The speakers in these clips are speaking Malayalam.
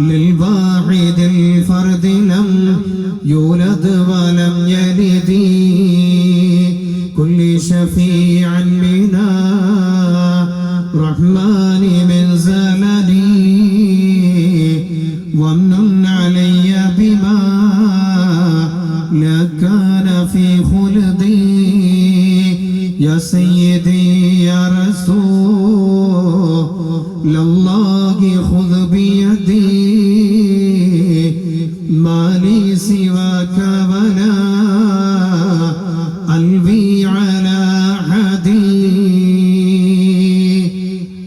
للواحد الفرد لم يولد ولم يلد كل شفيع من الرحمن من زلني وامن علي بما لا كان في خلدي يا سيدي يا رسول الله خذ بيدي ما لي سواك ولا قلبي على أحدي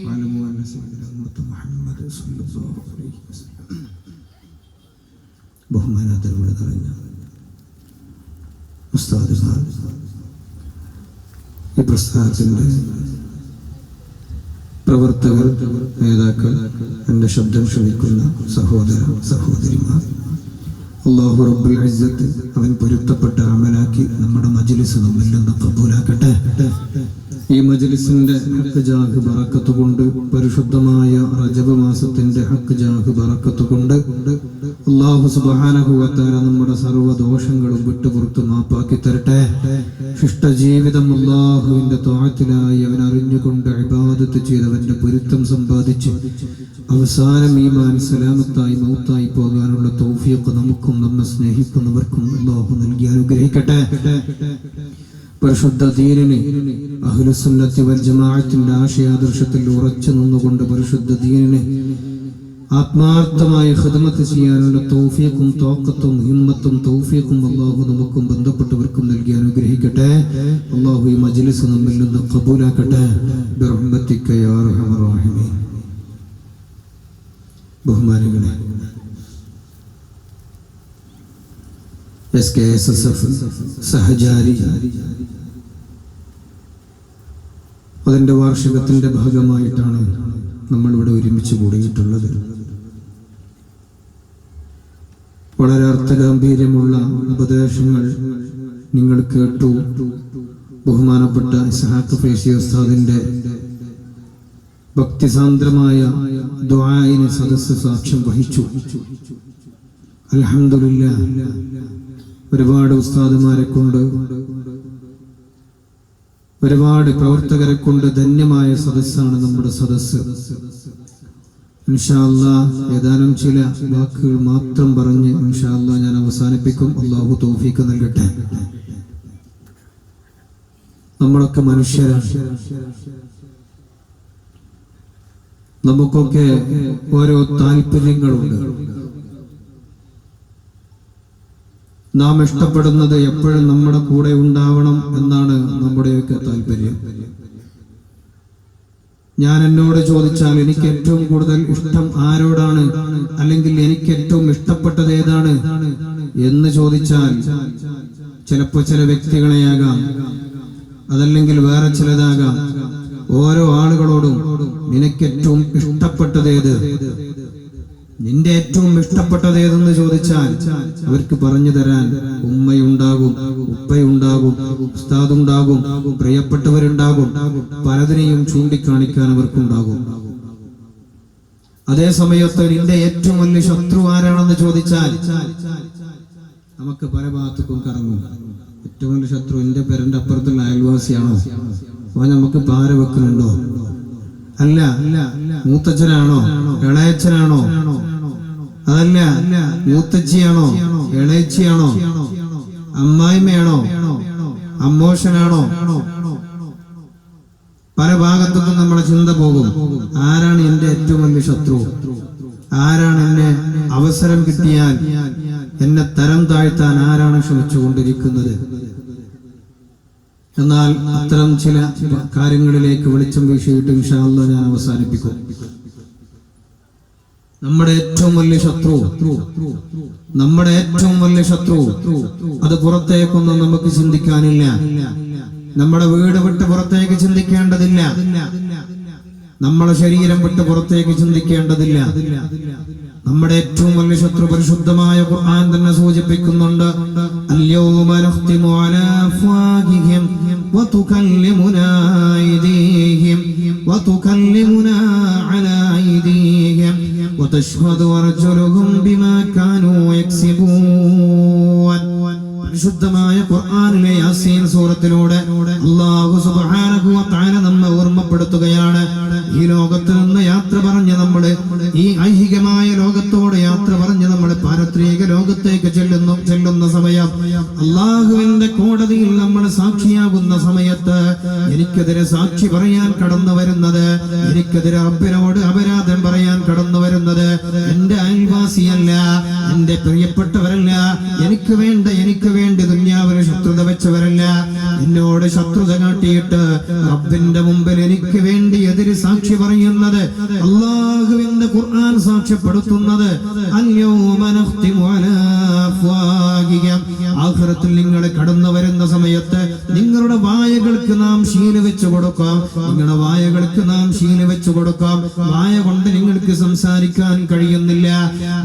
واعلموا أن سيدنا محمد صلى الله عليه وسلم ബഹുമാനാദരവുകൾ നിറഞ്ഞ ഉസ്താദുമാർ, ഈ പ്രസ്ഥാനത്തിൻ്റെ പ്രവർത്തകർ, നേതാക്കൾ, എൻ്റെ ശബ്ദം ശ്രമിക്കുന്ന സഹോദര സഹോദരിമാർ, അല്ലാഹു റബ്ബുൽ ഇസ്സത്ത് അവൻ പൊരുത്തപ്പെട്ട അമലാക്കി നമ്മുടെ മജ്ലിസ് നമ്മിൽ നിന്ന് ഖബൂലാക്കട്ടെ. ഈ മജ്ലിസിന്റെ ഹക്ക് ജാഹ് ബറക്കത്ത് കൊണ്ട്, പരിശുദ്ധമായ റജബ് മാസത്തിന്റെ ഹക്ക് ജാഹ് ബറക്കത്ത് കൊണ്ട് അല്ലാഹു സുബ്ഹാനഹു വ തആല നമ്മുടെ സർവ്വ ദോഷങ്ങളും വിട്ടുപുറത്ത് മാപ്പാക്കി തരട്ടെ. ശിഷ്ട ജീവിതം അല്ലാഹുവിന്റെ ത്വഅത്തിലായി അവൻ അറിഞ്ഞുകൊണ്ട് ഇബാദത്ത് ചെയ്തവന്റെ പൊരുത്തം സമ്പാദിച്ച് അവസാനം ഈമാൻ സലാമത്തായി മൗത്തായി പോകാനുള്ള തൗഫീഖ് നമുക്കും നമ്മെ സ്നേഹിക്കുന്നവർക്കും അല്ലാഹു നൽകി അനുഗ്രഹിക്കട്ടെ. പരിശുദ്ധ ദീനിന് അഹ്ലുസുന്നത്തി വൽ ജമാഅത്തിന്റെ ആശയാദർശത്തിൽ ഉറച്ചു നിന്നുകൊണ്ട് പരിശുദ്ധ ദീനിന് ആത്മാർത്ഥമായി ഖിദ്മത്ത് ചെയ്യാനുള്ള തൗഫീഖും തൗഖത്തും ഹിമ്മത്തും തൗഫീഖും അല്ലാഹു നമുക്കും ബന്ധപ്പെട്ടവർക്കും നൽകി അനുഗ്രഹിക്കട്ടെ. അല്ലാഹു ഈ മജ്ലിസ് നമ്മിൽ നിന്ന് ഖബൂലാക്കട്ടെ ബിറഹ്മതിക യാ അർഹമർ റഹീമീൻ. ബഹുമാനികളെ, SKSSF സഹചാരി അതിൻ്റെ വാർഷികത്തിൻ്റെ ഭാഗമായിട്ടാണ് നമ്മളിവിടെ ഒരുമിച്ച് കൂടിയിട്ടുള്ളത്. വളരെ അർത്ഥഗാംഭീര്യമുള്ള ഉപദേശങ്ങൾ നിങ്ങൾ കേട്ടു. ബഹുമാനപ്പെട്ട ഇസ്ഹാഖ് ഫൈസി ഉസ്താദിന്റെ ഭക്തിസാന്ദ്രമായ ദുആഇന് സദസ്സ് സാക്ഷ്യം വഹിച്ചു. അൽഹംദുലില്ലാഹ്, ഒരുപാട് ഉസ്താദുമാരെ കൊണ്ട്, ഒരുപാട് പ്രവർത്തകരെ കൊണ്ട് ധന്യമായ സദസ്സാണ് നമ്മുടെ സദസ്സ്. ഇൻഷാ അല്ലാഹ് ഏതാനും ചില വാക്കുകൾ മാത്രം പറഞ്ഞ് ഇൻഷാ അല്ലാഹ് ഞാൻ അവസാനിപ്പിക്കും. അല്ലാഹു തൗഫീഖ് നൽകട്ടെ. നമ്മളൊക്കെ മനുഷ്യരാണ്. നമുക്കൊക്കെ ഓരോ താല്പര്യങ്ങളുണ്ട്. നാം ഇഷ്ടപ്പെടുന്നത് എപ്പോഴും നമ്മുടെ കൂടെ ഉണ്ടാവണം എന്നാണ് നമ്മുടെയൊക്കെ താല്പര്യം. ഞാൻ എന്നോട് ചോദിച്ചാൽ എനിക്ക് ഏറ്റവും കൂടുതൽ ഇഷ്ടം ആരോടാണ്, അല്ലെങ്കിൽ എനിക്ക് ഏറ്റവും ഇഷ്ടപ്പെട്ടത് ഏതാണ് എന്ന് ചോദിച്ചാൽ ചിലപ്പോൾ ചില വ്യക്തികളെയാകാം, അതല്ലെങ്കിൽ വേറെ ചിലതാകാം. ഓരോ ആളുകളോടും നിനക്ക് ഏറ്റവും ഇഷ്ടപ്പെട്ടത് ഏത്, നിന്റെ ഏറ്റവും ഇഷ്ടപ്പെട്ടത് ഏതെന്ന് ചോദിച്ചാൽ അവർക്ക് പറഞ്ഞു തരാൻ ഉമ്മയുണ്ടാകും, ഉപ്പയുണ്ടാകും, ഉസ്താദുണ്ടാകും, പ്രിയപ്പെട്ടവരുണ്ടാകും, പലതിനെയും ചൂണ്ടിക്കാണിക്കാൻ അവർക്കുണ്ടാകും. അതേ സമയത്ത് നിന്റെ ഏറ്റവും വലിയ ശത്രു ആരാണെന്ന് ചോദിച്ചാൽ നമുക്ക് പല ഭാഗത്തേക്കും കറങ്ങും. ഏറ്റവും വലിയ ശത്രു എന്റെ പേരന്റെ അപ്പുറത്തുള്ള അയൽവാസിയാണോ, അവൻ നമുക്ക് പാര വെക്കുന്നുണ്ടോ, അല്ല മൂത്തച്ഛനാണോ, ഇളയച്ഛനാണോ, അതല്ല മൂത്തച്ഛിയാണോ, ഇളയച്ചിയാണോ, അമ്മായിമ്മയാണോ, അമ്മോഷനാണോ, പല ഭാഗത്തും നമ്മളെ ചിന്ത പോകും. ആരാണ് എന്റെ ഏറ്റവും വലിയ ശത്രു, ആരാണ് എന്നെ അവസരം കിട്ടിയാൽ എന്നെ തരം താഴ്ത്താൻ ആരാണ് ശ്രമിച്ചുകൊണ്ടിരിക്കുന്നത്. എന്നാൽ അത്തരം ചില കാര്യങ്ങളിലേക്ക് വെളിച്ചം വീശിയിട്ട് ഇൻഷാ അല്ലാഹ് ഞാൻ അവസാനിപ്പിക്കും. നമ്മുടെ ഏറ്റവും വലിയ ശത്രു, നമ്മുടെ ഏറ്റവും വലിയ ശത്രു അത് പുറത്തേക്കൊന്നും നമുക്ക് ചിന്തിക്കാനില്ല. നമ്മുടെ വീട് വിട്ട് പുറത്തേക്ക് ചിന്തിക്കേണ്ടതില്ല, നമ്മളെ ശരീരം വിട്ട് പുറത്തേക്ക് ചിന്തിക്കേണ്ടതില്ല. നമ്മുടെ ഏറ്റവും വലിയ ശത്രു പരിശുദ്ധമായ ഖുർആൻ തന്നെ സൂചിപ്പിക്കുന്നുണ്ട്. അൽയൗമ നഖ്തിമു അലാ അഫ്വാഹിഹിം വതുകല്ലിമുനാ ഐദീഹിം വതുകല്ലിമുനാ അലാ ഐദീഹിം വതശ്ഹദു അർജുലുഹും ബിമാ കാനൂ യക്സിബൂൻ. പരിശുദ്ധമായ ഖുർആനിലെ യാസീൻ സൂറത്തിലൂടെ അല്ലാഹു സുബ്ഹാനഹു വ തആല നമ്മെ ഓർമ്മപ്പെടുത്തുകയാണ്. ഈ ലോകത്ത് നിന്ന് യാത്ര പറഞ്ഞ് നമ്മൾ ഈ ഐഹികമായ ലോകത്തോട് യാത്ര പറഞ്ഞ് നമ്മൾ പാരത്രിക ലോകത്തേക്ക് ചെല്ലുന്ന സമയം, അല്ലാഹുവിന്റെ കോടതിയിൽ നമ്മൾ സാക്ഷിയാകുന്ന സമയത്ത് എനിക്കെതിരെ സാക്ഷി പറയാൻ കടന്നു വരുന്നത്, എനിക്കെതിരെ റബ്ബിനോട് അപരാധം പറയാൻ കടന്നു വരുന്നത് എന്റെ അയൽവാസിയല്ല, എന്റെ പ്രിയപ്പെട്ടവരല്ല, എനിക്ക് വേണ്ടി ദുനിയാവിൽ ശത്രുത വെച്ചവരല്ല. എന്നോട് ശത്രുത കാട്ടിയിട്ട് റബ്ബിന്റെ മുമ്പിൽ എനിക്ക് വേണ്ടി എതിര് സാക്ഷി പറയുന്നത് അല്ലാഹുവിന്റെ ഖുർആൻ സാക്ഷ്യപ്പെടുത്തുന്നത് അൽയൗമ നഖ്തിമു അലാ അഫ്വാഹിഹിം. ആഖിറത്തിൽ നിങ്ങൾ കടന്നു വരുന്ന സമയത്ത് നിങ്ങളുടെ വായകൾക്ക് നാം ശീല വെച്ചു കൊടുക്കാം. നിങ്ങളുടെ വായകൾക്ക് നാം ശീല വെച്ചു കൊടുക്കാം. വായ കൊണ്ട് നിങ്ങൾക്ക് സംസാരിക്കാൻ കഴിയുന്നില്ല.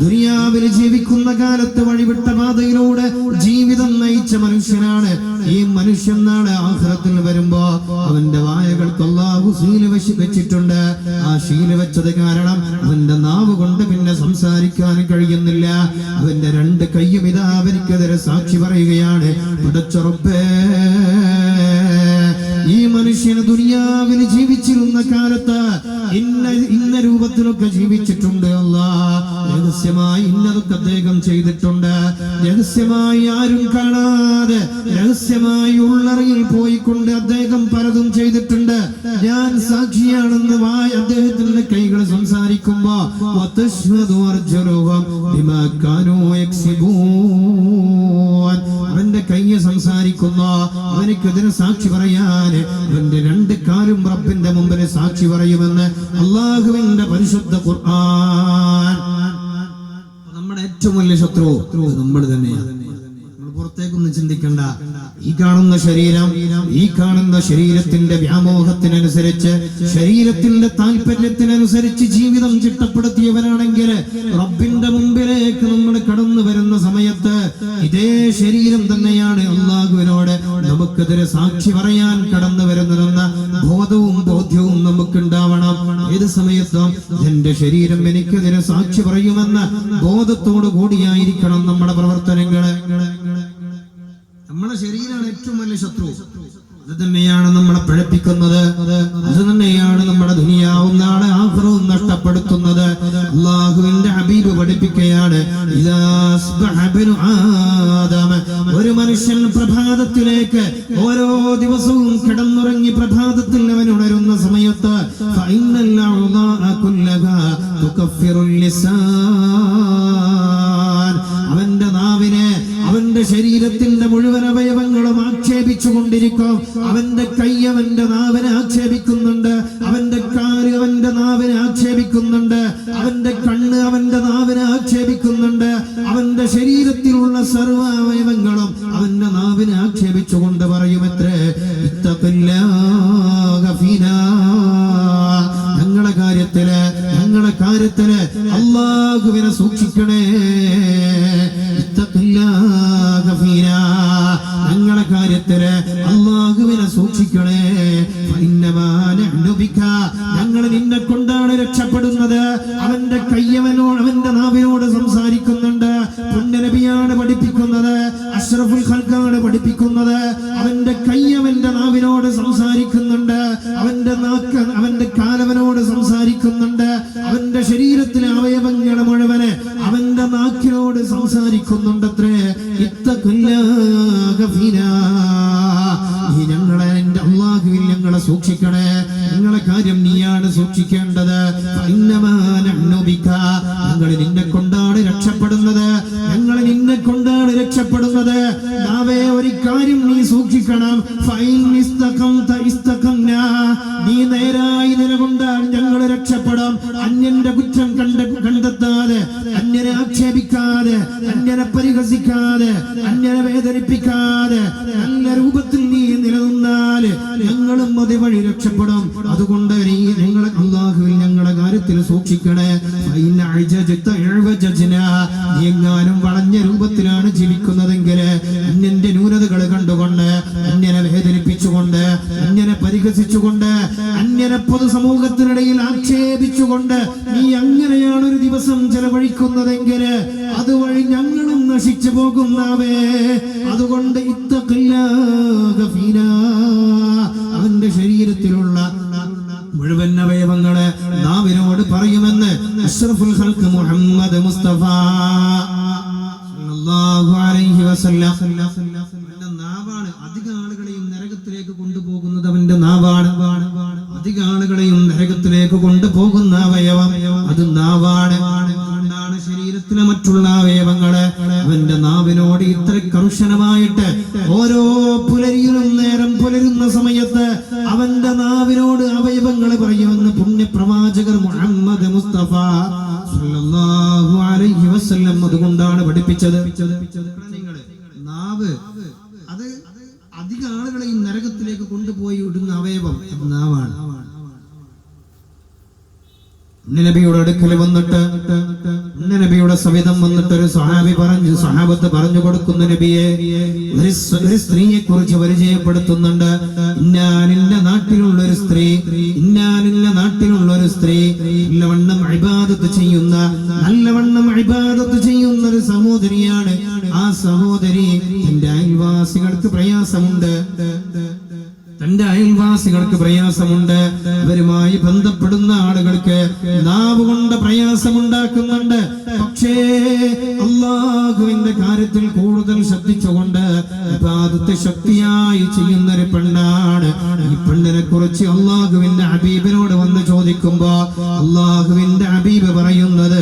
ദുനിയാവിൽ ജീവിക്കുന്ന കാലത്ത് വഴിവിട്ട പാതയിലൂടെ ജീവിതം നയിച്ച മനുഷ്യനാണ് ഈ മനുഷ്യൻ. നാളെ ആഖിറത്തിൽ വരുമ്പോ അവന്റെ വായകൾക്ക് അല്ലാഹു ശീല വെച്ചിട്ടുണ്ട്. ആ ശീല വെച്ചത് കാരണം അവന്റെ നാവ് കൊണ്ട് പിന്നെ സംസാരിക്കാൻ കഴിയുന്നില്ല. അവന്റെ രണ്ട് കയ്യും ഇതാ അവനിക്കെതിരെ സാക്ഷി പറയുകയാണ്. പടച്ച റബ്ബേ, ഈ മനുഷ്യന് ദുനിയാവിൽ ജീവിച്ചിരുന്ന കാലത്ത് ഇന്ന രൂപത്തിലൊക്കെ ജീവിച്ചിട്ടുണ്ട്. അല്ലാഹ് രഹസ്യമായി ഇന്നതൊക്കെ അദ്ദേഹം ചെയ്തിട്ടുണ്ട്. രഹസ്യമായി ആരും കാണാതെ രഹസ്യമായി ഉള്ളറയിൽ പോയിക്കൊണ്ട് അദ്ദേഹം പലതും ചെയ്തിട്ടുണ്ട്. ഞാൻ സാക്ഷിയാണെന്ന് അദ്ദേഹത്തിന്റെ കൈകൾ സംസാരിക്കുമ്പോ അവന്റെ കയ്യെ സംസാരിക്കുന്നു. അവനക്കെതിരെ സാക്ഷി പറയാൻ അവന്റെ രണ്ട് കാലും റബ്ബിന്റെ മുമ്പിൽ സാക്ഷി പറയുമെന്ന് അല്ലാഹുവിന്റെ പരിശുദ്ധ ഖുർആൻ. നമ്മുടെ ഏറ്റവും വലിയ ശത്രു നമ്മൾ തന്നെയാണ്. പുറത്തേക്കൊന്നും ചിന്തിക്കണ്ട. ഈ കാണുന്ന ശരീരത്തിന്റെ വ്യാമോഹത്തിനനുസരിച്ച്, ശരീരത്തിന്റെ താല്പര്യത്തിനനുസരിച്ച് ജീവിതം ചിട്ടപ്പെടുത്തിയവനാണെങ്കിൽ റബ്ബിന്റെ മുമ്പിലേക്ക് നമ്മൾ കടന്നു വരുന്ന സമയത്ത് ഇതേ ശരീരം തന്നെയാണ് അല്ലാഹുവിനോട് നമുക്കെതിരെ സാക്ഷി പറയാൻ കടന്നു വരുന്നതെന്ന ബോധ്യവും നമുക്കുണ്ടാവണം. ഏത് സമയത്തും എന്റെ ശരീരം എനിക്കെതിരെ സാക്ഷി പറയുമെന്ന ബോധത്തോടു കൂടിയായിരിക്കണം നമ്മുടെ പ്രവർത്തനങ്ങള്. നമ്മുടെ ശരീരമാണ് ഏറ്റവും വലിയ ശത്രു. അത് തന്നെയാണ് നമ്മളെ പിഴപ്പിക്കുന്നത്. അത് തന്നെയാണ് നമ്മുടെ ദുനിയാവും നാളെ ആഖിറവും നഷ്ടപ്പെടുത്തുന്നത്. അല്ലാഹുവിന്റെ ഹബീബ് പഠിപ്പിക്കുകയാണ്, ഒരു മനുഷ്യൻ പ്രഭാതത്തിലേക്ക് ഓരോ ദിവസവും കിടന്നുറങ്ങി പ്രഭാതത്തിൽ അവൻ ഉണരുന്ന സമയത്ത് അവന്റെ നാവിനെ, അവന്റെ ശരീരത്തിന്റെ മുഴുവൻ അവയവങ്ങളും ആക്ഷേപിച്ചു കൊണ്ടിരിക്കും. അവന്റെ കൈ അവന്റെ നാവിനെ ആക്ഷേപിക്കുന്നുണ്ട്, അവന്റെ കാല് അവന്റെ നാവിനെ ആക്ഷേപിക്കുന്നുണ്ട്, അവന്റെ കണ്ണ് അവന്റെ നാവിനെ ആക്ഷേപിക്കുന്നുണ്ട്. അവന്റെ ശരീരത്തിലുള്ള സർവ്വ അവയവങ്ങളും അവന്റെ നാവിനെ ആക്ഷേപിച്ചുകൊണ്ട് പറയുമത്രേ, ഞങ്ങളെ കാര്യത്തില് അല്ലാഹുവിനെ സൂക്ഷിക്കണേ, ഞങ്ങളെ കാര്യത്തില് അല്ലാഹുവിനെ സൂക്ഷിക്കണേ. ഞങ്ങൾ നിന്നെ കൊണ്ടാണ് രക്ഷപ്പെടുന്നത്. അവന്റെ കയ്യവനോട്, അവന്റെ നാവിനോട് സംസാരിക്കുന്നുണ്ട്. പുണ്യനബിയാണ് പഠിപ്പിക്കുന്നത്, അഷ്റഫുൽ ഖൽഖാണ് പഠിപ്പിക്കുന്നത്. അവന്റെ കയ്യവന്റെ നാവിനോട് സംസാരിക്കുന്നുണ്ട്, അവന്റെ നാക്ക് അവന്റെ കാലവനോട് സംസാരിക്കുന്നുണ്ട്, അവന്റെ ശരീരത്തിലെ അവയവങ്ങൾ മുഴുവന് അവന്റെ നാക്കിനോട് സംസാരിക്കുന്നുണ്ടത്രേ. എന്റെ അല്ലാഹുവിൽ ഞങ്ങളെ സൂക്ഷിക്കണേ, ഞങ്ങളെ കാര്യം നീയാണ് സൂക്ഷിക്കേണ്ടത്. ഞങ്ങൾ നിന്നെ കൊണ്ടാണ് രക്ഷപ്പെടുന്നത്, ഞങ്ങൾ നിന്നെ കൊണ്ടാണ് രക്ഷപ്പെടുന്നത്. നാവേ, ഒരു കാര്യം നീ സൂക്ഷിക്കണം, നീ നേരായി നിലകൊണ്ടാൽ ഞങ്ങൾ രക്ഷപ്പെടാം. അന്യന്റെ കുറ്റം കണ്ടെത്താതെ, അന്യനെ ആക്ഷേപിക്കാതെ, അന്യനെ പരിഹസിക്കാതെ, അന്യനെ വേദനിപ്പിക്കാതെ നല്ല രൂപത്തിൽ നീ നിലനിന്നാല് ഞങ്ങളും അതുവഴി രക്ഷപ്പെടും. അതുകൊണ്ട് നീ ഞങ്ങളെ അല്ലാഹുവിൽ ഞങ്ങളുടെ കാര്യത്തിൽ സൂക്ഷിക്കണേ. നീ എങ്ങാനും വളഞ്ഞ രൂപത്തിലാണ് ജീവിക്കുന്നതെങ്കിൽ അന്യന്റെ ന്യൂനതകൾ കണ്ടുകൊണ്ട്, അന്യനെ വേദനിപ്പിച്ചുകൊണ്ട്, അന്യനെ പരിഹസിച്ചുകൊണ്ട്, അന്യനെ പൊതുസമൂഹത്തിനിടയിൽ ആക്ഷേപിച്ചുകൊണ്ട് നീ അങ്ങനെയാണ് ഒരു ദിവസം ദിവസം ചെലവഴിക്കുന്നതെങ്കിൽ അതുവഴി ഞങ്ങളും നശിച്ചു പോകുന്നവേ. അതുകൊണ്ട് അവന്റെ ശരീരത്തിലുള്ള മുഴുവൻ അവയവങ്ങളെ നാവിനോട് പറയുമെന്ന് അഷ്റഫുൽ ഖൽഖ് മുഹമ്മദ് മുസ്തഫ സല്ലല്ലാഹു അലൈഹി വസല്ലം. നാവാണ് അധിക ആളുകളെയും നരകത്തിലേക്ക് കൊണ്ടുപോകുന്നത്. അവന്റെ നാവാണ് അധിക ആളുകളെയും നരകത്തിലേക്ക് കൊണ്ടുപോകുന്ന അവയവം അത് നാവാണ്. അതുകൊണ്ടാണ് ശരീരത്തിലെ മറ്റുള്ള അവയവങ്ങള് അവന്റെ നാവിനോട് ഇത്ര കർശനമായിട്ട് ഓരോ പുലരിയിലും നേരം പുലരുന്ന സമയത്ത് അവന്റെ നാവിനോട് അവയവങ്ങൾ പറയുമെന്ന് പുണ്യപ്രവാചകർ മുഹമ്മദ് മുസ്തഫ സല്ലല്ലാഹു അലൈഹി വസല്ലം അതുകൊണ്ടാണ് പഠിപ്പിച്ചത്. നാവ് അത് അധിക ആളുകളെയും നരകത്തിലേക്ക് കൊണ്ടുപോയി ഇടുന്ന അവയവം നാവാണ്. നബിയുടെ അടുക്കൽ വന്നിട്ട് നബിയുടെ സവിധം വന്നിട്ട് ഒരു സഹാബത്ത് പറഞ്ഞു കൊടുക്കുന്ന നബിയെ, ഒരു സ്ത്രീയെ കുറിച്ച് പരിചയപ്പെടുത്തുന്നുണ്ട്. ഇന്നാലിന്റെ നാട്ടിലുള്ള ഒരു സ്ത്രീ, ഇന്നാലിന്റെ നാട്ടിലുള്ള ഒരു സ്ത്രീ നല്ലവണ്ണം ഇബാദത്ത് ചെയ്യുന്ന ഒരു സഹോദരിയാണ്. ആ സഹോദരി തന്റെ അയൽവാസികൾക്ക് പ്രയാസമുണ്ട്. അവരുമായി ബന്ധപ്പെടുന്ന ആളുകൾക്ക് നാവ് കൊണ്ട് പ്രയാസമുണ്ടാക്കുന്നുണ്ട്. പക്ഷേ അല്ലാഹുവിന്റെ കാര്യത്തിൽ കൂടുതൽ ശ്രദ്ധിച്ചുകൊണ്ട് ഇബാദത്ത് ശക്തിയായി ചെയ്യുന്ന ഒരു പെണ്ണാണ്. ഈ പെണ്ണിനെ കുറിച്ച് അല്ലാഹുവിന്റെ ഹബീബിനോട് വന്ന് ചോദിക്കുമ്പോ അല്ലാഹുവിന്റെ ഹബീബ് പറയുന്നത്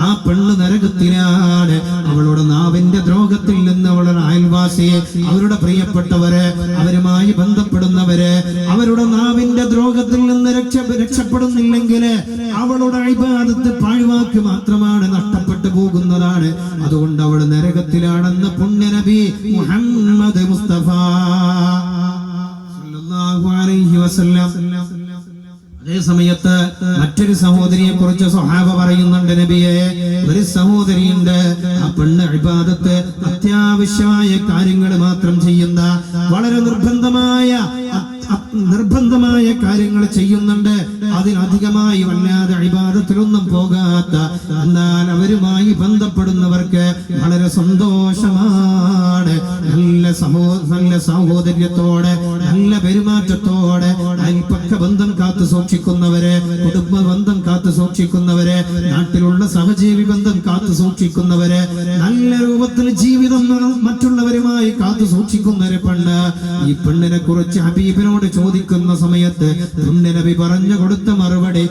ആ പെണ്ണ് നരകത്തിലാണ്. അവളുടെ നാവിന്റെ ദ്രോഹത്തിൽ നിന്ന് അവളുടെ അയൽവാസിയെ, അവരുടെ പ്രിയപ്പെട്ടവര്, അവരുമായി ബന്ധപ്പെടുന്നവര് അവരുടെ നാവിന്റെ ദ്രോഹത്തിൽ നിന്ന് രക്ഷപ്പെടുന്നില്ലെങ്കിൽ അവളുടെ ഇബാദത്ത് പാഴ്വാക്ക് മാത്രമാണ്, നഷ്ടപ്പെട്ടു പോകുന്നതാണ്. അതുകൊണ്ട് അവൾ നരകത്തിലാണെന്ന് പുണ്യനബി മുഹമ്മദ് മുസ്തഫ സല്ലല്ലാഹു അലൈഹി വസല്ലം. അതേ സമയത്ത് മറ്റൊരു സഹോദരിയെ കുറിച്ച് സ്വഹാബ പറയുന്നുണ്ട്, നബിയെ, ഒരു സഹോദരിയുണ്ട്. ആ പെണ്ണ് ഇബാദത്ത് അത്യാവശ്യമായ കാര്യങ്ങൾ മാത്രം ചെയ്യുന്ന, വളരെ നിർബന്ധമായ കാര്യങ്ങൾ ചെയ്യുന്നുണ്ട്. അതിനധികമായി വല്ലാതെ ഇബാദത്തിലൊന്നും പോകാത്ത, എന്നാൽ അവരുമായി ബന്ധപ്പെടുന്നവർക്ക് വളരെ സന്തോഷമാണ്. നല്ല സഹോദര്യത്തോടെ, നല്ല പെരുമാറ്റത്തോടെ അയൽപക്ക ബന്ധം കാത്തു സൂക്ഷിക്കുന്നവരെ, കുടുംബ ബന്ധം കാത്തു സൂക്ഷിക്കുന്നവരെ, നാട്ടിലുള്ള സഹജീവി ബന്ധം കാത്തു സൂക്ഷിക്കുന്നവരെ, നല്ല രൂപത്തിൽ ജീവിതം മറ്റുള്ളവരുമായി കാത്തു സൂക്ഷിക്കുന്നവരെ പെണ്ണ്. ഈ പെണ്ണിനെ കുറിച്ച് ഹബീബിനോട് ചോദിക്കുന്ന സമയത്ത് നബി പറഞ്ഞു കൊടുത്ത മറുപടി,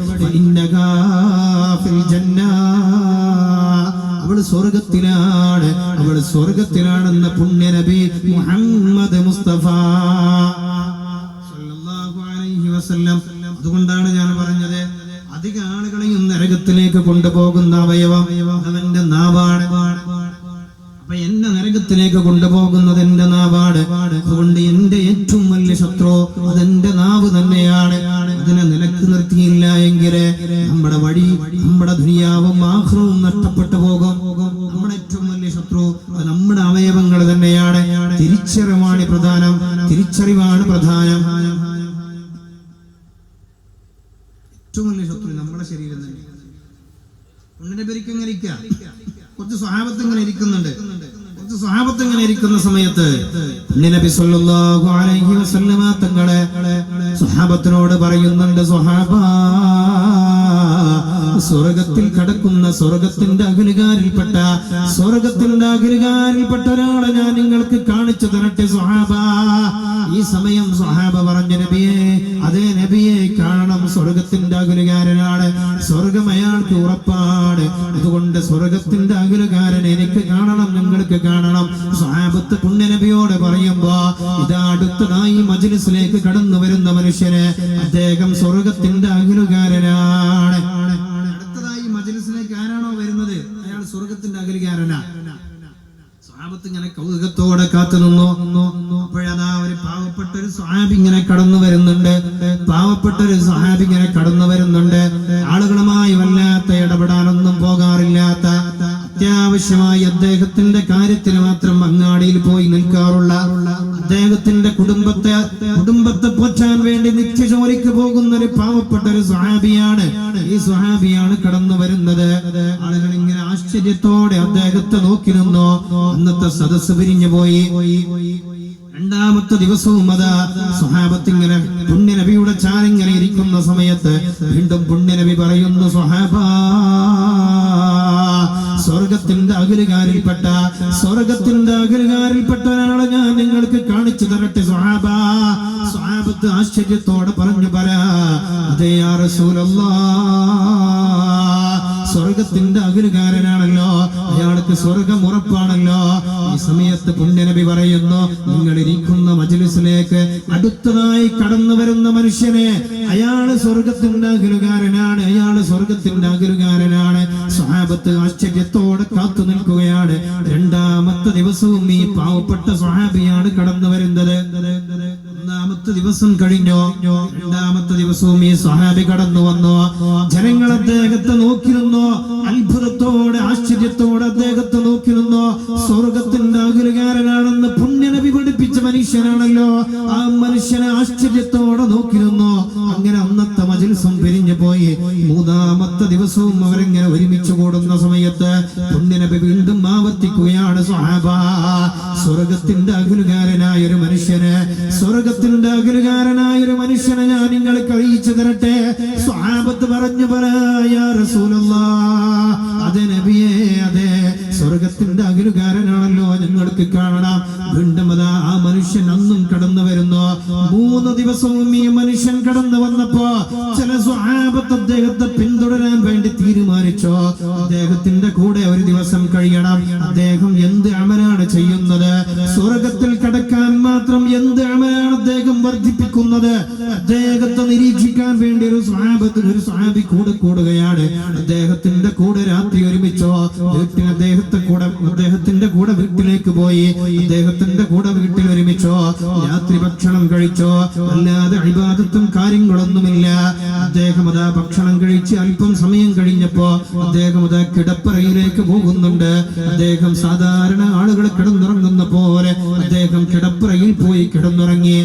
അവൾ സ്വർഗത്തിലാണെന്ന് പുണ്യനബി മുഹമ്മദ് മുസ്തഫ സല്ലല്ലാഹു അലൈഹി വസല്ലം. അതുകൊണ്ടാണ് ഞാൻ പറഞ്ഞത്, അധിക ആളുകളെയും നരകത്തിലേക്ക് കൊണ്ടുപോകുന്ന അവയവം അവന്റെ നാവാണ്. അപ്പൊ എന്നെ നരകത്തിലേക്ക് കൊണ്ടുപോകുന്നത് എന്റെ നാവാണ്. അതുകൊണ്ട് എന്റെ ഏറ്റവും വലിയ ശത്രു അതെന്റെ നാവ് തന്നെയാണ്. അതിനെ നിലക്ക് നിർത്തിയില്ല എങ്കിൽ നമ്മുടെ വഴി, നമ്മുടെ ദുനിയാവും ആഖിറവും നഷ്ടപ്പെട്ടു പോകും. നമ്മുടെ ഏറ്റവും വലിയ ശത്രു നമ്മുടെ അവയവങ്ങൾ തന്നെയാണ്. തിരിച്ചറിവാണ് പ്രധാനം. ഏറ്റവും വലിയ ശത്രു നമ്മുടെ ശരീരം തന്നെ. ഉണ്ണിനെ പേരിക്ക് എങ്ങനെ ഇരിക്കാം? കുറച്ച് സ്വഹാബത്ത് ഇങ്ങനെ ഇരിക്കുന്നുണ്ട്. കുറച്ച് സ്വഹാബത്ത് ഇങ്ങനെ ഇരിക്കുന്ന സമയത്ത് നബി സല്ലല്ലാഹു അലൈഹി വസല്ലമ തങ്ങളെ സ്വഹാബത്തിനോട് പറയുന്നുണ്ട്, സ്വഹാബാ, സ്വർഗത്തിൽ കടക്കുന്ന സ്വർഗത്തിന്റെ അകലുകാരിൽപ്പെട്ട ഒരാളെ ഞാൻ നിങ്ങൾക്ക് കാണിച്ചു തരട്ടെ സ്വഹാബാ. ഈ സമയം സ്വഹാബ പറഞ്ഞു, നബിയെ, അതേ നബിയെ, കാണണം, സ്വർഗത്തിന്റെ അകലുകാരനാണ്, സ്വർഗം അയാൾക്ക് ഉറപ്പാണ്. അതുകൊണ്ട് സ്വർഗത്തിന്റെ അകലുകാരൻ എനിക്ക് കാണണം, നിങ്ങൾക്ക് കാണണം. സ്വഹാബത്ത് പുണ്യനബിയോട് പറയുമ്പോ ഇതാ അടുത്തതായി മജ്ലിസിലേക്ക് കടന്നു വരുന്ന മനുഷ്യന് അദ്ദേഹം സ്വർഗത്തിന്റെ അകലുകാരനാണ്. അടുത്തതായി മജ്ലിസിലേക്ക് ആരാണോ വരുന്നത് അയാൾ സ്വർഗത്തിന്റെ അകലുകാരനാണ്. സ്വഹാബത്ത് ഇങ്ങനെ കൗതുകത്തോടെ കാത്തു നിന്നു. അപ്പോഴതാ ഒരു പാവപ്പെട്ട ഒരു സ്വഹാബി ഇങ്ങനെ കടന്നു വരുന്നുണ്ട്. ആളുകളുമായി വല്ലാത്ത ഇടപെടാനൊന്നും പോകാറില്ലാത്ത, അത്യാവശ്യമായി അദ്ദേഹത്തിന്റെ കാര്യത്തിന് മാത്രം അങ്ങാടിയിൽ പോയി നിൽക്കാറുള്ള, അദ്ദേഹത്തിന്റെ കുടുംബത്തെ പോറ്റാൻ വേണ്ടി നിത്യജോലിക്ക് പോകുന്ന ഒരു പാവപ്പെട്ട ഒരു സ്വഹാബിയാണ്. ഈ സ്വഹാബിയാണ് കടന്നു വരുന്നത്. ആളുകൾ ഇങ്ങനെ ആശ്ചര്യത്തോടെ അദ്ദേഹത്തെ നോക്കി നിന്നു. അന്നത്തെ സദസ്സ് പിരിഞ്ഞു പോയി. രണ്ടാമത്തെ ദിവസവും അതാ സ്വഹാബത്ത് ഇങ്ങനെ പുണ്യനബിയുടെ ചാരിങ്ങനെ ഇരിക്കുന്ന സമയത്ത് വീണ്ടും പുണ്യനബി പറയുന്നു, സ്വഹാബാ, സ്വർഗത്തിന്റെ അകലുകാരിൽപ്പെട്ട ഒരാളെ ഞാൻ നിങ്ങൾക്ക് കാണിച്ചു തരട്ടെ സ്വഹാബാ. സ്വഹാബത്ത് ആശ്ചര്യത്തോടെ പറഞ്ഞു, പറയാ, അതേ യാ റസൂലല്ലാഹ്, സ്വർഗത്തിന്റെ അകലുകാരനാണല്ലോ, അയാൾക്ക് സ്വർഗം ഉറപ്പാണല്ലോ. ഈ സമയത്ത് പുണ്യനബി പറയുന്നു, നിങ്ങൾ ഇരിക്കുന്ന മജ്ലിസിലേക്ക് അടുത്തതായി കടന്നു വരുന്ന മനുഷ്യനെ, അയാള് സ്വർഗത്തിന്റെ അകലുകാരനാണ്, സ്വഹാബത്ത് ആശ്ചര്യത്തോടെ കാത്തു നിൽക്കുകയാണ്. രണ്ടാമത്തെ ദിവസവും ഈ പാവപ്പെട്ട സ്വഹാബിയാണ് കടന്നു വരുന്നത്. ഒന്നാമത്തെ ദിവസം കഴിഞ്ഞു. രണ്ടാമത്തെ ദിവസവും ഈ സ്വഹാബി കടന്നു വന്നു. ജനങ്ങൾ അദ്ദേഹത്തെ നോക്കി നിന്നു. അത്ഭുതത്തോടെ ആശ്ചര്യത്തോടെ അദ്ദേഹത്തെ നോക്കി നിന്നു. സ്വർഗത്തിന്റെ അകലുകാരനാണെന്ന് പുണ്യനബി പഠിപ്പിച്ച മനുഷ്യനാണല്ലോ. ആ മനുഷ്യനെ ആശ്ചര്യത്തോടെ നോക്കി നിന്നു. അങ്ങനെ അന്നത്തെ മജ്‌ലിസും പിരിഞ്ഞു പോയി. മൂന്നാമത്തെ ദിവസവും അവരിങ്ങനെ ഒരുമിച്ച് കൂടുന്ന സമയത്ത് പുണ്യനബി വീണ്ടും ആവർത്തിക്കുകയാണ്, സ്വഹാബാ, സ്വർഗത്തിന്റെ അകലുകാരനായ ഒരു മനുഷ്യനെ ഞാൻ നിങ്ങൾക്ക് അറിയിച്ചു തരട്ടെ. സ്വഹാബത്ത് പറഞ്ഞു, പറയാ റസൂലുള്ളാഹ്, അതെ നബിയേ, അതെ, സ്വർഗത്തിന്റെ അകലുകാരനാണല്ലോ, ഞങ്ങൾക്ക് കാണണം. വീണ്ടും അതാ ആ മനുഷ്യൻ അന്നും കടന്നു വരുന്നു. 3 ദിവസവും ഈ മനുഷ്യൻ കടന്നു വന്നപ്പോ ചില സ്വഹാബത്ത് അദ്ദേഹത്തെ പിന്തുടരാൻ വേണ്ടി തീരുമാനിച്ചു. അദ്ദേഹത്തിന്റെ കൂടെ ഒരു ദിവസം കഴിയണം. അദ്ദേഹം എന്ത് അമലാണ് ചെയ്യുന്നത്, സ്വർഗത്തിൽ കടക്കാൻ മാത്രം എന്ത് അമലാണ് അദ്ദേഹം വർദ്ധിപ്പിക്കുന്നത്, അദ്ദേഹത്തെ നിരീക്ഷിക്കാൻ വേണ്ടി ഒരു സ്വഹാബി കൂടെ കൂടുകയാണ്. അദ്ദേഹത്തിന്റെ കൂടെ രാത്രി ഒരുമിച്ചോ അദ്ദേഹത്തിന്റെ കൂടെ വീട്ടിലേക്ക് പോയി. അദ്ദേഹത്തിന്റെ കൂടെ വീട്ടിൽ ഒരുമിച്ചോ രാത്രി ഭക്ഷണം കഴിച്ചോ. അല്ലാതെ ഇബാദത്തും കാര്യങ്ങളൊന്നുമില്ല. അദ്ദേഹം അതാ ഭക്ഷണം കഴിച്ച് അല്പം സമയം കഴിഞ്ഞപ്പോ അദ്ദേഹം അതാ കിടപ്പറയിലേക്ക് പോകുന്നുണ്ട്. അദ്ദേഹം സാധാരണ ആളുകൾ കിടന്നുറങ്ങുന്ന പോലെ അദ്ദേഹം കിടപ്പറയിൽ പോയി കിടന്നുറങ്ങി.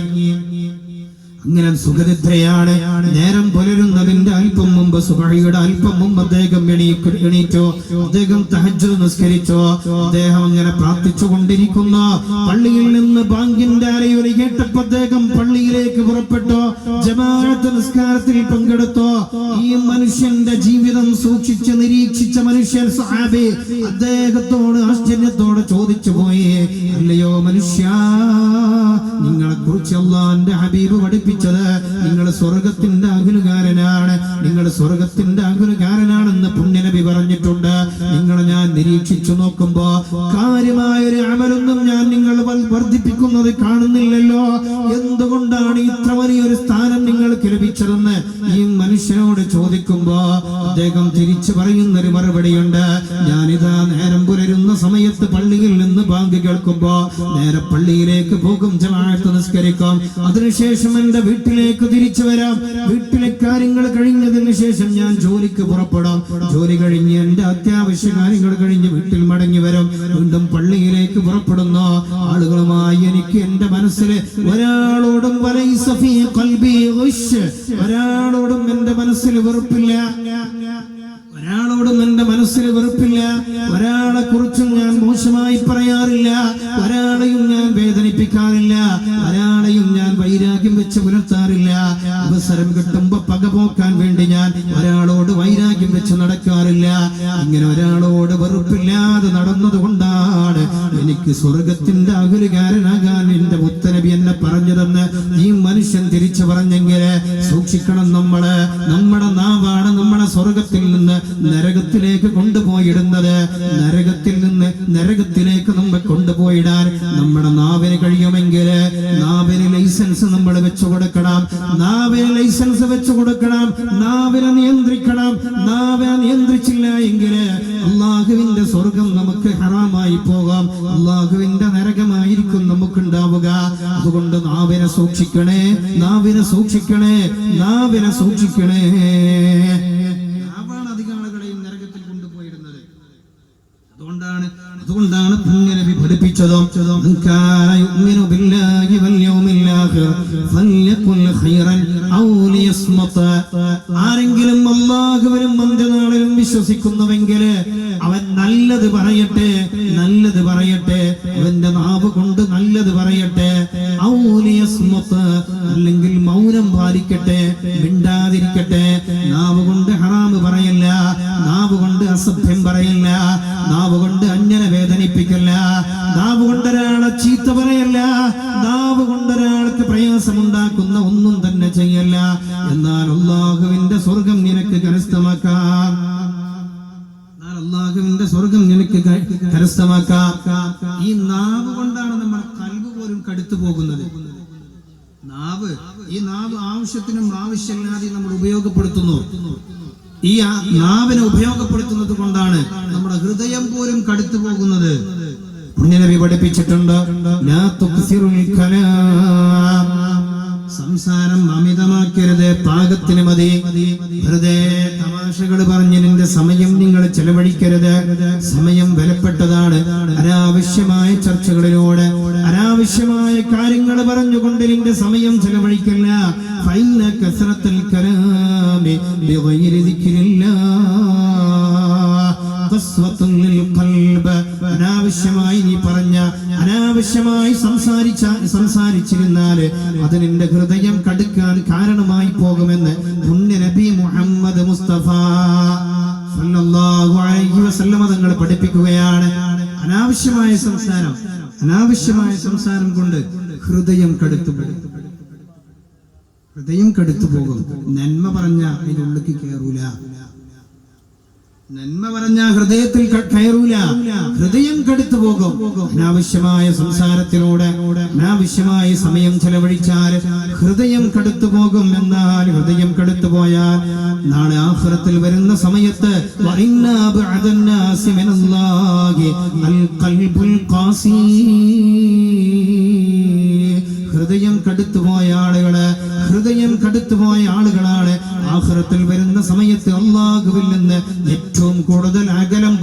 അങ്ങനെ സുഖനിദ്രയാണ്. നേരം പുലരുന്നതിന്റെ അല്പം മുമ്പ്, സുബഹിയുടെ അല്പം മുമ്പ് അദ്ദേഹം എണീറ്റു. അദ്ദേഹം തഹജ്ജുദ് നിസ്കരിച്ചു. അദ്ദേഹം അങ്ങനെ പ്രാർത്ഥിച്ചു കൊണ്ടിരിക്കുന്നു. പള്ളിയിൽ നിന്ന് ബാങ്കിന്റെ അലയൊലി കേട്ടപ്പോൾ അദ്ദേഹം പള്ളിയിലേക്ക് പുറപ്പെട്ടു. ജമാഅത്ത് നിസ്കാരത്തിൽ പങ്കെടുത്തു. ഈ മനുഷ്യന്റെ ജീവിതം സൂക്ഷിച്ച് നിരീക്ഷിച്ച മനുഷ്യൻ സ്വഹാബി അദ്ദേഹത്തോട് ആശ്ചര്യത്തോടെ ചോദിച്ചു പോയി, അല്ലയോ മനുഷ്യ, നിങ്ങളെ കുറിച്ച് അല്ലാഹുവിന്റെ ഹബീബ് പഠിപ്പിച്ചത് നിങ്ങൾ സ്വർഗത്തിന്റെ അകലുകാരനാണെന്ന് പുണ്യനബി പറഞ്ഞിട്ടുണ്ട്. നിങ്ങളെ ഞാൻ നിരീക്ഷിച്ചു നോക്കുമ്പോ കാര്യമായൊരു അമലൊന്നും ഞാൻ നിങ്ങൾ വർദ്ധിപ്പിക്കുന്നത് കാണുന്നില്ലല്ലോ. എന്തുകൊണ്ടാണ് ഇത്ര വലിയൊരു സ്ഥാനം നിങ്ങൾക്ക് ലഭിച്ചതെന്ന് ഈ മനുഷ്യനോട് ചോദിക്കുമ്പോ അദ്ദേഹം തിരിച്ചു പറയുന്നൊരു മറുപടിയുണ്ട്. ഞാനിതാ നേരം പുലരുന്ന സമയത്ത് പള്ളിയിൽ നിന്ന് ബാങ്ക് കേൾക്കുമ്പോ നേരെ പള്ളിയിലേക്ക് പോകും, ജമാഅത്ത് നിസ്കരിക്കും. അതിനുശേഷം എന്റെ വീട്ടിലേക്ക് തിരിച്ചു വരാം. വീട്ടിലെ കാര്യങ്ങൾ കഴിഞ്ഞതിന് ശേഷം ഞാൻ ജോലിക്ക് പുറപ്പെടാം. ജോലി കഴിഞ്ഞ് എന്റെ അത്യാവശ്യ കാര്യങ്ങൾ കഴിഞ്ഞ് വീട്ടിൽ മടങ്ങി വരും. വീണ്ടും പള്ളിയിലേക്ക് പുറപ്പെടുന്നു. ആളുകളുമായി എനിക്ക് എന്റെ മനസ്സിൽ ഒരാളോടും ഒരാളോടും എന്റെ മനസ്സിൽ വെറുപ്പില്ല. ഒരാളെ കുറിച്ചും ഞാൻ മോശമായി പറയാറില്ല. ഒരാളെയും ഞാൻ വേദനിപ്പിക്കാറില്ല. ഒരാളെയും ഞാൻ വൈരാഗ്യം വെച്ച് പുലർത്താറില്ല. അവസരം കിട്ടുമ്പോ പകപോക്കാൻ വേണ്ടി ഞാൻ ഒരാളോട് വൈരാഗ്യം വെച്ച് നടക്കാറില്ല. ഇങ്ങനെ ഒരാളോട് വെറുപ്പില്ലാതെ നടന്നത് കൊണ്ടാണ് എനിക്ക് സ്വർഗത്തിന്റെ അകലുകാരനാകാൻ എന്റെ മുത്തനബി എന്നെ പറഞ്ഞതെന്ന് ഈ മനുഷ്യൻ തിരിച്ചു പറഞ്ഞെങ്കിൽ സൂക്ഷിക്കണം. നമ്മുടെ നാവാണ് നമ്മളെ സ്വർഗത്തിൽ നിന്ന് നരകത്തിലേക്ക് കൊണ്ടുപോയിടുന്നത്. നരകത്തിൽ നിന്ന് നരകത്തിലേക്ക് നമ്മെ കൊണ്ടുപോയിടാൻ നമ്മുടെ നാവിന് കഴിയുമെങ്കിൽ നാവിന് ലൈസൻസ് നമ്മൾ വെച്ചു കൊടുക്കണം. നാവിനെ നിയന്ത്രിക്കണം. നാവിനെ നിയന്ത്രിച്ചില്ല എങ്കിൽ അള്ളാഹുവിന്റെ സ്വർഗം നമുക്ക് ഹറാമായി പോകാം. അള്ളാഹുവിന്റെ നരകമായിരിക്കും നമുക്കുണ്ടാവുക. അതുകൊണ്ട് നാവിനെ സൂക്ഷിക്കണേ. അതുകൊണ്ടാണ് പുണ്യനബി പഠിപ്പിച്ചതും ആരെങ്കിലും അല്ലാഹുവിലും അന്ത്യനാളിലും വിശ്വസിക്കുന്നുവെങ്കിൽ അവൻ നല്ലത് പറയട്ടെ, നല്ലത് പറയട്ടെ, അവന്റെ നാവ് കൊണ്ട് നല്ലത് പറയട്ടെ. അല്ലെങ്കിൽ മൗനം പാലിക്കട്ടെ, മിണ്ടാതിരിക്കട്ടെ. നാവ് കൊണ്ട് ഹറാമ് പറയല്ല, നാവ് കൊണ്ട് അസഭ്യം പറയല്ല, നാവ് കൊണ്ട് അന്യനെ വേദനിപ്പിക്കല്ല, നാവ് കൊണ്ട് ഒരാളെ ചീത്ത പറയല്ല, നാവ് കൊണ്ട് ഒരാൾക്ക് പ്രയാസമുണ്ടാക്കുന്ന ഒന്നും തന്നെ ചെയ്യല്ല. എന്നാൽ അല്ലാഹുവിന്റെ സ്വർഗം നിനക്ക് കരസ്ഥമാക്കാം, അല്ലാഹുവിന്റെ സ്വർഗം നിനക്ക് കരസ്ഥമാക്കാം. ഈ നാവ് കൊണ്ടാണ് നമ്മുടെ കൽബ് പോലും കടുത്തു പോകുന്നത്. ഈ നാവ് ആവശ്യത്തിനും ആവശ്യമില്ലാതെ നമ്മൾ ഉപയോഗപ്പെടുത്തുന്നു. ഈ നാവിനെ ഉപയോഗപ്പെടുത്തുന്നത് കൊണ്ടാണ് നമ്മുടെ ഹൃദയം പോലും കടുത്തു പോകുന്നത്. പുണ്യനബി പഠിപ്പിച്ചിട്ടുണ്ട്, ലാ തുക്സിറുൽ കലാം, സംസാരം അമിതമാക്കരുത്, പാകത്തിന് മതി. വെറുതെ തമാശകൾ പറഞ്ഞ് നിന്റെ സമയം നിങ്ങൾ ചെലവഴിക്കരുത്. സമയം വിലപ്പെട്ടതാണ്. അനാവശ്യമായ ചർച്ചകളിലൂടെ അനാവശ്യമായ കാര്യങ്ങൾ പറഞ്ഞുകൊണ്ട് നിന്റെ സമയം ചെലവഴിക്കില്ല. ഫൈന കസ്റത്തുൽ കലാമി ബിഗൈരി ദിക്രില്ലാഹ്, അനാവശ്യമായി നീ പറഞ്ഞ, അനാവശ്യമായി സംസാരിച്ചിരുന്നാല് അത് നിന്റെ ഹൃദയം കടുക്കാൻ കാരണമായി പോകുമെന്ന് പുണ്യ നബി മുഹമ്മദ് മുസ്തഫ സല്ലല്ലാഹു അലൈഹി വസല്ലം തങ്ങൾ പഠിപ്പിക്കുകയാണ്. അനാവശ്യമായ സംസാരം കൊണ്ട് ഹൃദയം കടുത്തു പോകും. നന്മ പറഞ്ഞ അതിന്റെ ഉള്ളിലേക്ക് കയറൂല, നന്മ പറഞ്ഞ ഹൃദയത്തിൽ കയറൂല, ഹൃദയം കടുത്തു പോകും. അനാവശ്യമായ സംസാരത്തിലൂടെ അനാവശ്യമായ സമയം ചെലവഴിച്ചാൽ ഹൃദയം കടുത്തു പോകും. എന്നാൽ ഹൃദയം കടുത്തു പോയാൽ നാളെ ആഖിറത്തിൽ വരുന്ന സമയത്ത് ഹൃദയം കടുത്തുപോയ ആളുകളാണ് ആഖിറത്തിൽ വരുന്ന സമയത്ത് അല്ലാഹുവിൽ നിന്ന് ഏറ്റവും കൂടുതൽ അകലം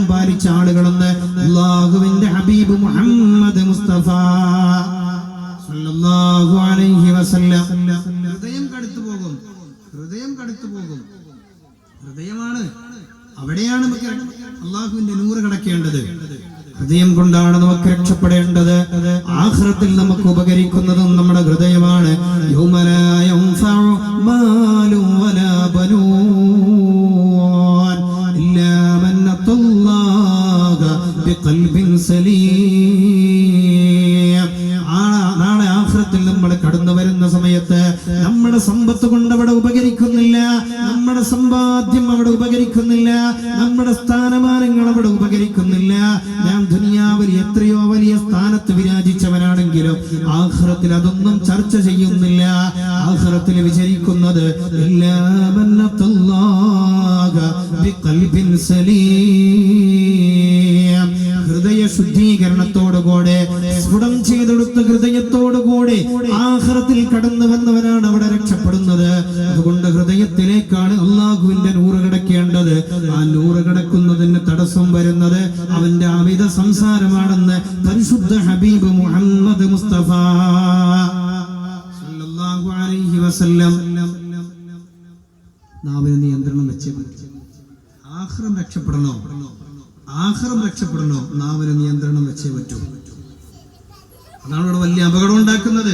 പാലിച്ച ആളുകളെന്ന് അല്ലാഹുവിന്റെ ഹബീബ് മുഹമ്മദ് മുസ്തഫ സല്ലല്ലാഹു അലൈഹി വസല്ലം. ഹൃദയം കടുത്തു പോകും. ഹൃദയമാണ്, അവിടെയാണ് നമുക്ക് അല്ലാഹുവിന്റെ നൂറ് കിടക്കേണ്ടത്. ഹൃദയം കൊണ്ടാണ് നമുക്ക് രക്ഷപ്പെടേണ്ടത്. ആഖിറത്തിൽ നമുക്ക് ഉപകരിക്കുന്നതും നമ്മുടെ ഹൃദയമാണ്. യൗമലാ യൻഫഉ മാലു വലാ ബനൂൻ ഇല്ലാ മൻ അത്തല്ലാഹ ബിഖൽബിൻ സലീം. നാളെ ആഖിറത്തിൽ നമ്മൾ കടന്നു വരുന്ന സമയത്ത് നമ്മുടെ സമ്പത്ത് കൊണ്ട് അവിടെ ഉപകരിക്കുന്നില്ല, നമ്മുടെ സമ്പാദ്യം അവിടെ ഉപകരിക്കുന്നില്ല, നമ്മുടെ സ്ഥാനമാനങ്ങൾ അവിടെ ഉപകരിക്കുന്നില്ല. ഞാൻ ദുനിയാവിൽ എത്രയോ വലിയ സ്ഥാനത്ത് വിരാജിച്ചവനാണെങ്കിലും ആഖിറത്തിൽ അതൊന്നും ചർച്ച ചെയ്യുന്നില്ല. ആഖിറത്തിൽ വിചരിക്കുന്നത് ഇല്ലാ മൻ അത്തല്ലാഹ ബിഖൽബിൻ സലീം, ഹൃദയ ശുദ്ധീകരണത്തോടുകൂടെ സ്ഫുടം ചെയ്തെടുത്ത ഹൃദയത്തോടുകൂടി ആഖിറത്തിൽ കടന്നു വന്നവനാണ് അവിടെ രക്ഷപ്പെടുന്നത്. അതുകൊണ്ട് ഹൃദയത്തിലേക്കാണ് അല്ലാഹുവിന്റെ നൂറ് കിടക്കേണ്ടത്. ആ നൂറ് കിടക്കുന്നതിന് തടസ്സം വരുന്നത് അവന്റെ അമിത സംസാരമാണെന്ന് പരിശുദ്ധ ഹബീബ് മുഹമ്മദ് മുസ്തഫ സല്ലല്ലാഹു അലൈഹി വസല്ലം. നാവിന് നിയന്ത്രണം വെച്ചേ ആഖിറം രക്ഷപ്പെടണോ, നാവിന് നിയന്ത്രണം വെച്ചേ പറ്റൂ. അതാണ് ഇവിടെ വലിയ അപകടം ഉണ്ടാക്കുന്നത്.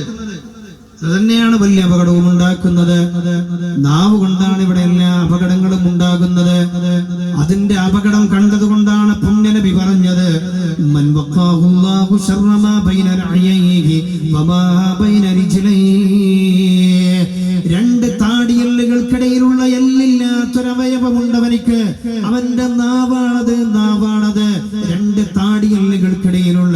അതുതന്നെയാണ് വലിയ അപകടവും ഉണ്ടാക്കുന്നത്. നാവ് കൊണ്ടാണ് ഇവിടെ എല്ലാ അപകടങ്ങളും ഉണ്ടാകുന്നത്. അതിന്റെ അപകടം കണ്ടതുകൊണ്ടാണ് പുണ്യനബി പറഞ്ഞത്, മൻ വഖാഹുല്ലാഹു ശർറ മാ ബൈന അയ്യൈഹി വമാ ബൈന റിജ്ലൈഹി. രണ്ട് താടിയെല്ലുകൾക്കിടയിലുള്ള എല്ലില്ലാത്തൊരവയവമുണ്ടവനിക്ക്, അവന്റെ നാവാണത്. രണ്ട് താടിയെല്ലുകൾക്കിടയിലുള്ള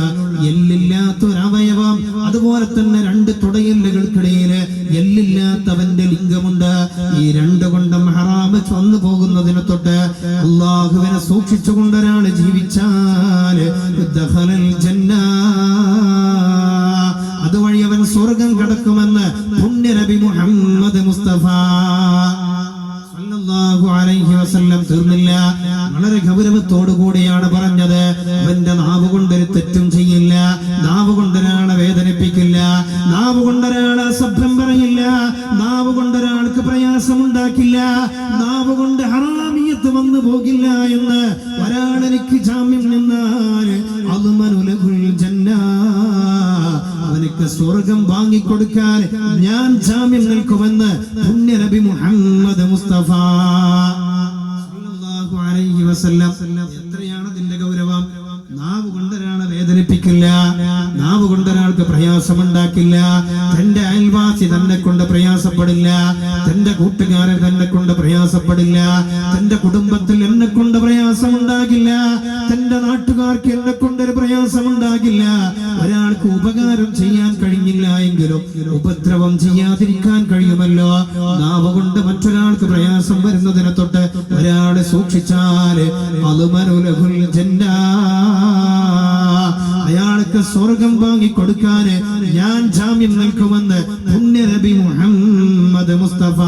എല്ലില്ലാത്തൊരവയവം, അതുപോലെ തന്നെ രണ്ട് തുടയെല്ലുകൾക്കിടയില് എല്ലില്ലാത്തവന്റെ ലിംഗമുണ്ട്. ഈ രണ്ട് കൊണ്ടും ഹറാമ് വന്നു പോകുന്നതിന് തൊട്ട് അല്ലാഹുവിനെ സൂക്ഷിച്ചുകൊണ്ടൊരാള് ജീവിച്ചാൽ ദഖലൽ ജന്ന, അതുവഴി അവൻ സ്വർഗം കടക്കുമെന്ന് പുണ്യ നബി മുഹമ്മദ് മുസ്തഫ സല്ലല്ലാഹു അലൈഹി വസല്ലം. തീർന്നില്ല, വളരെ ഗൗരവത്തോടു കൂടിയാണ് പറഞ്ഞത്. അവന്റെ നാവ് കൊണ്ടൊരു തെറ്റും ചെയ്യില്ല, നാവ് കൊണ്ടൊരാളെ വേദനിപ്പിക്കില്ല, നാവ് കൊണ്ടൊരാളെ അസഭ്യം പറയില്ല, നാവ് കൊണ്ടൊരാളെ മറ്റൊരാൾക്ക് പ്രയാസമുണ്ടാക്കില്ല, നാവ് കൊണ്ട് ഹറാമിയത്ത് വന്നു പോകില്ല എന്ന് ഒരാൾ എനിക്ക് ജാമ്യം നിന്നാൽ അദ്മനുലഹുൽ ജന്ന, അവനക്ക് സ്വർഗം വാങ്ങിക്കൊടുക്കാൻ ഞാൻ ജാമ്യം നിൽക്കുമെന്ന് പുണ്യ നബി മുഹമ്മദ് മുസ്തഫ സല്ലല്ലാഹു അലൈഹി വസല്ലം. എത്രയാണ് അതിന്റെ ഗൗരവം? നാവ് കൊണ്ടൊരാളെ വേദനിപ്പിക്കില്ല, നാവ് കൊണ്ടൊരാൾക്ക് പ്രയാസമുണ്ടാക്കില്ല, തന്റെ അയൽവാസി തന്നെ കൊണ്ട് പ്രയാസപ്പെടില്ല, തന്റെ കൂട്ടുകാരൻ തന്നെ കൊണ്ട് പ്രയാസപ്പെടില്ല, തന്റെ കുടുംബത്തിൽ എന്നെ കൊണ്ട് പ്രയാസമുണ്ടാകില്ല, തന്റെ നാട്ടുകാർക്ക് എന്നെ കൊണ്ടൊരു പ്രയാസമുണ്ടാകില്ല. ഒരാൾക്ക് ഉപകാരം ചെയ്യാൻ കഴിഞ്ഞില്ല എങ്കിലും ഉപദ്രവം ചെയ്യാതിരിക്കാൻ കഴിയുമല്ലോ. നാവ് കൊണ്ട് മറ്റൊരാൾക്ക് പ്രയാസം വരുന്നതിനെ തൊട്ട് ഒരാളെ സൂക്ഷിച്ചാൽ അദ്മനുലഹുൽ ജന്ന, അയാൾക്ക് സ്വർഗം വാങ്ങിക്കൊടുക്കാൻ ഞാൻ ജാമ്യം നിൽക്കുമെന്ന് പുണ്യ നബി മുഹമ്മദ് മുസ്തഫ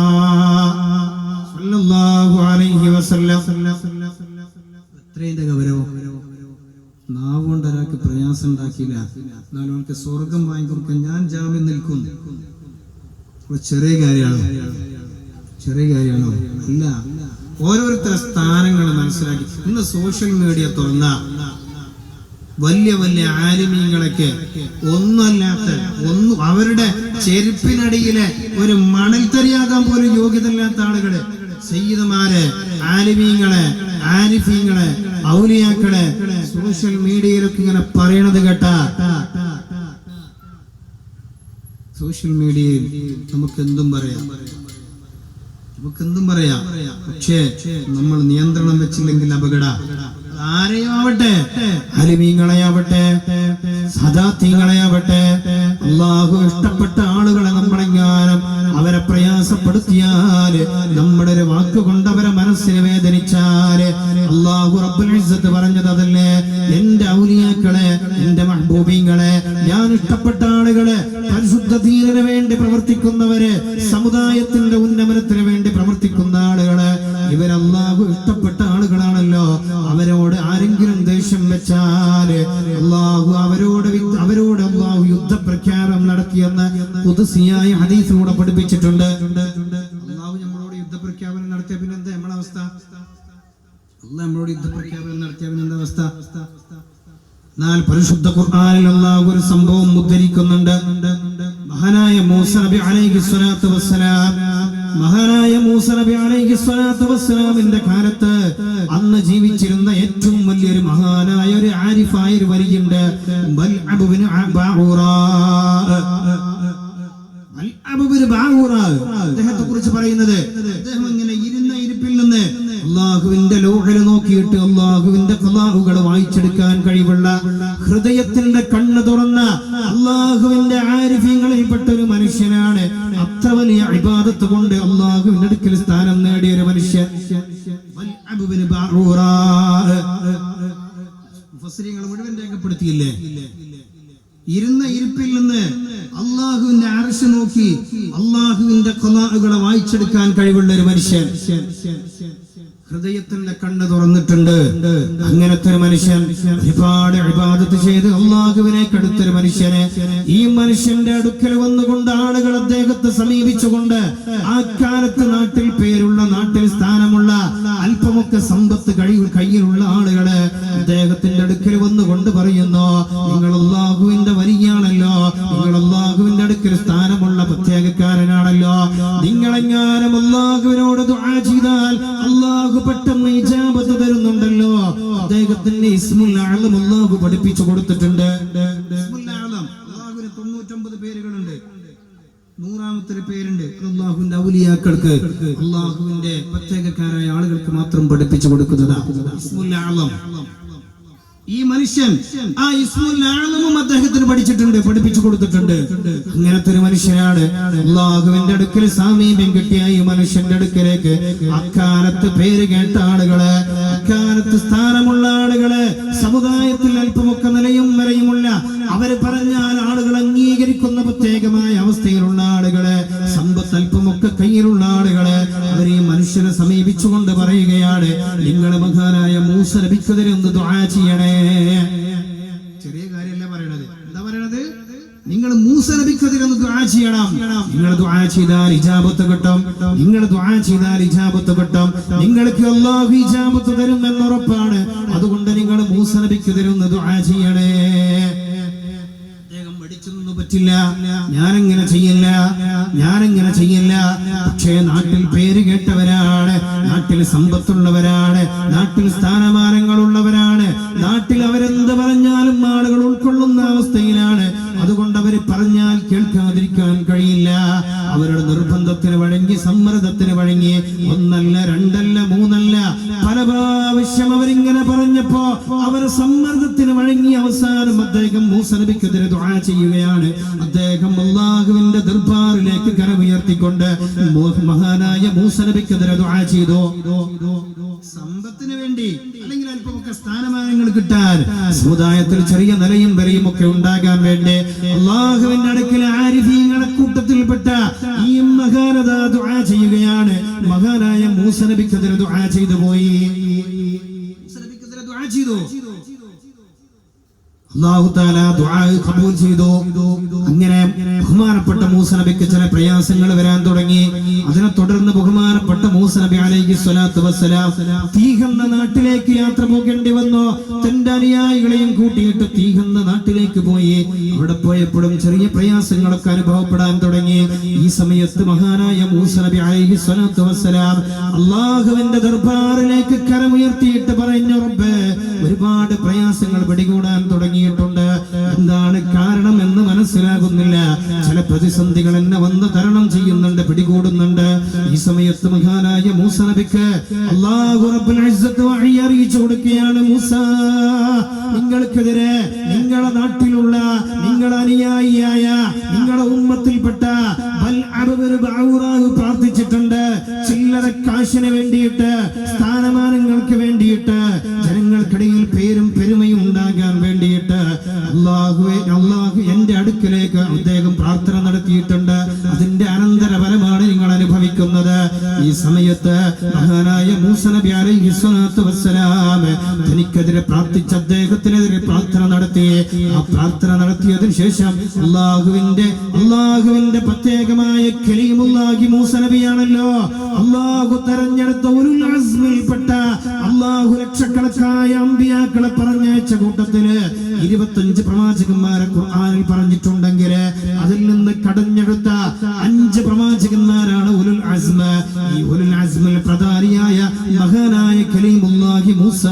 സല്ലല്ലാഹു അലൈഹി വസല്ലം. എത്രയുടെ ഗൗരവം! നാവ് കൊണ്ട് ഒരാൾക്ക് പ്രയാസം ഉണ്ടാക്കിയില്ല, എന്നാലും അവർക്ക് സ്വർഗം വാങ്ങിക്കൊടുക്കാൻ ഞാൻ ജാമ്യം നിൽക്കും. ചെറിയ കാര്യമാണോ? ചെറിയ കാര്യമാണോ? അല്ല. ഓരോരുത്തരുടെ സ്ഥാനങ്ങൾ മനസ്സിലാക്കി ഇന്ന് സോഷ്യൽ മീഡിയ തുറന്ന വലിയ വലിയ ആലിമീങ്ങളൊക്കെ അവരുടെ ചെരുപ്പിനടിയിലെ ഒരു മണൽത്തരിയാകാൻ പോലും യോഗ്യതയില്ലാത്ത ആളുകള്, സയ്യിദുമാരെ, ആലിമീങ്ങളെ, ആരിഫീങ്ങളെ, ഔലിയാക്കളെ സോഷ്യൽ മീഡിയയിലൊക്കെ ഇങ്ങനെ പറയണത് കേട്ടാ, സോഷ്യൽ മീഡിയയിൽ നമുക്കെന്തും പറയാം, നമുക്കെന്തും പറയാം. പക്ഷേ നമ്മൾ നിയന്ത്രണം വെച്ചില്ലെങ്കിൽ അപകട. ആരെയോ ആവട്ടെ, അലിമീങ്ങളെയാവട്ടെ, സദാത്തീങ്ങളെയാവട്ടെ, അല്ലാഹു ഇഷ്ടപ്പെട്ട ആളുകളെ നമ്മളെങ്ങാനും അവരെ പ്രയാസപ്പെടുത്തിയാല്, നമ്മുടെ ഒരു വാക്കുകൊണ്ട് അവരെ മനസ്സിനെ വേദനിച്ചാല്, അല്ലാഹു റബ്ബുൽ ഇസ്സത്ത് പറഞ്ഞത് അതല്ലേ, എന്റെ ഔലിയാക്കളെ, എന്റെ മഹ്ബൂബീങ്ങളെ, ഞാൻ ഇഷ്ടപ്പെട്ട ആളുകളെ, പരിശുദ്ധ ദീനിന് വേണ്ടി പ്രവർത്തിക്കുന്നവരെ, സമുദായത്തിന്റെ ഉന്നമനത്തിന് വേണ്ടി പ്രവർത്തിക്കുന്ന ആളുകളെ, ഇവർ അല്ലാഹു ഇഷ്ടപ്പെട്ട ആളുകളാണല്ലോ. അവരോട് ആരെങ്കിലും ദേഷ്യം വെച്ചാൽ അല്ലാഹു അവരോട് അല്ലാഹു യുദ്ധപ്രഖ്യാപനം നടത്തിയെന്ന് ഖുദ്സിയായ ഹദീസിലൂടെ പഠിപ്പിച്ചിട്ടുണ്ട്. അല്ലാഹു നമ്മളോട് യുദ്ധപ്രഖ്യാപനം നടത്തിയ പിന്നെ എന്താ നമ്മുടെ അവസ്ഥ? അല്ലാഹു നമ്മളോട് യുദ്ധപ്രഖ്യാപനം നടത്തിയ പിന്നെ എന്താ അവസ്ഥ? എന്നാൽ പരിശുദ്ധ ഖുർആനിൽ അല്ലാഹു ഒരു സംഭവം ഉദ്ധരിക്കുന്നുണ്ട്. മഹാനായ മൂസ നബി അലൈഹി സ്വലാത്തു വസ്സലാം, മഹാനായ മൂസ നബി അലൈഹി സ്വലാത്തു വസ്സലാമിന്റെ കാലത്ത് അന്ന് ജീവിച്ചിരുന്ന ഏറ്റവും വലിയൊരു മഹാനായ ഒരു ആരിഫായ ഒരു വലിയുണ്ട്, ബൽഅബ് ബിൻ ബഊറാ. അദ്ദേഹത്തെ കുറിച്ച് പറയുന്നത്, അദ്ദേഹം ഇങ്ങനെ ഇരുന്ന ഇരിപ്പിൽ നിന്ന് അള്ളാഹുവിന്റെ ലോഹയിൽ നോക്കിയിട്ട് അള്ളാഹുവിന്റെ ഖലാഉകൾ വായിച്ചെടുക്കാൻ കഴിവുള്ള, ഹൃദയത്തിന്റെ കണ്ണ് തുറന്ന അള്ളാഹുവിന്റെ ആരിഫീങ്ങളിൽപ്പെട്ട ഒരു മനുഷ്യനാണ്. അത്ര വലിയ ഇബാദത്ത് കൊണ്ട് അള്ളാഹുവിന്റെ അടുക്കൽ സ്ഥാനം നേടിയ ഒരു മനുഷ്യൻ മുഫസ്സിരീങ്ങൾ മുഴുവൻ രേഖപ്പെടുത്തിയില്ലേ? ഇരുന്ന ഇരിപ്പിൽ നിന്ന് അള്ളാഹുവിന്റെ അർശ് നോക്കി അള്ളാഹുവിന്റെ ഖലാഉകളെ വായിച്ചെടുക്കാൻ കഴിവുള്ള ഒരു മനുഷ്യൻ, ഹൃദയത്തിന്റെ കണ്ണ് തുറന്നിട്ടുണ്ട്. അങ്ങനത്തെ ഒരു മനുഷ്യൻ ഒരുപാട് ഇബാദത്ത് ചെയ്ത് അള്ളാഹുവിനെ കടുത്തൊരു മനുഷ്യനെ, ഈ മനുഷ്യന്റെ അടുക്കൽ വന്നുകൊണ്ട് ആളുകൾ അദ്ദേഹത്തെ സമീപിച്ചുകൊണ്ട് ആ കാലത്ത് നാട്ടിൽ പേരുള്ള, നാട്ടിൽ സ്ഥാനമുള്ള, അല്പമൊക്കെ സമ്പത്ത് കയ്യിലുള്ള ആളുകള് അദ്ദേഹത്തിന്റെ അടുക്കൽ വന്നുകൊണ്ട് പറയുന്നു, നിങ്ങൾ അള്ളാഹുവിന്റെ വലിയാണല്ലോ, നിങ്ങൾ അള്ളാഹുവിന്റെ അടുക്കൽ സ്ഥാനമുള്ള പ്രത്യേകക്കാരനാണല്ലോ, നിങ്ങളെങ്ങാനും അള്ളാഹുവിനോട് ദുആ ചെയ്താൽ അള്ളാഹു പെട്ടെന്ന് ഇജാബത്ത് തരുന്നുണ്ടല്ലോ. അദ്ദേഹത്തിന്റെ ഇസ്മുൽ അഅ്ലം അല്ലാഹു പഠിപ്പിച്ചു കൊടുത്തിട്ടുണ്ട്. ഇസ്മുൽ അഅ്ലം അല്ലാഹുവിന് 99 പേരുകളുണ്ട്, 100ാമത്തെ പേരുണ്ട് അല്ലാഹുവിന്റെ ഔലിയാക്കൾക്ക്, അല്ലാഹുവിന്റെ പ്രത്യേകക്കാരായ ആളുകൾക്ക് മാത്രം പഠിപ്പിച്ചു കൊടുക്കുന്നതാണ് ഇസ്മുൽ അഅ്ലം. ഈ മനുഷ്യൻ ആ ഇസ്മുൽ അഅ്ലമും അദ്ദേഹത്തിന് പഠിപ്പിച്ചു കൊടുത്തിട്ടുണ്ട്. അങ്ങനത്തെ ഒരു മനുഷ്യനാണ്. അല്ലാഹുവിന്റെ അടുക്കൽ സാമീപ്യം കിട്ടിയ ഈ മനുഷ്യന്റെ അടുക്കലേക്ക് അക്കാലത്ത് പേര് കേട്ട ആളുകള്, അക്കാലത്ത് സ്ഥാനമുള്ള ആളുകള്, സമുദായത്തിൽ അല്പമൊക്കെ നിലയും വരയുമുള്ള, അവര് പറഞ്ഞാൽ ആളുകൾ അംഗീകരിക്കുന്ന പ്രത്യേകമായ അവസ്ഥയിലുള്ള ആളുകള്, സമ്പത്ത് അല്പമൊക്കെ കയ്യിലുള്ള ആളുകള്, അവർ ഈ മനുഷ്യനെ സമീപിച്ചുകൊണ്ട് പറയുകയാണ്, നിങ്ങൾ മഹാനായ മൂസ നബിക്കെതിരെ ഒന്ന് ദുആ ചെയ്യണേ. ചെറിയ കാര്യമല്ല പറയണത്. എന്താ പറയണത്? നിങ്ങൾ മൂസ നബിക്കെതിരെ ദുആ ചെയ്യണം. നിങ്ങൾ ദുആ ചെയ്താൽ ഇജാബത്ത് കിട്ടും. നിങ്ങൾ ദുആ ചെയ്താൽ ഇജാബത്ത് കിട്ടും. നിങ്ങൾക്ക് അല്ലാഹു ഇജാബത്ത് തരും എന്ന് ഉറപ്പാണ്. അതുകൊണ്ട് നിങ്ങൾ മൂസ നബിക്കെതിരെ ദുആ ചെയ്യണേ. പറ്റില്ല, ഞാനെങ്ങനെ ചെയ്യില്ല. പക്ഷേ നാട്ടിൽ പേര് കേട്ടവരാണ്, നാട്ടിൽ സമ്പത്തുള്ളവരാണ്, നാട്ടിൽ സ്ഥാനമാനങ്ങളുള്ളവരാണ്, നാട്ടിൽ അവരെന്ത് പറഞ്ഞാലും ആളുകൾ ഉൾക്കൊള്ളുന്ന അവസ്ഥയിലാണ്. അതുകൊണ്ട് അവര് പറഞ്ഞാൽ കേൾക്കാതിരിക്കാൻ കഴിയില്ല. അവരുടെ നിർബന്ധത്തിന് വഴങ്ങി, സമ്മർദ്ദത്തിന് വഴങ്ങി, ഒന്നല്ല രണ്ടല്ല മൂന്നല്ല പല പ്രാവശ്യം അവരിങ്ങനെ പറഞ്ഞപ്പോ അവർ സമ്മർദ്ദത്തിന് വഴങ്ങി അവസാനം അദ്ദേഹം മൂസ നബിക്കെതിരെ ദുആ ചെയ്യുകയാണ്. അദ്ദേഹം അല്ലാഹുവിന്റെ ദർബാറിലേക്ക് കരമുയർത്തിക്കൊണ്ട് മഹാനായ മൂസ നബിക്കെതിരെ ദുആ ചെയ്തു. സമ്പത്തിന് വേണ്ടി, അല്ലെങ്കിൽ അല്പമൊക്കെ സ്ഥാനമാനങ്ങൾ കിട്ടാൻ, സമുദായത്തിൽ ചെറിയ നിലയും വിലയും ഒക്കെ ഉണ്ടാകാൻ വേണ്ടി അല്ലാഹുവിന്റെ അടുക്കൽ ആരിഫീങ്ങളെ കൂട്ടത്തിൽപ്പെട്ട ഈ മഹാനത ദുആ ചെയ്യുകയാണ്. മഹാനായ മൂസ നബിക്കെതിരെ ദുആ ചെയ്തു പോയി. അല്ലാഹു തആല ദുആ ഖബൂൽ ചെയ്തു. അങ്ങനെ ബഹുമാനപ്പെട്ട മൂസ നബിക്ക് ചില പ്രയാസങ്ങൾ വരാൻ തുടങ്ങി. അതിനെ തുടർന്ന് ബഹുമാനപ്പെട്ട മൂസ നബി അലൈഹി സ്വലാത്തു വസ്സലാം തീഹന്ന നാട്ടിലേക്ക് യാത്ര പോകേണ്ടി വന്നു. തന്റെ അനുയായികളെയും കൂട്ടിയിട്ട് തീഹന്ന നാട്ടിലേക്ക് പോയി. അവിടെ പോയപ്പോഴും ചെറിയ പ്രയാസങ്ങളൊക്കെ അനുഭവപ്പെടാൻ തുടങ്ങി. ഈ സമയത്ത് മഹാനായ മൂസ നബി അലൈഹി സ്വലാത്തു വസ്സലാം അല്ലാഹുവിന്റെ ദർബാറിലേക്ക് കരമുയർത്തിയിട്ട് പറഞ്ഞു, റബ്ബേ, ഒരുപാട് പ്രയാസങ്ങൾ പിടികൂടാൻ തുടങ്ങിയിട്ടുണ്ട്. എന്താണ് കാരണം എന്ന് മനസ്സിലാകുന്നില്ല. ചില പ്രതിസന്ധികൾ എന്നെ വന്ന് തരണം ചെയ്യുന്നുണ്ട്, പിടികൂടുന്നുണ്ട്. ഈ സമയത്ത് മഹാനായ മൂസ നബിക്ക് അല്ലാഹു റബ്ബുൽ ഇസ്സത്ത് വഹി അറിയിച്ചു കൊടുക്കുകയാണ്. മൂസ, നിങ്ങൾക്കെതിരെ നിങ്ങളുടെ നാട്ടിലുള്ള നിങ്ങളുടെ അനുയായിയായ നിങ്ങളുടെ ഉമ്മത്തിൽപ്പെട്ട പ്രാർത്ഥിച്ചിട്ടുണ്ട്. ചില്ലറ കാശിന് വേണ്ടിയിട്ട്, സ്ഥാനമാനങ്ങൾക്ക് വേണ്ടിയിട്ട്, ജനങ്ങൾക്കിടയിൽ പേരും പെരുമയും ഉണ്ടാകാൻ വേണ്ടിയിട്ട് അല്ലാഹു എന്റെ അടുക്കലേക്ക് അദ്ദേഹം പ്രാർത്ഥന നടത്തിയിട്ടുണ്ട്. അതിന്റെ അനന്തരഫലമാണ് നിങ്ങൾ അനുഭവിക്കുന്നത്. ഈ സമയത്ത് മഹാനായ മൂസ നബി അലൈഹി സ്വലാത്തു വസ്സലാം തനിക്കെതിരെ പ്രാർത്ഥിച്ച അദ്ദേഹത്തിനെതിരെ പ്രാർത്ഥന നടത്തി. ആ പ്രാർത്ഥന നടത്തിയതിനു ശേഷം അല്ലാഹുവിന്റെ പ്രത്യേകമായ കലീമുല്ലാഹി മൂസ നബിയാണല്ലോ, അല്ലാഹു തെരഞ്ഞെടുത്ത ഉലുൽ അസ്മിൽപ്പെട്ട അല്ലാഹു ലക്ഷക്കണക്കായ അമ്പിയാക്കളെ പറഞ്ഞയച്ച കൂട്ടത്തില് 25 പ്രവാചകന്മാരെ ഖുർആനിൽ പറഞ്ഞിട്ടുണ്ടെങ്കിൽ അതിൽ നിന്ന് കടഞ്ഞെടുത്ത 5 പ്രവാചകന്മാരാണ് ഉലുൽ അസ്മ. ഈ ഉലുൽ അസ്മിൽ പ്രധാനിയായ മഹാനായ കലീമുല്ലാഹി മൂസ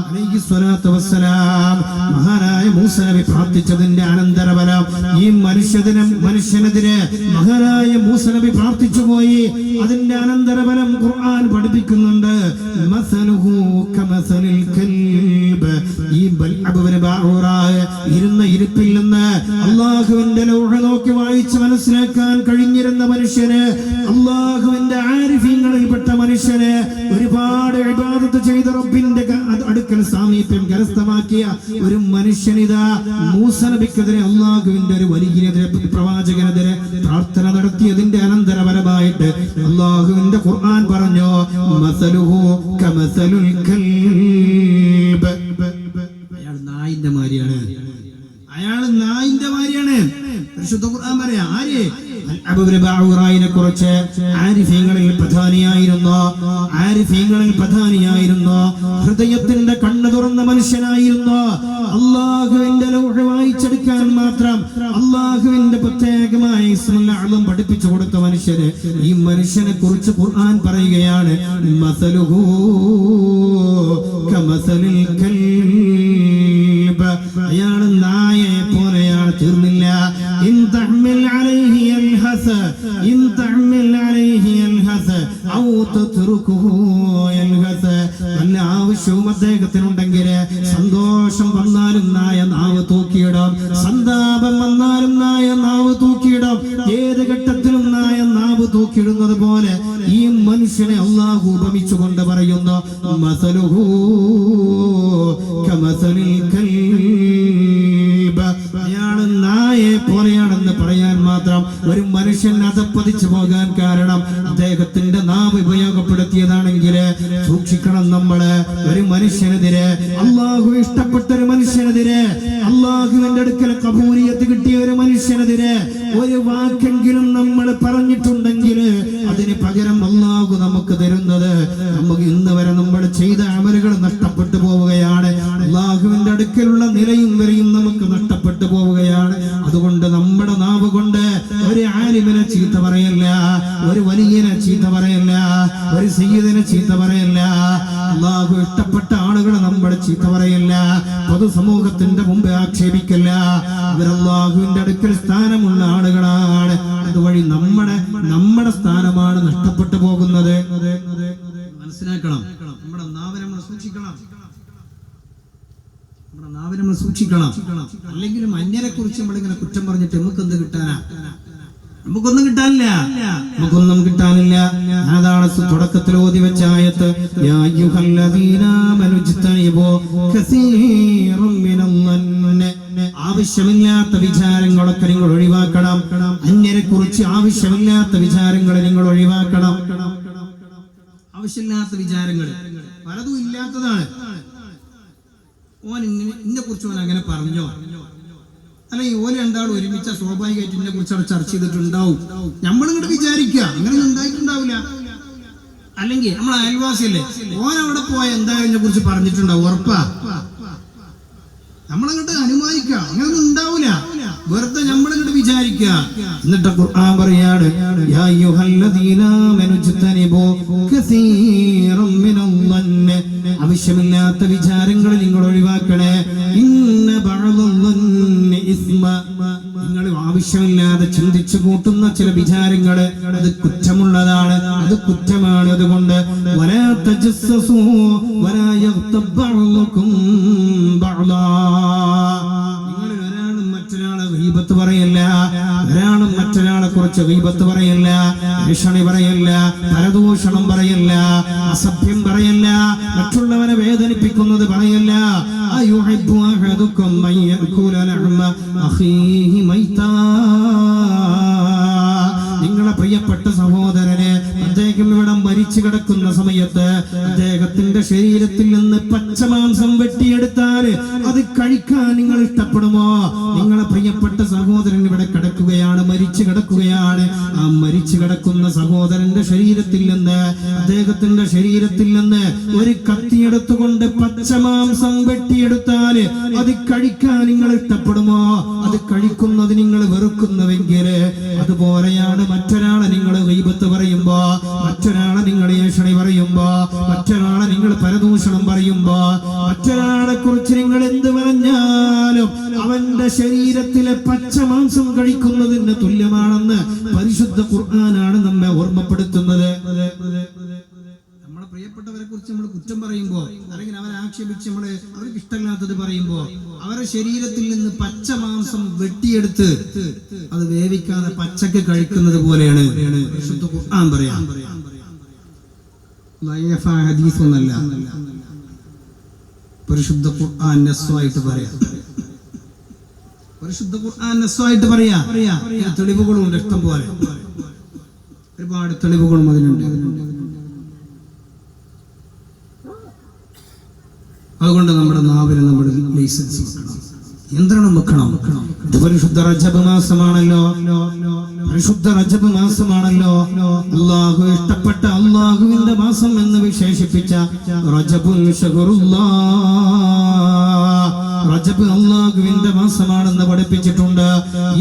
അലൈഹി സ്വലാത്തു വസ്സലാം മഹാനായ മൂസ നബി പ്രാർത്ഥിച്ചതിന്റെ അനന്തരഫലം ഈ മനുഷ്യനെതിരെ മഹാനായ മൂസ നബി പ്രാർത്ഥിച്ചു പോയി. അതിന്റെ അനന്തരഫലം ഖുർആൻ പഠിപ്പിക്കുന്നുണ്ട്. മസലുഹു കമസലിൽ കൽബ്. ഈ ബൽഅബ്ബിന് ബഅൂറായ ഇരുന്ന ഇരിപ്പിൽ നിന്ന് അല്ലാഹുവിന്റെ ലൗഹ് നോക്കി വായിച്ച് മനസ്സിലാക്കാൻ കഴിഞ്ഞിരുന്ന മനുഷ്യന്, അല്ലാഹുവിന്റെ ആരിഫീങ്ങളിൽപ്പെട്ട മനുഷ്യന്, ഒരുപാട് ഇബാദത്ത് ചെയ്ത റബ്ബിന്റെ അടുക്കൽ സാമീപ്യം കരസ്ഥമാക്കിയ ഒരു മനുഷ്യനിതാ മൂസ നബിക്കെതിരെ അല്ലാഹുവിന്റെ ഒരു വലിയനെതിരെ പ്രവാചകനെതിരെ പ്രാർത്ഥന നടത്തിയതിന്റെ അനന്തരഫലമായിട്ട് അല്ലാഹുവിന്റെ ഖുർആൻ പറഞ്ഞു, മസലുഹു കമസലുൽ കൽബ്. അയാൾ നായിന്റെ മാരിയാണ്. പരിശുദ്ധ ഖുർആൻ പറയാ, ആര്? അബ്ബിന് ബഅൂറായിനെ കുറിച്ച് ആരിഫീങ്ങളിൽ പ്രധാനിയായിരുന്നു. ഹൃദയത്തിന്റെ കണ്ണ് തുറന്ന മനുഷ്യനായിരുന്നു. അല്ലാഹുവിന്റെ ലൗഹ് വായിച്ചെടുക്കാൻ മാത്രം അല്ലാഹുവിന്റെ പ്രത്യേകമായ ഇസ്മുൽ അഅ്ലം പഠിപ്പിച്ചു കൊടുത്ത മനുഷ്യന്, ഈ മനുഷ്യനെ കുറിച്ച് ഖുർആൻ പറയുകയാണ്, മസലുഹു കമസലിൽ കൽബ്. അയാൾ നായയെ പോലെയാണ്. തീർന്നില്ല. ഇൻ തഹ്മിൽ അലൈഹി യൽഹസ് ഔ തത്റുകുഹു യൽഹസ്. വല്ല ആവശ്യവും അദ്ദേഹത്തിനുണ്ടെങ്കിൽ സന്തോഷം വന്നാലും നായ നാവ് തൂക്കിയിടും, സന്താപം വന്നാലും നായ നാവ് തൂക്കിയിടും. ഏത് ഘട്ടത്തിലും നായ നാവ് തൂക്കിയിടുന്നത് പോലെ ഈ മനുഷ്യനെ അല്ലാഹു ഉപമിച്ചുകൊണ്ട് പറയുന്നു, മസലുഹു കമസലിൽ കൽബ്. അയാൾ നായെ പോലെയാണെന്ന് പറയാൻ മാത്രം ഒരു മനുഷ്യൻ അതപ്പതിച്ചു പോകാൻ കാരണം അദ്ദേഹത്തിന്റെ നാവ് ഉപയോഗപ്പെടുത്തിയതാണെങ്കിൽ സൂക്ഷിക്കണം. നമ്മള് ഒരു മനുഷ്യനെതിരെ, അള്ളാഹു ഇഷ്ടപ്പെട്ട ഒരു മനുഷ്യനെതിരെ, അള്ളാഹുവിന്റെ അടുക്കൽ ഖബൂലിയത്ത് കിട്ടിയ ഒരു മനുഷ്യനെതിരെ ഒരു വാക്കെങ്കിലും നമ്മൾ പറഞ്ഞിട്ടുണ്ടെങ്കിൽ അതിന് പകരം അള്ളാഹു നമുക്ക് തരുന്നത്, നമുക്ക് ഇന്ന് വരെ നമ്മൾ ചെയ്ത അമലുകൾ നഷ്ടപ്പെട്ടു പോവുകയാണ്. അള്ളാഹുവിന്റെ അടുക്കലുള്ള നിലയും വരെയും നമുക്ക് നഷ്ടപ്പെട്ടു പോവുകയാണ്. അതുകൊണ്ട് നമ്മുടെ നാവ് കൊണ്ട് ഒരു ആലിമിനെ ചീത്ത പറയല്ല, ഒരു വലിയനെ ചീത്ത പറയല്ല, ഒരു സയ്യിദിനെ ചീത്ത പറയല്ല, അള്ളാഹു ഇഷ്ടപ്പെട്ട ആളുകളെ നമ്മൾ ചീത്ത പറയല്ല, പൊതുസമൂഹത്തിന്റെ മുമ്പ് ആക്ഷേപിക്കല്ല. അവർ അള്ളാഹുവിന്റെ അടുക്കൽ സ്ഥാനമുള്ള ആളുകളാണ്. അതുവഴി നമ്മുടെ സ്ഥാനമാണ് നഷ്ടപ്പെട്ടു പോകുന്നത്. മനസ്സിലാക്കണം. നമ്മുടെ നാവിനെ നമ്മൾ സൂക്ഷിക്കണം, നമ്മുടെ നാവിനെ നമ്മൾ സൂക്ഷിക്കണം. അല്ലെങ്കിലും അന്യരെ കുറിച്ച് നമ്മളിങ്ങനെ കുറ്റം പറഞ്ഞിട്ട് നമുക്കൊന്നും കിട്ടാനാ? നമുക്കൊന്നും കിട്ടാനില്ല, നമുക്കൊന്നും കിട്ടാനില്ല. അതാണ് തുടക്കത്തിൽ ഓതി വെച്ച ആയത്ത്, യാ അയ്യുഹല്ലദീന ആമനൂ ഇജ്തനിബൂ കസീറൻ മിനൽ-ളന്നി. ആവശ്യമില്ലാത്ത വിചാരങ്ങളൊക്കെ നിങ്ങൾ ഒഴിവാക്കണം. അന്യരെ കുറിച്ച് ആവശ്യമില്ലാത്ത വിചാരങ്ങൾ നിങ്ങൾ ഒഴിവാക്കണം. ആവശ്യമില്ലാത്ത വിചാരങ്ങൾ പലതും ഇല്ലാത്തതാണ്. ഓൻ ഇന്നെ കുറിച്ച് ഓൻ അങ്ങനെ പറഞ്ഞോ, അല്ലെങ്കിൽ ഓൻ രണ്ടാളും ഒരുമിച്ച സ്വാഭാവികമായിട്ട് ഇതിനെ കുറിച്ച് അവിടെ ചർച്ച ചെയ്തിട്ടുണ്ടാവും. നമ്മളിങ്ങോട്ട് വിചാരിക്കുക അങ്ങനെ ഉണ്ടായിട്ടുണ്ടാവില്ല. അല്ലെങ്കിൽ നമ്മളെ അയൽവാസിയല്ലേ, ഓൻ അവിടെ പോയ എന്തായാലും ഇതിനെ കുറിച്ച് പറഞ്ഞിട്ടുണ്ടാവും, ഉറപ്പാ. നമ്മളങ്ങോട്ട് അനുമാനിക്കുക, അങ്ങനൊന്നും ഉണ്ടാവില്ല. വെറുതെ നമ്മളിങ്ങോട്ട് വിചാരിക്കുക. എന്നിട്ട് ഖുർആൻ പറയാണ്, യാ അയ്യുഹല്ലദീന ആമനൂ ഇജ്തനിബൂ കസീറൻ മിനൽ-ളന്നി. ആവശ്യമില്ലാത്ത വിചാരങ്ങൾ നിങ്ങൾ ഒഴിവാക്കണേ. ഇന്ന ബഅദ-ളന്നി ഇസ്മ. നിങ്ങൾ ആവശ്യമില്ലാതെ ചിന്തിച്ചു കൂട്ടുന്ന ചില വിചാരങ്ങൾ അത് കുറ്റമുള്ളതാണ്, അത് കുറ്റമാണ്. അതുകൊണ്ട് വലാ തജസ്സസൂ വലാ യഗ്തബ് ബഅദുകും ബഅദാ. നിങ്ങളിൽ ഒരാളും മറ്റൊരാളെ ഗീബത്ത് പറയല്ല, ഒരാളും മറ്റൊരാളെ കുറിച്ച് ഗീബത്ത് പറയല്ല, ഭീഷണി പറയല്ല, പരദൂഷണം പറയല്ല, അസഭ്യം പറയല്ല, മറ്റുള്ളവരെ വേദനിപ്പിക്കുന്നത് പറയല്ല. അയുഹിബ്ബു അഹദുകും അൻ യഅകുല ലഹ്മ അഖീഹി മൈതാ. നിങ്ങളെ പ്രിയപ്പെട്ട സഹോദരനെ അദ്ദേഹം ഇവിടെ മരിച്ചു കിടക്കുന്ന സമയത്ത് അദ്ദേഹത്തിന്റെ ശരീരത്തിൽ നിന്ന് പച്ചമാംസം വെട്ടിയെടുത്താൽ അത് കഴിക്കാൻ നിങ്ങൾ ഇഷ്ടപ്പെടുമോ? നിങ്ങളെ പ്രിയപ്പെട്ട സഹോദരൻ ഇവിടെ കിടക്കുകയാണ്, മരിച്ചു കിടക്കുകയാണ്. ആ മരിച്ചു കിടക്കുന്ന സഹോദരന്റെ ശരീരത്തിൽ നിന്ന്, അദ്ദേഹത്തിന്റെ ശരീരത്തിൽ നിന്ന് ഒരു കത്തിയെടുത്തുകൊണ്ട് പച്ചമാംസം വെട്ടിയെടുത്താൽ അത് കഴിക്കാൻ നിങ്ങൾ ഇഷ്ടപ്പെടുമോ? അത് കഴിക്കുന്നത് നിങ്ങൾ വെറുക്കുന്നുവെങ്കിൽ അതുപോലെയാണ് മറ്റൊരാളെ നിങ്ങൾ ഗീബത്ത് പറയുമ്പോ, മറ്റൊരാളെ നിങ്ങൾ ഏഷണി പറയുമ്പോ, മറ്റൊരാളെ നിങ്ങൾ പരദൂഷണം പറയുമ്പോ, മറ്റൊരാളെ കുറിച്ച് നിങ്ങൾ എന്ത് പറഞ്ഞാലും അവന്റെ ശരീരത്തിലെ പച്ചമാംസം കഴിക്കുന്നതിന് തുല്യമാണെന്ന് പരിശുദ്ധ ഖുർആനാണ് നമ്മെ ഓർമ്മപ്പെടുത്തുന്നത്. നമ്മളെ പ്രിയപ്പെട്ടവരെ കുറിച്ച് നമ്മൾ കുറ്റം പറയുമ്പോ, അല്ലെങ്കിൽ അവരെ ആക്ഷേപിച്ച് നമ്മള് അവർക്ക് ഇഷ്ടമില്ലാത്തത് പറയുമ്പോ, അവരുടെ ശരീരത്തിൽ നിന്ന് പച്ചമാംസം വെട്ടിയെടുത്ത് അത് വേവിക്കാതെ പച്ചക്ക് കഴിക്കുന്നത് പോലെയാണ് പരിശുദ്ധ ഖുർആൻ പറയാം. ഹദീസൊന്നല്ല, പരിശുദ്ധ ഖുർആൻ നസ്സായിട്ട് പറയാം. പരിശുദ്ധ ഖുർആൻ നസ്സായിട്ട് പറയാ. തെളിവുകളും ഇഷ്ടം പോലെ, ഒരുപാട് തെളിവുകളും അതിനുണ്ട്. അതുകൊണ്ട് നമ്മുടെ നാവിന് നമ്മൾ ലൈസൻസ് വെക്കണം, നിയന്ത്രണം വെക്കണം. ഇത് പരിശുദ്ധ റജബ് മാസമാണല്ലോ, പരിശുദ്ധ റജബ് മാസമാണല്ലോ. അള്ളാഹു ഇഷ്ടപ്പെട്ട അള്ളാഹുവിന്റെ മാസം എന്ന് വിശേഷിപ്പിച്ച റജബുൽ ശഹറുല്ലാഹ്. റജബ് അള്ളാഹുവിന്റെ മാസമാണെന്ന് പഠിപ്പിച്ചിട്ടുണ്ട്.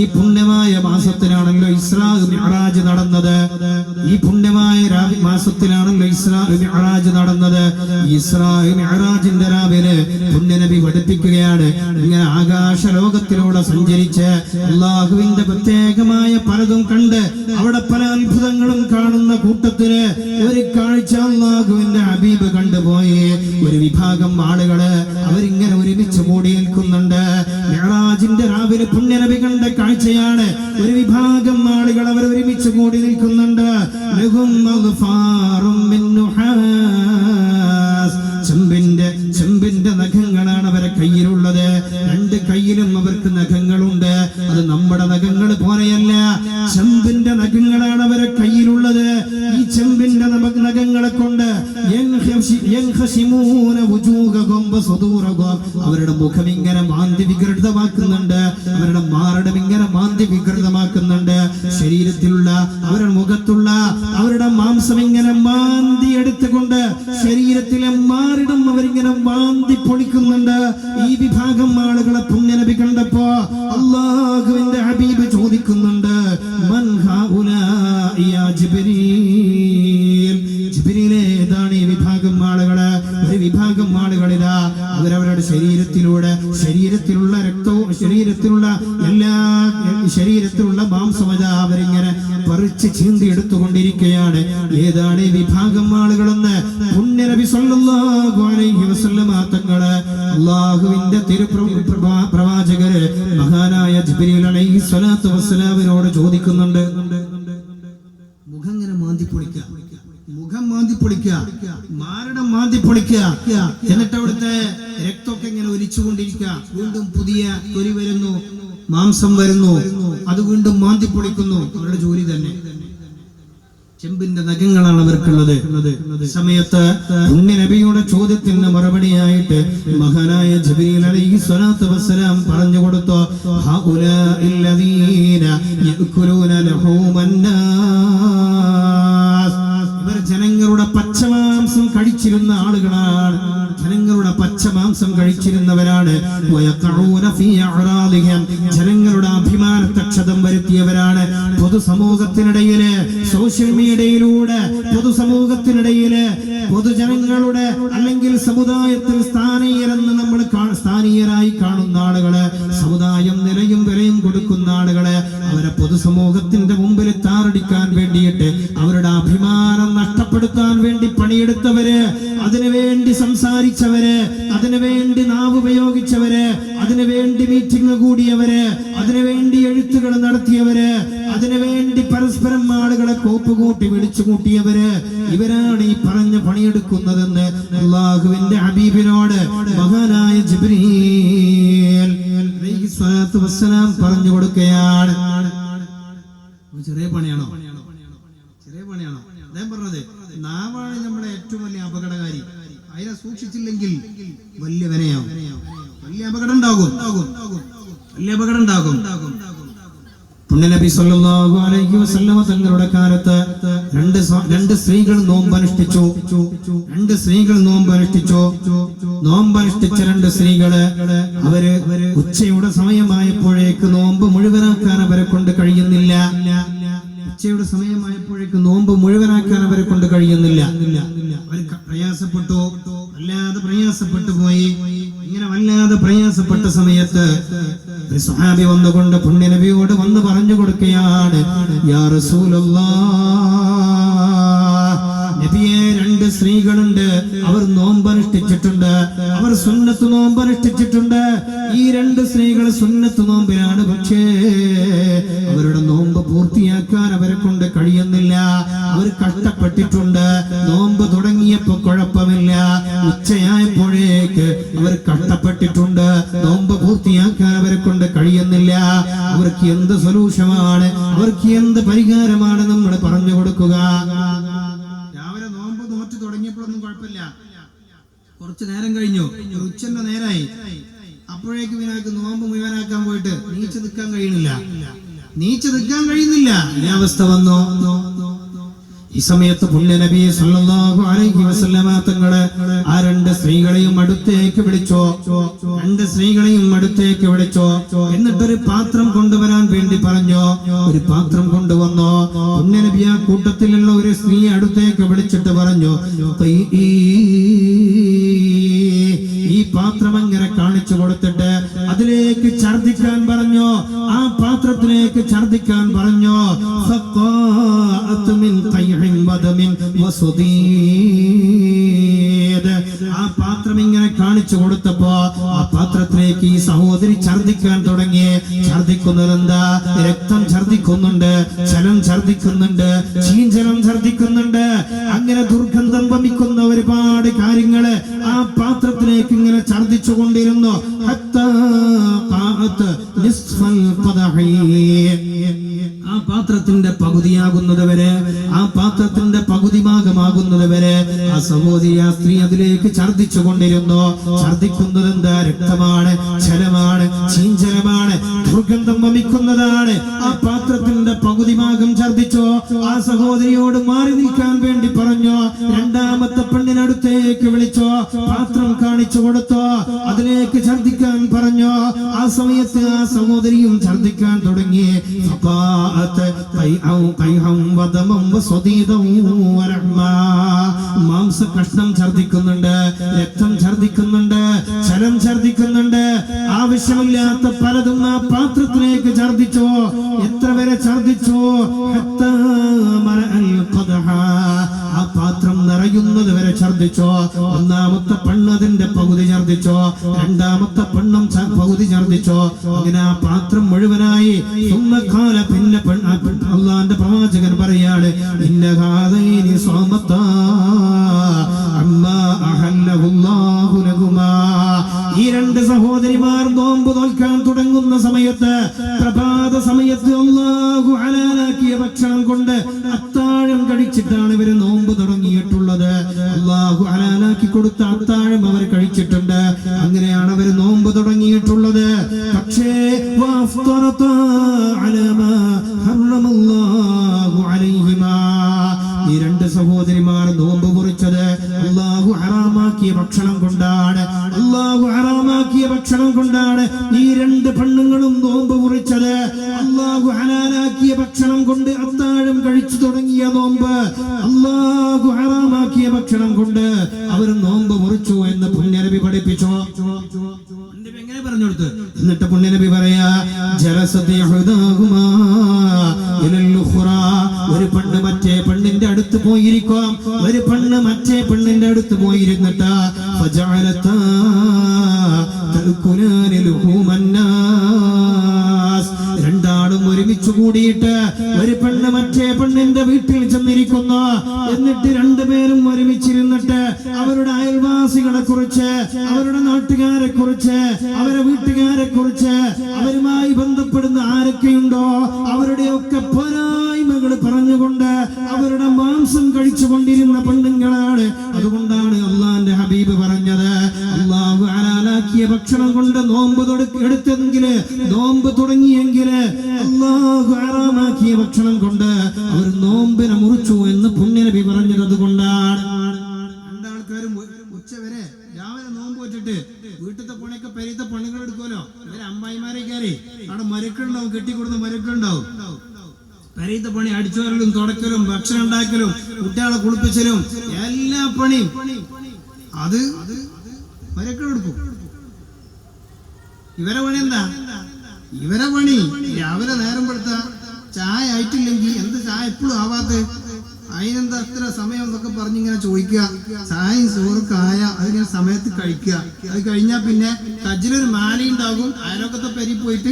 ഈ പുണ്യമായ മാസത്തിലാണല്ലോ ഇസ്രാ മിഅ്റാജ് നടന്നത്. ഈ പുണ്യമായ മാസത്തിലാണല്ലോ ഇസ്രാ മിഅ്റാജ് നടന്നത്. ഇസ്രാ മിഅ്റാജിന്റെ രാവിലെ പുണ്യനബി പഠിപ്പിക്കുകയാണ്, ഇങ്ങനെ ആകാശ ലോകത്തിലൂടെ സഞ്ചരിച്ച് അള്ളാഹുവിന്റെ പ്രത്യേകമായ പലതും കണ്ട് അവിടെ പല അത്ഭുതങ്ങളും കാണുന്ന കൂട്ടത്തില് ഒരു കാഴ്ച അള്ളാഹുവിന്റെ ഹബീബ് കണ്ടുപോയി. ഒരു വിഭാഗം ആളുകള് അവരിങ്ങനെ ഒരുമിച്ച് കൂടി നിൽക്കുന്നുണ്ട്. മിഅ്റാജിന്റെ രാവിലെ പുണ്യനബി കണ്ട കാഴ്ചയാണ്. ഒരു വിഭാഗം ആളുകൾ അവർ ഒരുമിച്ച് കൂടി നിൽക്കുന്നുണ്ട്. ലഹും അഗ്ഫാറും മിൻ നുഹാസ്. ചെമ്പിന്റെ നഖങ്ങളാണ് അവരെ കയ്യിലുള്ളത്. രണ്ട് കയ്യിലും അവർക്ക് നഖങ്ങളുണ്ട്. അത് നമ്മുടെ നഖങ്ങൾ പോലെയല്ല, ചെമ്പിന്റെ നഖങ്ങളാണ് അവരെ കയ്യിലുള്ളത്. ഈ ചെമ്പിന്റെ ചെമ്പിന്റെ നഖങ്ങളെ കൊണ്ട് അവരുടെ മുഖം ഇങ്ങനെ മാന്തി വികൃതമാക്കുന്നുണ്ട്, അവരുടെ മാറിടം ഇങ്ങനെ മാന്തി വികൃതമാക്കുന്നുണ്ട്. ശരീരത്തിലുള്ള അവരുടെ മുഖത്തുള്ള അവരുടെ മാംസം ഇങ്ങനെ മാന്തി എടുത്തുകൊണ്ട് ശരീരത്തിലെ മാറിടം അവരിങ്ങനെ മാന്തി പൊളിക്കുന്നുണ്ട്. ഈ വിഭാഗം ആളുകളെ പുണ്യനബി കണ്ടപ്പോ അല്ലാഹുവിന്റെ ഹബീബ് ചോദിക്കുന്നുണ്ട്, മൻ ഹൗലാഇ യാ ജിബ്രീൽ, ജിബ്രീലേ ഏതാണ് ഈ വിഭാഗം ആളുകള്? ഒരു വിഭാഗം ആളുകളിതാ അവരവരുടെ ശരീരത്തിലുള്ള രക്തവും ശരീരത്തിലുള്ള മാംസമതാ അവരിങ്ങനെ പറിച്ച് ചീന്തി എടുത്തുകൊണ്ടിരിക്കുകയാണ്. ഏതാണ് ഈ വിഭാഗം ആളുകളെന്ന് പുണ്യനബി സല്ലല്ലാഹു അലൈഹി വസല്ലമ തങ്ങള് അല്ലാഹുവിന്റെ പ്രവാചകര് മഹാനായ ജിബ്രീൽ അലൈഹി സ്വലാത്തു വസ്സലാമിനോട് ചോദിക്കുന്നുണ്ട്. മുഖം ഇങ്ങനെ മാന്തി പൊളിക്കുക, മുഖം മാന്തി പൊളിക്കുക, മാരടം മാന്തി പൊളിക്കുക, എന്നിട്ട് അവിടുത്തെ രക്തമൊക്കെ ഇങ്ങനെ ഒലിച്ചുകൊണ്ടിരിക്കുക. വീണ്ടും പുതിയ തൊലി വരുന്നു, മാംസം വരുന്നു, അത് വീണ്ടും മാന്തി പൊളിക്കുന്നു. അവരുടെ ജോലി തന്നെ. ചെമ്പിന്റെ നഖങ്ങളാണ് അവർക്കുള്ളത്. സമയത്ത് പുണ്യനബിയുടെ ചോദ്യത്തിന് മറുപടിയായിട്ട് മഹാനായ ജിബ്രീൽ അലൈഹി സ്വലാത്തു വസ്സലാം പറഞ്ഞു കൊടുത്തു, ഹൗലാഇൽ ലദീന യഅകുലൂന ലഹൂമൻ നാസ്, ഇവർ ജനങ്ങളുടെ പച്ചമാംസം കഴിച്ചിരുന്ന ആളുകളാണ്, ജനങ്ങളുടെ പച്ചമാംസം കഴിച്ചിരുന്നവരാണ്. ജനങ്ങളുടെ അഭിമാനത്തെ ക്ഷതം വരുത്തിയവരാണ്. പൊതുസമൂഹത്തിനിടയില്, സോഷ്യൽ മീഡിയയിലൂടെ പൊതുസമൂഹത്തിനിടയില് പൊതുജനങ്ങളുടെ അല്ലെങ്കിൽ സമുദായത്തിൽ സ്ഥാനീയരായി കാണുന്ന ആളുകള്, സമുദായം നിലയും വിലയും കൊടുക്കുന്ന ആളുകള്, അവരെ പൊതുസമൂഹത്തിന്റെ മുമ്പിൽ താറടിക്കാൻ വേണ്ടിയിട്ട് അവരുടെ അഭിമാനം നഷ്ടപ്പെടുത്താൻ വേണ്ടി പണിയെടുത്തവര്, അതിനുവേണ്ടി സംസാരിച്ചവര്, അതിനുവേണ്ടി നാവ് ഉപയോഗിച്ചവര്, അതിനുവേണ്ടി മീറ്റിംഗ് കൂടിയവര്, അതിനുവേണ്ടി എഴുത്തുകൾ നടത്തിയവര്, അതിനുവേണ്ടി പരസ്പരം ആളുകളെ കോപ്പുകൂട്ടി വിളിച്ചു കൂട്ടിയവര്, ഇവരാണ് ഈ പറഞ്ഞ പണിയെടുക്കുന്നതെന്ന് അല്ലാഹുവിന്റെ ഹബീബിനോട് മഹാനായ ജിബ്രീൽ അലൈഹി സ്വലാത്തു വസ്സലാം പറഞ്ഞു കൊടുക്കുകയാണ്. ചെറിയ പണിയാണോ? ചെറിയ പണിയാണോ? അദ്ദേഹം പറഞ്ഞത് നാവാണ് നമ്മുടെ ഏറ്റവും വലിയ അപകടകാരി. അതിനെ സൂക്ഷിച്ചില്ലെങ്കിൽ വലിയ വിനയാവും, വലിയ അപകടം ഉണ്ടാകും. പുണ്യനബി സല്ലല്ലാഹു അലൈഹി വസല്ലമ തങ്ങളുടെ കാലത്ത് രണ്ട് സ്ത്രീകൾ നോമ്പനുഷ്ഠിച്ചു. നോമ്പനുഷ്ഠിച്ച രണ്ട് സ്ത്രീകള് അവര് ഉച്ചയുടെ സമയമായപ്പോഴേക്ക് നോമ്പ് മുഴുവനാക്കാൻ അവരെ കൊണ്ട് കഴിയുന്നില്ല. ഉച്ചയുടെ സമയമായപ്പോഴേക്ക് നോമ്പ് മുഴുവനാക്കാൻ അവരെ കൊണ്ട് കഴിയുന്നില്ല. അവർ പ്രയാസപ്പെട്ടു, വല്ലാതെ പ്രയാസപ്പെട്ടു പോയി. ഇങ്ങനെ വല്ലാതെ പ്രയാസപ്പെട്ട സമയത്ത് ഒരു സ്വഹാബി വന്നുകൊണ്ട് പുണ്യനബിയോട് വന്ന് പറഞ്ഞു കൊടുക്കുകയാണ്, യാ റസൂലല്ലാഹ്, നബിയെ രണ്ട് സ്ത്രീകളുണ്ട്, അവർ നോമ്പനുഷ്ഠിച്ചിട്ടുണ്ട്, അവർ സുന്നത്ത് നോമ്പനുഷ്ഠിച്ചിട്ടുണ്ട്. ഈ രണ്ട് സ്ത്രീകൾ സുന്നത്ത് നോമ്പിലാണ്, പക്ഷേ അവരുടെ നോമ്പ് പൂർത്തിയാക്കാൻ അവരെ കൊണ്ട് കഴിയുന്നില്ല. അവർ കഷ്ടപ്പെട്ടിട്ടുണ്ട്. നോമ്പ് തുടങ്ങിയപ്പോ കുഴപ്പമില്ല, ഉച്ചയായപ്പോഴേക്ക് അവർ കഷ്ടപ്പെട്ടിട്ടുണ്ട്. നോമ്പ് പൂർത്തിയാക്കാൻ അവരെ കൊണ്ട് കഴിയുന്നില്ല. അവർക്ക് എന്ത് സൊല്യൂഷനാണ്, അവർക്ക് എന്ത് പരിഹാരമാണ് നമ്മൾ പറഞ്ഞു കൊടുക്കുക? രാവിലെ നോമ്പ് നോറ്റ് തുടങ്ങിയപ്പോഴൊന്നും കുഴപ്പമില്ല, കുറച്ചു നേരം കഴിഞ്ഞു, ഉച്ചന്റെ നേരായി, അപ്പോഴേക്ക് ഇതിനകത്ത് നോമ്പ് മുഴുവനാക്കാൻ പോയിട്ട് നീച്ചു നിൽക്കാൻ കഴിയുന്നില്ല. ഈ അവസ്ഥ വന്നു. ഈ സമയത്ത് പുണ്യനബി സല്ലല്ലാഹു അലൈഹി വസല്ലമ തങ്ങള് ആ രണ്ട് സ്ത്രീകളെയും അടുത്തേക്ക് വിളിച്ചോ. എന്നിട്ടൊരു പാത്രം കൊണ്ടുവരാൻ വേണ്ടി പറഞ്ഞു. ഒരു പാത്രം കൊണ്ടുവന്നു. പുണ്യനബി ആ കൂട്ടത്തിലുള്ള ഒരു സ്ത്രീയെ അടുത്തേക്ക് വിളിച്ചിട്ട് പറഞ്ഞു, ഈ പാത്രം അങ്ങനെ കാണിച്ചു കൊടുത്തിട്ട് അതിലേക്ക് ഛർദിക്കാൻ പറഞ്ഞു. ആ പാത്രത്തിലേക്ക് ഛർദിക്കാൻ പറഞ്ഞു. ആ പാത്രം ഇങ്ങനെ കാണിച്ചു കൊടുത്തപ്പോ ആ പാത്രത്തിലേക്ക് ഈ സഹോദരി ഛർദിക്കാൻ തുടങ്ങി. ഛർദിക്കുന്നത് എന്താ? രക്തം ഛർദിക്കുന്നുണ്ട്, ജലം ഛർദിക്കുന്നുണ്ട്, ചീഞ്ചലം ഛർദിക്കുന്നുണ്ട്. അങ്ങനെ ദുർഗന്ധം വമിക്കുന്ന ഒരുപാട് കാര്യങ്ങള് ആ പാത്രത്തിലേക്ക് ഇങ്ങനെ ഛർദിച്ചു കൊണ്ടിരുന്നു. ആ പാത്രത്തിന്റെ പകുതിയാകുന്നത് വരെ, ആ പാത്രത്തിന്റെ പകുതി ഭാഗമാകുന്നത് വരെ ആ സഹോദരി ആ സ്ത്രീ അതിലേക്ക് ഛർദിച്ചു കൊണ്ടിരുന്നു. ഛർദിക്കുന്നത് എന്താ? രക്തമാണ്, ജലമാണ്, ചീഞ്ചലമാണ്, ദുർഗന്ധം വമിക്കുന്നതാണ്. ആ പാത്രത്തിന്റെ പകുതി ഭാഗം ഛർദിച്ചോ. ആ സഹോദരിയോട് മാറി നിൽക്കാൻ വേണ്ടി പറഞ്ഞു. രണ്ടാമത്തെ പെണ്ണിനടുത്തേക്ക് വിളിച്ചോ, പാത്രം കാണിച്ചു കൊടുത്തോ, അതിലേക്ക് ഛർദിക്കാൻ പറഞ്ഞു. ആ സമയത്ത് ആ സഹോദരിയും ഛർദിക്കാൻ തുടങ്ങി. മാംസ കഷ്ണം ഛർദിക്കുന്നുണ്ട്, രക്തം ഛർദിക്കുന്നുണ്ട്, ജലം ഛർദിക്കുന്നുണ്ട്. ആവശ്യമില്ലാത്ത പലതും ആ പാത്രത്തിലേക്ക് ഛർദിച്ചോ. എത്ര വരെ ഛർദിച്ചോ? ആ പാത്രം നിറയുന്നത് വരെ ഛർദിച്ചോ. ഒന്നാമത്തെ പെണ്ണ് അതിന്റെ പകുതി ഛർദിച്ചോ, രണ്ടാമത്തെ പെണ്ണും പകുതി ഛർദിച്ചോ. അങ്ങനെ ആ പാത്രം മുഴുവനായി. പിന്നെ അള്ളാന്റെ പ്രവാചകൻ പറയാണ്, ഈ രണ്ട് സഹോദരിമാർ നോമ്പ് നോൽക്കാൻ തുടങ്ങുന്ന സമയത്ത്, പ്രഭാത സമയത്ത് അല്ലാഹു ഹലാലാക്കിയ ഭക്ഷണം കൊണ്ട് അത്താഴം കഴിച്ചിട്ടാണ് ഇവര് നോമ്പ് തുടങ്ങിയിട്ടുള്ളത്. അല്ലാഹു ഹലാലാക്കി കൊടുത്ത അത്താഴം അവർ കഴിച്ചിട്ടുണ്ട്. അങ്ങനെയാണ് അവർ നോമ്പ് തുടങ്ങിയിട്ടുള്ളത്. പക്ഷേ ഈ രണ്ട് സഹോദരിമാർ നോമ്പ് കുറിച്ചത് അല്ലാഹു ഹറാമാക്കിയ ഭക്ഷണം കൊണ്ടാണ്. അല്ലാഹു ഹറാമാക്കിയ ഭക്ഷണം കൊണ്ടാണ്. ഈ രണ്ട് പെണ്ണുങ്ങളും നോമ്പ് കുറിച്ചത് അല്ലാഹു ഹലാലാക്കിയ ഭക്ഷണം കൊണ്ട് അത്താഴം കഴിച്ചു തുടങ്ങിയ നോമ്പ് അല്ലാഹു ഹറാമാക്കിയ ഭക്ഷണം കൊണ്ട് അവർ നോമ്പ് മുറിച്ചു എന്ന് പുണ്യനബി പഠിപ്പിച്ചു. എങ്ങനെ പറഞ്ഞു കൊടുത്തു? എന്നിട്ട് പുണ്യനബി പറയാ, ഒരു പെണ്ണ് മറ്റേ പെണ്ണിന്റെ അടുത്ത് പോയിരിക്കാം, ഒരു പെണ്ണ് മറ്റേ പെണ്ണിന്റെ അടുത്ത് പോയിരുന്നിട്ട് രണ്ടാളും ഒരുമിച്ച് കൂടിയിട്ട് ഒരു പെണ്ണ് മറ്റേ പെണ്ണിന്റെ വീട്ടിൽ ചെന്നിരിക്കുന്നു. എന്നിട്ട് രണ്ടുപേരും ഒരുമിച്ചിരുന്നിട്ട് അവരുടെ അയൽവാസികളെ കുറിച്ച്, അവരുടെ നാട്ടുകാരെ കുറിച്ച്, അവരുടെ വീട്ടുകാരെ കുറിച്ച്, അവരുമായി ബന്ധപ്പെടുന്ന ആരൊക്കെയുണ്ടോ അവരുടെയൊക്കെ പോരായ്മകൾ പറഞ്ഞുകൊണ്ട് അവരുടെ മാംസം കഴിച്ചുകൊണ്ടിരുന്ന പെണ്ണുങ്ങളാണ്. അതുകൊണ്ടാണ് അള്ളാന്റെ ഹബീബ് പറഞ്ഞത്, അള്ളാഹു ഹലാലാക്കിയ ഭക്ഷണം കൊണ്ട് നോമ്പ് എടുത്തെങ്കില്, നോമ്പ് തുടങ്ങിയെങ്കില് അള്ളാഹു ഹറാമാക്കിയ ഭക്ഷണം കൊണ്ട് അവർ നോമ്പിനെ മുറിച്ചു എന്ന് പുണ്യനബി പറഞ്ഞത്. അതുകൊണ്ടാണ് രണ്ടാൾക്കാരും ഉച്ചവരെ രാവിലെ നോമ്പ് വെച്ചിട്ട് വീട്ടിലത്തെ പണിയൊക്കെ പെരീത്തെ പണികൾ എടുക്കുമല്ലോ. ഇവര് അമ്മായിമാരെ കയറി അവിടെ മരക്കുണ്ടാവും, കെട്ടിക്കൊടുത്ത മരക്കുണ്ടാവും. പെരീത്തെ പണി അടിച്ചുവരലും തുടക്കലും ഭക്ഷണം ഉണ്ടാക്കലും കുട്ടികളെ കുളിപ്പിച്ചലും എല്ലാ പണിയും അത് മരക്കളെടുക്കും. ഇവരെ പണി എന്താ? ഇവരെ പണി രാവിലെ നേരം പെടുത്ത ചായ ആയിട്ടില്ലെങ്കിൽ എന്ത് ചായ എപ്പോഴും ആവാത്ത, അതിനെന്താ അത്ര സമയം എന്നൊക്കെ പറഞ്ഞിങ്ങനെ ചോദിക്കുക. ചായയും ചോറൊക്കെ ആയ അതിങ്ങനെ സമയത്ത് കഴിക്കുക. അത് കഴിഞ്ഞാൽ പിന്നെ കജ്ജിലൊരു മാലയുണ്ടാകും. അയലോക്കത്തെ പെരി പോയിട്ട്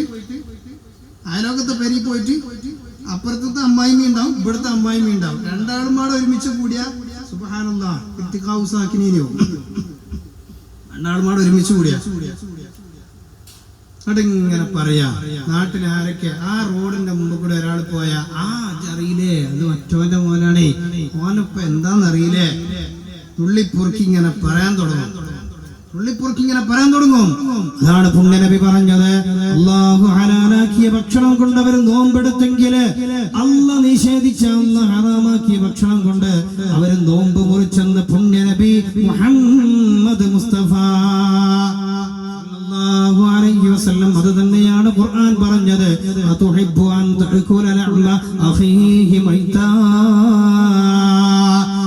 അപ്പുറത്തെ അമ്മായിമ ഉണ്ടാവും, ഇവിടുത്തെ അമ്മായിമ ഉണ്ടാവും. രണ്ടാളും പാടെ ഒരുമിച്ച് കൂടിയ സുബ്ഹാനല്ലാഹ് ഇത്തിഖാഉസാക്കിനീനോ, രണ്ടാളും പാടെ ഒരുമിച്ച് കൂടിയ ഇങ്ങനെ പറയാ, നാട്ടിൽ ആരൊക്കെ ആ റോഡിന്റെ മുമ്പ് കൂടെ ഒരാൾ പോയാ, ആ അറിയില്ലേ അത് മറ്റോന്റെ മോനാണേ, മോനപ്പ എന്താന്നറിയില്ലേ, തുള്ളിപ്പൊറുക്കി ഇങ്ങനെ പറയാൻ തുടങ്ങും. അതാണ് പുണ്യനബി പറഞ്ഞത്, അല്ലാഹു ഹലാലാക്കിയ ഭക്ഷണം കൊണ്ട് അവർ നോമ്പെടുത്തെങ്കില് അല്ലാഹ് നിഷേധിച്ച, അല്ലാഹ് ഹറാമാക്കിയ ഭക്ഷണം കൊണ്ട് അവർ നോമ്പ് മുറിച്ചെന്ന് പുണ്യനബി മുഹമ്മദ് മുസ്തഫ സല്ലല്ലാഹു അലൈഹി വസല്ലം. അത് തന്നെയാണ് ഖുർആൻ പറഞ്ഞത്, അതുഹിബ്ബു അൻ തഅകുല ലഹ്മ അഖീഹി മൈതാ.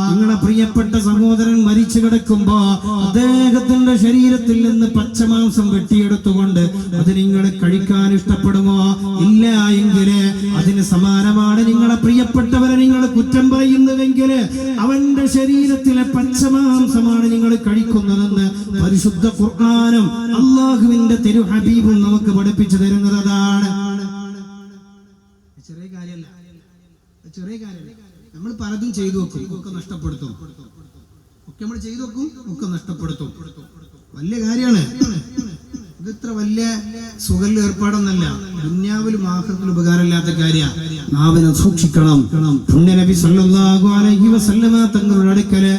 നിങ്ങളുടെ പ്രിയപ്പെട്ട സഹോദരൻ മരിച്ചു കിടക്കുമ്പോ അദ്ദേഹത്തിന്റെ ശരീരത്തിൽ നിന്ന് പച്ചമാംസം വെട്ടിയെടുത്തുകൊണ്ട് അത് നിങ്ങൾ കഴിക്കാൻ ഇഷ്ടപ്പെടുമോ? ഇല്ല എങ്കില് അതിന് സമാനമാണ് നിങ്ങളെ പ്രിയപ്പെട്ടവരെ നിങ്ങൾ കുറ്റം പറയുന്നുവെങ്കില് അവന്റെ ശരീരത്തിലെ പച്ചമാംസമാണ് നിങ്ങൾ കഴിക്കുന്നതെന്ന് പരിശുദ്ധ ഖുർആനും അള്ളാഹുവിന്റെ തിരു ഹബീബും നമുക്ക് പഠിപ്പിച്ചു തരുന്നത്. അതാണ് ചെറിയ കാര്യമല്ല. നമ്മൾ പലതും ചെയ്തു വെക്കും, ഒക്കെ നഷ്ടപ്പെടുത്തും. നമ്മൾ ചെയ്തു വെക്കും, ഒക്കെ നഷ്ടപ്പെടുത്തും. വലിയ കാര്യമാണ്. ഇതിത്ര വലിയ സുഖല്ല ഏർപ്പാടൊന്നല്ല. ദുന്യാവിലും ആഖിറത്തിലും ഉപകാരമില്ലാത്ത കാര്യമാണ്. നാവിനെ സൂക്ഷിക്കണം. പുണ്യനബി സല്ലല്ലാഹു അലൈഹി വസല്ലമ തങ്ങളുടെ അടുക്കല്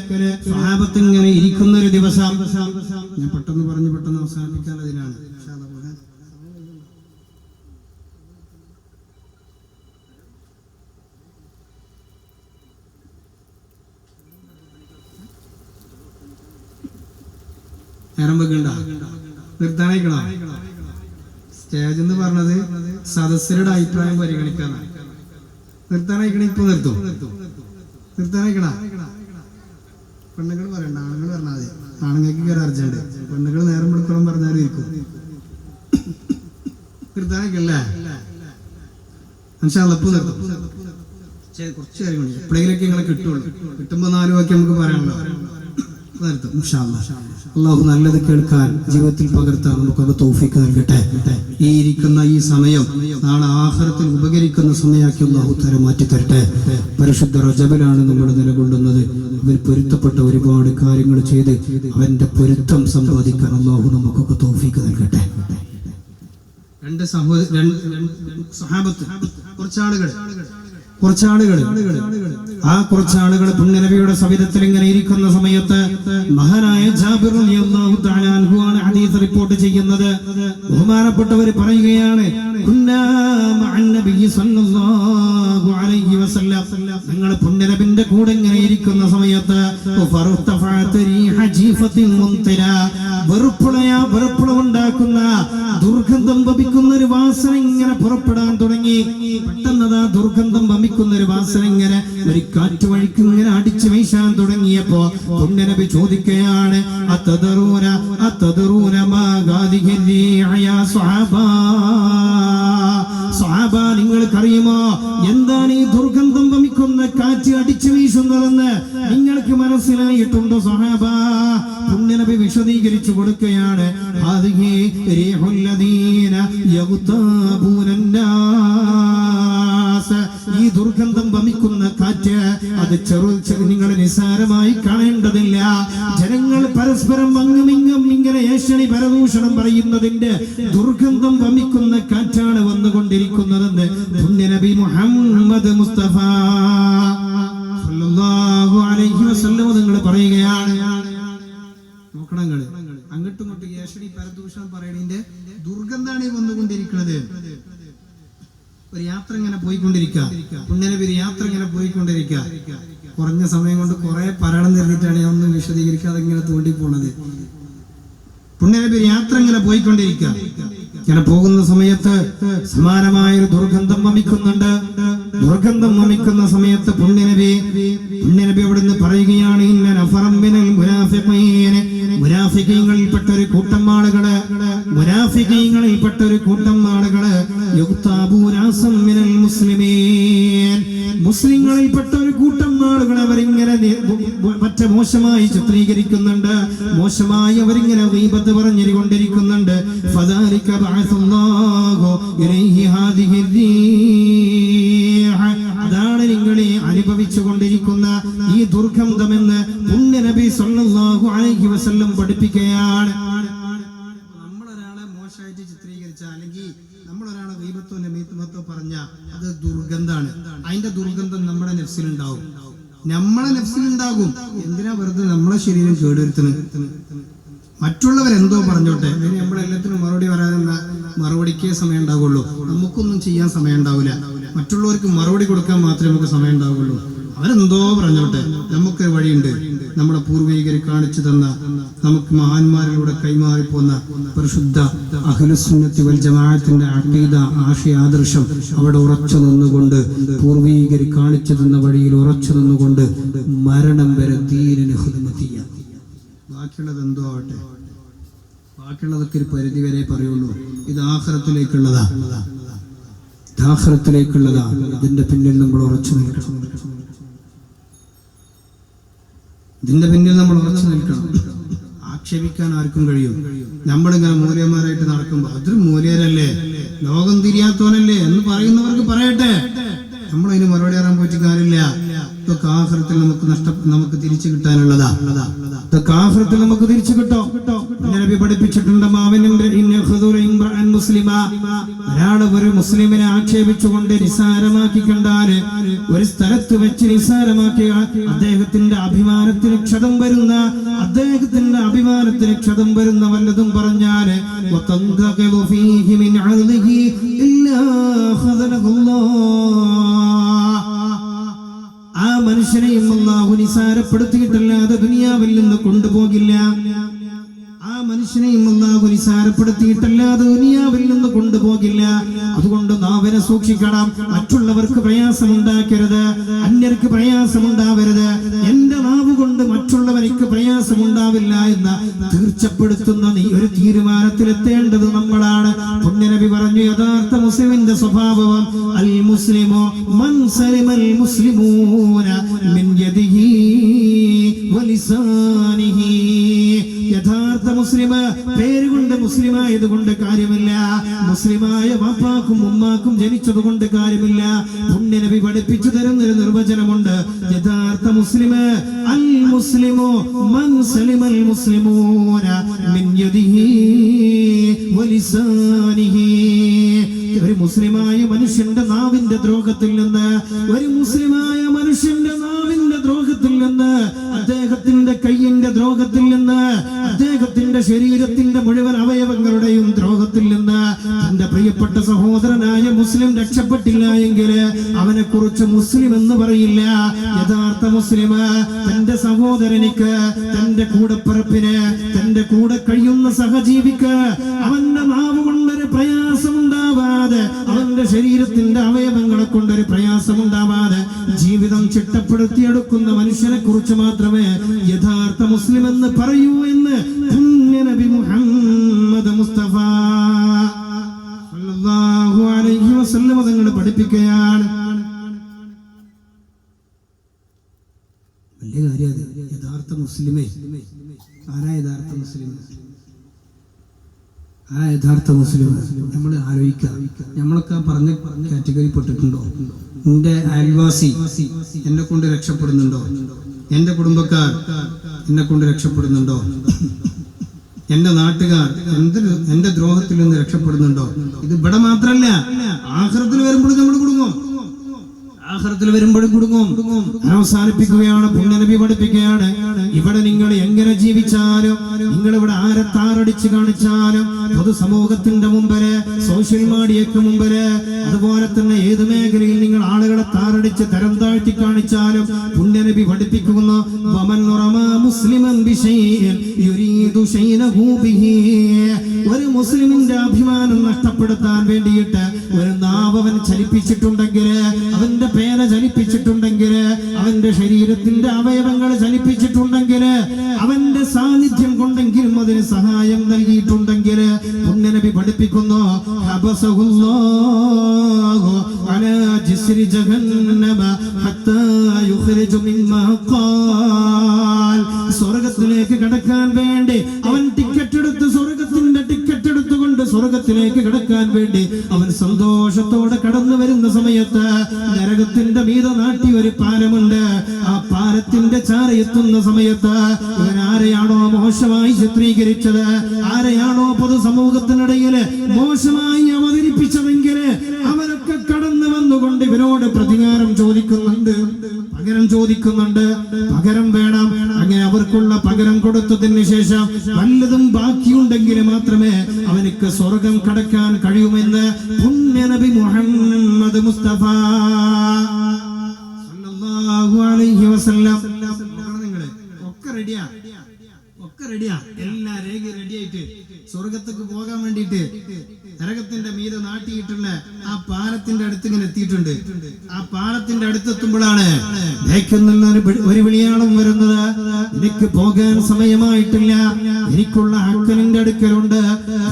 സ്വഹാബത്ത് ഇങ്ങനെ ഇരിക്കുന്ന ഒരു ദിവസം, ഞാൻ പെട്ടെന്ന് അവസാനിപ്പിക്കാൻ അതിനാണ്. നേരം വെക്കണ്ട, നിർത്താനയക്കണം. സ്റ്റേജ് എന്ന് പറഞ്ഞത് സദസ്യരുടെ അഭിപ്രായം പരിഗണിക്കാനാണ്. നിർത്താനയക്കണ, ഇപ്പൊ നിർത്താനയക്കണ. പെണ്ണുങ്ങൾ പറയണ്ട, ആണുങ്ങൾ പറഞ്ഞാൽ മതി. ആണുങ്ങൾക്ക് കയറി അർജന്റ്, പെണ്ണുങ്ങൾ നേരം വിളിക്കണം പറഞ്ഞാലും ഇരിക്കും. നിർത്താനയക്കല്ലേ? ഇപ്പൊ നിർത്തും. കുറച്ച് കാര്യങ്ങൾ എപ്പോഴെങ്കിലൊക്കെ നിങ്ങളെ കിട്ടുള്ളൂ. കിട്ടുമ്പോ 4 വാക്യം നമുക്ക് പറയാനുള്ളൂ. അള്ളാഹു നല്ലത് കേൾക്കാൻ ജീവിതത്തിൽ പകർത്താൻ നമുക്കത് തൗഫീഖ് നൽകട്ടെ. ഈ ഇരിക്കുന്ന ഈ സമയം നാളെ ആഖിറത്തിൽ ഉപകരിക്കുന്ന സമയമാക്കി അള്ളാഹു തആല മാറ്റി തരട്ടെ. പരിശുദ്ധ റജബിലാണ് നമ്മൾ നിലകൊള്ളുന്നത്. അവൻ പൊരുത്തപ്പെട്ട ഒരുപാട് കാര്യങ്ങൾ ചെയ്ത് അവന്റെ പൊരുത്തം സമ്പാദിക്കാൻ അള്ളാഹു നമുക്കൊക്കെ തൗഫീഖ് നൽകട്ടെ. രണ്ട് സഹാബത്ത്, കുറച്ചാളുകൾ പുണ്യനബിയുടെ സവിധത്തിൽ ഇങ്ങനെ ഇരിക്കുന്ന സമയത്ത് മഹാനായ ജാബിർ റളിയല്ലാഹു തആല അൻഹു ആണ് ഹദീസ് റിപ്പോർട്ട് ചെയ്യുന്നത്. ബഹുമാനപ്പെട്ടവർ പറയുകയാണ്, കുന്നാ മഅൻ നബി സല്ലല്ലാഹു അലൈഹി വസല്ലം, ഞങ്ങൾ പുണ്യനബിന്റെ കൂടെ ഇങ്ങനെ ഇരിക്കുന്ന സമയത്ത് ഫറഫഅത് റീഹ ജീഫത്തിൻ മുൻതിര, വെറുപ്പുണ്ടാക്കുന്ന ദുർഗന്ധം വമിക്കുന്ന ഒരു വാസന ഇങ്ങനെ പുറപ്പെടാൻ തുടങ്ങി. പെട്ടെന്ന് ദുർഗന്ധം വമിക്കുന്ന ഒരു വാസന ഇങ്ങനെ ഒരു കാറ്റ് വഴിക്ക് ഇങ്ങനെ അടിച്ചു വീശാൻ തുടങ്ങിയപ്പോ പുണ്യനബി ചോദിക്കുകയാണ്, അത്തദറൂന മാ ഗാദിഹി റീഹ യാ സ്വഹാബാ, സ്വഹാബ നിങ്ങൾക്കറിയുമോ എന്താണ് ഈ ദുർഗന്ധം വമിക്കുന്ന കാറ്റ് അടിച്ചു വീശുന്നതെന്ന് നിങ്ങൾക്ക് മനസ്സിലായിട്ടുണ്ടോ സ്വഹാബ? പുണ്യനബി വിശദീകരിച്ചു കൊടുക്കുകയാണ്, ഹാദിഹി റീഹുൽ ലദീന യഗ്താബൂനന്നാസ്, ഈ ദുർഗന്ധം വമിക്കുന്ന കാറ്റ് അത് നിങ്ങൾ നിസാരമായി കാണേണ്ടതില്ല. ജനങ്ങൾ പരസ്പരം അങ്ങുമിങ്ങും ഇങ്ങനെ ഏഷണി പരദൂഷണം പറയുന്നതിന്റെ ദുർഗന്ധം വമിക്കുന്ന കാറ്റാണ് വന്നുകൊണ്ടിരിക്കുന്നതെന്ന് പുണ്യനബി മുഹമ്മദ് മുസ്തഫ സല്ലല്ലാഹു അലൈഹി വസല്ലം നിങ്ങൾ പറയുകയാണ്. നോക്കണങ്ങള് അങ്ങോട്ടും ഇങ്ങോട്ടും ഏഷണി പരദൂഷണം പറയണതിന്റെ ദുർഗന്ധാണ് ഈ വന്നുകൊണ്ടിരിക്കുന്നത്. ഒരു യാത്ര ഇങ്ങനെ പോയിക്കൊണ്ടിരിക്കുക, പുണ്യനബി യാത്ര ഇങ്ങനെ പോയിക്കൊണ്ടിരിക്കുക. കുറഞ്ഞ സമയം കൊണ്ട് കുറെ പറയണം തരുന്നിട്ടാണ് ഞാൻ ഒന്നും വിശദീകരിക്കാതെ ഇങ്ങനെ തോണ്ടിപ്പോണത്. പുണ്യനബി യാത്ര ഇങ്ങനെ പോയിക്കൊണ്ടിരിക്കുക. ഇങ്ങനെ പോകുന്ന സമയത്ത് സമാനമായൊരു ദുർഗന്ധം വമിക്കുന്നുണ്ട്. ദുർഗന്ധം വമിക്കുന്ന സമയത്ത് പുണ്യനബി അവിടുന്ന് പറയുകയാണ്, ഇന്ന നഫറം മിനൽ മുനാഫിഖീന, മുനാഫിഖീങ്ങളിൽപ്പെട്ട ഒരു കൂട്ടം ആളുകള്, മുനാഫിഖീങ്ങളിൽപ്പെട്ട ഒരു കൂട്ടം ആളുകള് യുഗ്താബൂനാസം മിനൽ മുസ്ലിമീൻ, മുസ്ലിങ്ങളിൽപ്പെട്ട ഒരു കൂട്ടം ആളുകൾ അവരിങ്ങനെ മറ്റേ മോശമായി ചിത്രീകരിക്കുന്നുണ്ട്, മോശമായി അവരിങ്ങനെ ഗീബത്ത് പറഞ്ഞുകൊണ്ടിരിക്കുന്നുണ്ട്. ഫദാലിക ബഅസല്ലാഹു ഇലൈഹി ഹാദിഹി റീഹ, അതാണ് നിങ്ങൾ അനുഭവിച്ചു കൊണ്ടിരിക്കുന്ന ഈ ദുർഗന്ധമെന്ന് പുണ്യനബി സല്ലല്ലാഹു അലൈഹി വസല്ലം പഠിപ്പിക്കുകയാണ്. നമ്മളൊരാളെ മോശമായിട്ട് ചിത്രീകരിച്ച അല്ലെങ്കിൽ നമ്മളൊരാളെ ഗീബത്തോ നമീമത്തോ പറഞ്ഞ അത് ദുർഗന്ധാണ്. അതിന്റെ ദുർഗന്ധം നമ്മുടെ നെഫ്സിലുണ്ടാവും, എന്തിനാ വെറുതെ നമ്മളെ ശരീരം കേടുവരുത്തുന്നത്? മറ്റുള്ളവരെന്തോ പറഞ്ഞോട്ടെ, ഇനി നമ്മളെല്ലാത്തിനും മറുപടി പറയാനുള്ള മറുപടിക്കേ സമയം ഉണ്ടാവുള്ളൂ. നമുക്കൊന്നും ചെയ്യാൻ സമയം ഉണ്ടാവില്ല. മറ്റുള്ളവർക്ക് മറുപടി കൊടുക്കാൻ മാത്രമേ നമുക്ക് സമയം ഉണ്ടാവുള്ളൂ. അവരെന്തോ പറഞ്ഞോട്ടെ, നമുക്ക് വഴിയുണ്ട്. നമ്മുടെ പൂർവികർ കാണിച്ചു തന്ന, നമുക്ക് മഹാന്മാരിലൂടെ കൈമാറിപ്പോന്ന പരിശുദ്ധ അഹ്ലുസുന്നത്തി വൽ ജമാഅത്തിന്റെ അഖീദ, ആശയാദർശം അവിടെ ഉറച്ചു നിന്നുകൊണ്ട്, പൂർവികർ കാണിച്ചു തന്ന വഴിയിൽ ഉറച്ചു നിന്നുകൊണ്ട് മരണം വരെ ദീനിന് ഖിദ്മത്ത് ചെയ്യാം. ബാക്കിയുള്ളത് എന്തോ ആവട്ടെ, ബാക്കിയുള്ളതൊക്കെ ഒരു പരിധി വരെ പറയുള്ളൂ. ഇത് ആഖിറത്തിലേക്കുള്ളതാ, ആഖിറത്തിലേക്കുള്ളതാ. ഇതിന്റെ പിന്നിൽ നമ്മൾ ഉറച്ചു നിൽക്കണം, ഇതിന്റെ പിന്നിൽ നമ്മൾ ഉറച്ചു നിൽക്കണം. ആക്ഷേപിക്കാൻ ആർക്കും കഴിയും. നമ്മളിങ്ങനെ മൂല്യന്മാരായിട്ട് നടക്കുമ്പോ അതൊരു മൂല്യരല്ലേ, ലോകം തിരിയാത്തോനല്ലേ എന്ന് പറയുന്നവർക്ക് പറയട്ടെ, നമ്മളതിന് മറുപടി പറയാൻ പോയിട്ട് കാര്യമില്ല. ഇതൊക്കെ ആഖിറത്തിൽ നമുക്ക് തിരിച്ചു കിട്ടാനുള്ളതാ. ഇതൊക്കെ ആഖിറത്തിൽ നമുക്ക് തിരിച്ചു കിട്ടോ. നബി പഠിപ്പിച്ചിട്ടുണ്ട്, ഒരാൾ ഒരു മുസ്ലിമിനെ ആക്ഷേപിച്ചുകൊണ്ട് നിസാരമാക്കി കണ്ടാൽ, ഒരു സ്ഥലത്ത് വെച്ച് നിസാരമാക്കിയ അദ്ദേഹത്തിന്റെ അഭിമാനത്തിന് ക്ഷതം വരുന്ന വല്ലതും പറഞ്ഞാൽ ആ മനുഷ്യനെയും അല്ലാഹു നിസാരപ്പെടുത്തിയിട്ടല്ലാതെ ദുനിയാവിൽ നിന്ന് കൊണ്ടുപോകില്ല. അതുകൊണ്ട് നാവിനെ സൂക്ഷിക്കണം. മറ്റുള്ളവർക്ക് പ്രയാസമുണ്ടാക്കരുത്, അന്യർക്ക് പ്രയാസമുണ്ടാവരുത്. എന്റെ നാവ് കൊണ്ട് മറ്റുള്ളവർക്ക് പ്രയാസമുണ്ടാവില്ല എന്ന് തീർച്ചപ്പെടുത്തുന്ന ഒരു തീരുമാനത്തിലെത്തേണ്ടത് നമ്മളാണ്. പുണ്യനബി പറഞ്ഞു, യഥാർത്ഥ മുസ്ലിമിന്റെ സ്വഭാവം അൽ മുസ്ലിമോ മൻ സലിമൽ മുസ്ലിമൂന മിൻ യദിഹി വലിസാനിഹി. യഥാർത്ഥ മുസ്ലിമ് പേരുകൊണ്ട് മുസ്ലിമായത് കൊണ്ട് കാര്യമില്ല, മുസ്ലിമായ വാപ്പാക്കും ഉമ്മാക്കും ജനിച്ചത് കൊണ്ട് കാര്യമില്ല. പുണ്യനബി പഠിപ്പിച്ചു തരുന്നൊരു നിർവചനമുണ്ട്, യഥാർത്ഥ മുസ്ലിമ് അൽ മുസ്ലിമോ മൻ സലിമൽ മുസ്ലിമൂന മിൻ യദിഹി വലിസാനിഹി. ഒരു മുസ്ലിമായ മനുഷ്യന്റെ നാവിന്റെ ദ്രോഹത്തിൽ നിന്ന്, ഒരു മുസ്ലിമായ മനുഷ്യന്റെ നാവിന്റെ ദ്രോഹത്തിൽ നിന്ന്, അദ്ദേഹത്തിന്റെ കയ്യിന്റെ ദ്രോഹത്തിൽ നിന്ന്, അദ്ദേഹത്തിന്റെ ശരീരത്തിന്റെ മുഴുവൻ അവയവങ്ങളുടെയും ദ്രോഹത്തിൽ നിന്ന് തന്റെ പ്രിയപ്പെട്ട സഹോദരനായ മുസ്ലിം രക്ഷപ്പെട്ടില്ല എങ്കിൽ അവനെ കുറിച്ച് മുസ്ലിം എന്ന് പറയില്ല. യഥാർത്ഥ മുസ്ലിം തന്റെ സഹോദരനിക്ക്, തന്റെ കൂടപ്പിറപ്പിന്, തന്റെ കൂടെ കഴിയുന്ന സഹജീവിക്ക് അവന്റെ നാവ് കൊണ്ടൊരു പ്രയാസമുണ്ടാവാതെ, അവന്റെ ശരീരത്തിന്റെ അവയവങ്ങളെ കൊണ്ടൊരു പ്രയാസമുണ്ടാവാതെ ജീവിതം ചിട്ടപ്പെടുത്തിയെടുക്കുന്ന മനുഷ്യനെ കുറിച്ച് മാത്രമേ യഥാർത്ഥ മുസ്ലിം എന്ന് പറയൂ എന്ന് നബി മുഹമ്മദ് മുസ്തഫ സല്ലല്ലാഹു അലൈഹി വസല്ലം തങ്ങൾ പഠിപ്പിക്കുകയാണ്. വലിയ കാര്യം അത്. യഥാർത്ഥ മുസ്ലിമേ ആരാ യഥാർത്ഥ മുസ്ലിം? ആ യഥാർത്ഥ മുസ്ലിം നമ്മൾ ആലോചിക്കുക. നമ്മളൊക്കെ പറഞ്ഞ കാറ്റഗറി പെട്ടിട്ടുണ്ടോ? എന്റെ അയൽവാസി എന്നെ കൊണ്ട് രക്ഷപ്പെടുന്നുണ്ടോ? എന്റെ കുടുംബക്കാർ എന്നെ കൊണ്ട് രക്ഷപ്പെടുന്നുണ്ടോ? എന്റെ നാട്ടുകാർ എന്റെ ദ്രോഹത്തിൽ നിന്ന് രക്ഷപ്പെടുന്നുണ്ടോ? ഇത് ഇവിടെ മാത്രല്ല, ആഖിറത്തിൽ വരുമ്പോഴും നമ്മൾ കുടുങ്ങും. അവസാനിപ്പിക്കുകയാണ്. പുണ്യനബി പഠിപ്പിക്കുകയാണ്, ഇവിടെ നിങ്ങൾ എങ്ങനെ ജീവിച്ചാലും, നിങ്ങൾ ഇവിടെ ആരെ താറടിച്ച് കാണിച്ചാലും, പൊതുസമൂഹത്തിന്റെ മുമ്പില്, സോഷ്യൽ മീഡിയക്ക് മുമ്പില്, അതുപോലെ തന്നെ ഏത് മേഖലയിൽ നിങ്ങൾ ആളുകളെ താറടിച്ച് തരം താഴ്ത്തി കാണിച്ചാലും പുണ്യനബി പഠിപ്പിക്കുന്നു, ഒരു മുസ്ലിമിന്റെ അഭിമാനം നഷ്ടപ്പെടുത്താൻ വേണ്ടിയിട്ട് ഒരു നാവവൻ ചലിപ്പിച്ചിട്ടുണ്ടെങ്കിൽ, അവന്റെ പേന ചലിപ്പിച്ചിട്ടുണ്ടെങ്കിൽ, അവന്റെ ശരീരത്തിന്റെ അവയവങ്ങൾ ചലിപ്പിച്ചിട്ടുണ്ടെങ്കിൽ, അവന്റെ സാന്നിധ്യം കൊണ്ടെങ്കിലും അതിന് സഹായം നൽകിയിട്ടുണ്ടെങ്കിൽ പുണ്യനബി പഠിപ്പിക്കുന്നു, ഹബസഹുല്ലാഹു അലാ ജിസ്രി ജഹന്നമ ഹത്താ യുഖ്രിജു മിൻമാ ഖാൽ. സ്വർഗ്ഗത്തിലേക്ക് കടക്കാൻ വേണ്ടി അവൻ ടിക്കറ്റ് എടുത്ത്, സ്വർഗ്ഗത്തിന്റെ ടിക്കറ്റ് എടുത്തുകൊണ്ട് സ്വർഗ്ഗത്തിലേക്ക് കടക്കാൻ വേണ്ടി അവൻ സന്തോഷത്തോടെ കടന്നു വരുന്ന സമയത്ത് നരകത്തിന്റെ മീതെ നാട്ടി ഒരു പാലമുണ്ട്. ആ പാലത്തിന്റെ ചാരയെത്തുന്ന സമയത്ത് ഇവൻ ആരെയാണോ മോശമായി ചിത്രീകരിച്ചത്, ആരെയാണോ പൊതുസമൂഹത്തിനിടയിൽ മോശമായി അവതരിപ്പിച്ചതെങ്കിൽ അവരൊക്കെ കടന്നു വന്നുകൊണ്ട് ഇവരോട് പ്രതികാരം ചോദിക്കുന്നുണ്ട്, പകരം വേണം. അങ്ങനെ അവർക്കുള്ള പകരം കൊടുത്തതിന് ശേഷം വല്ലതും ബാക്കിയുണ്ടെങ്കിൽ മാത്രമേ അവനക്ക് സ്വർഗം കടക്കാൻ കഴിയുമെന്ന് പുണ്യനബി മുഹമ്മദ് മുസ്തഫ സല്ലല്ലാഹു അലൈഹി വസല്ലം. ഒക്കെ റെഡിയാ, എല്ലാ രേഖ റെഡിയായിട്ട് സ്വർഗത്തേക്ക് പോകാൻ വേണ്ടിയിട്ട് നരകത്തിന്റെ മീതെ നാട്ടിയിട്ടുള്ള ആ പാലത്തിന്റെ അടുത്ത് ഇങ്ങനെ എത്തിയിട്ടുണ്ട്. ആ പാലത്തിന്റെ അടുത്തെത്തുമ്പോഴാണ് ഒരു വിളിയാളം വരുന്നത്, എനിക്ക് പോകാൻ സമയമായിട്ടില്ല, എനിക്കുള്ള അക്കലിന്റെ അടുക്കലുണ്ട്.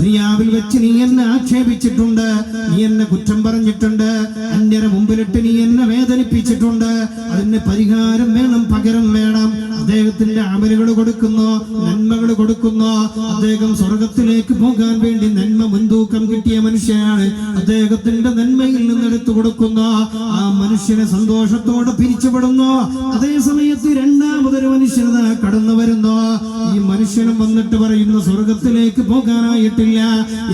ദുനിയാവിൽ വെച്ച് നീ എന്നെ ആക്ഷേപിച്ചിട്ടുണ്ട്, നീ എന്നെ കുറ്റം പറഞ്ഞിട്ടുണ്ട്, അന്യരെ മുമ്പിലിട്ട് നീ എന്നെ വേദനിപ്പിച്ചിട്ടുണ്ട്, അതിന് പരിഹാരം വേണം, പകരം വേണം. അദ്ദേഹത്തിന്റെ അമലുകൾ കൊടുക്കുന്നു, നന്മകൾ കൊടുക്കുന്നു. അദ്ദേഹം സ്വർഗത്തിലേക്ക് പോകാൻ വേണ്ടി നന്മ മുൻതൂക്കം കിട്ടിയ മനുഷ്യനാണ്. അദ്ദേഹത്തിന്റെ നന്മയിൽ നിന്ന് എടുത്തു കൊടുക്കുന്ന ആ മനുഷ്യനെ സന്തോഷത്തോടെ പിരിച്ചുവിടുന്നു. അതേ സമയത്ത് രണ്ടാമതൊരു മനുഷ്യന് കടന്നു വരുന്നു. ഈ മനുഷ്യൻ മനുഷ്യനും വന്നിട്ട് പറയുന്നു സ്വർഗത്തിലേക്ക് പോകാനായിട്ടില്ല,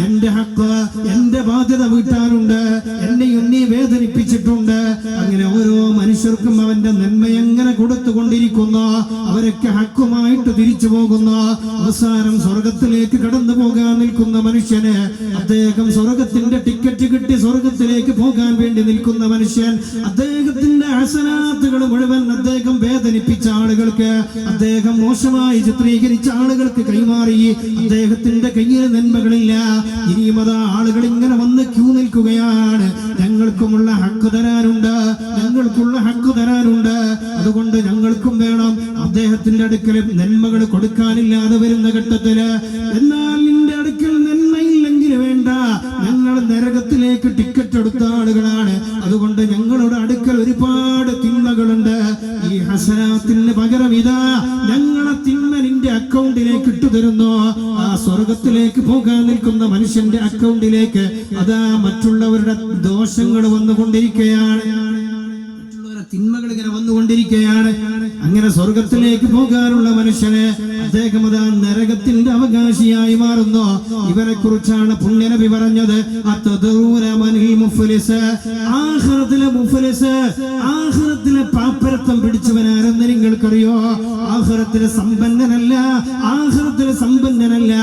എന്റെ ഹക്ക്, എന്റെ ബാധ്യത വീട്ടാനുണ്ട്, എന്നെയും നീ വേദനിപ്പിച്ചിട്ടുണ്ട്. അങ്ങനെ ഓരോ മനുഷ്യർക്കും അവന്റെ നന്മ എങ്ങനെ കൊടുത്തുകൊണ്ടിരിക്കുന്നു, അവരൊക്കെ ഹക്കുമായിട്ട് തിരിച്ചു പോകുന്നു. അവസാനം സ്വർഗത്തിലേക്ക് കടന്നു പോകാൻ നിൽക്കുന്ന മനുഷ്യന്, അദ്ദേഹം സ്വർഗത്തിന്റെ ടിക്കറ്റ് കിട്ടി സ്വർഗത്തിലേക്ക് പോകാൻ വേണ്ടി നിൽക്കുന്ന മനുഷ്യൻ, അദ്ദേഹത്തിന്റെ ഹസനാത്തുകൾ മുഴുവൻ അദ്ദേഹം വേദനിപ്പിച്ച ആളുകൾക്ക്, അദ്ദേഹം മോശമായി ചിത്രീകരിച്ച ആളുകൾക്ക് കൈമാറി. അദ്ദേഹത്തിന്റെ കയ്യിൽ നന്മകളില്ല. ഇനിയും അതാ ആളുകൾ ഇങ്ങനെ വന്ന് ക്യൂ നിൽക്കുകയാണ്. ഞങ്ങൾക്കുമുള്ള ഹക്ക് തരാനുണ്ട്, ഞങ്ങൾക്കുള്ള ഹക്ക് തരാനുണ്ട്, അതുകൊണ്ട് ഞങ്ങൾക്കും വേണം. അദ്ദേഹത്തിന്റെ അടുക്കൽ നന്മകൾ കൊടുക്കാനില്ലാതെ വരുന്ന ഘട്ടത്തില്, എന്നാൽ നിന്റെ അടുക്കൽ നന്മയില്ലെങ്കിൽ വേണ്ട, ഞങ്ങൾ നരകത്തിലേക്ക് ടിക്കറ്റ് എടുത്ത ആളുകളാണ്, അതുകൊണ്ട് ഞങ്ങളുടെ അടുക്കൽ ഒരുപാട് തിന്മകളുണ്ട്. ഈ ഹസനാത്തിന് പകരം ഇതാ ഞങ്ങളെ തിന്മ നിന്റെ അക്കൗണ്ടിലേക്ക് ഇട്ടു തരുന്നു. ആ സ്വർഗത്തിലേക്ക് പോകാൻ നിൽക്കുന്ന മനുഷ്യന്റെ അക്കൗണ്ടിലേക്ക് അതാ മറ്റുള്ളവരുടെ ദോഷങ്ങൾ വന്നുകൊണ്ടിരിക്കുകയാണ്, തിന്മകൾ ഇങ്ങനെ വന്നുകൊണ്ടിരിക്കുകയാണ്. അങ്ങനെ സ്വർഗത്തിലേക്ക് പോകാനുള്ള മനുഷ്യന് അദ്ദേഹം അതാ നരകത്തിന്റെ അവകാശിയായി മാറുന്നു. ഇവരെ കുറിച്ചാണ് പുണ്യനബി പറഞ്ഞത്, ആഖിറത്തിലെ പാപ്പരത്വം പിടിച്ചവനാരെന്ന് നിങ്ങൾക്കറിയോ? ആഖിറത്തിലെ സമ്പന്നനല്ല, ആഖിറത്തിലെ സമ്പന്നനല്ല,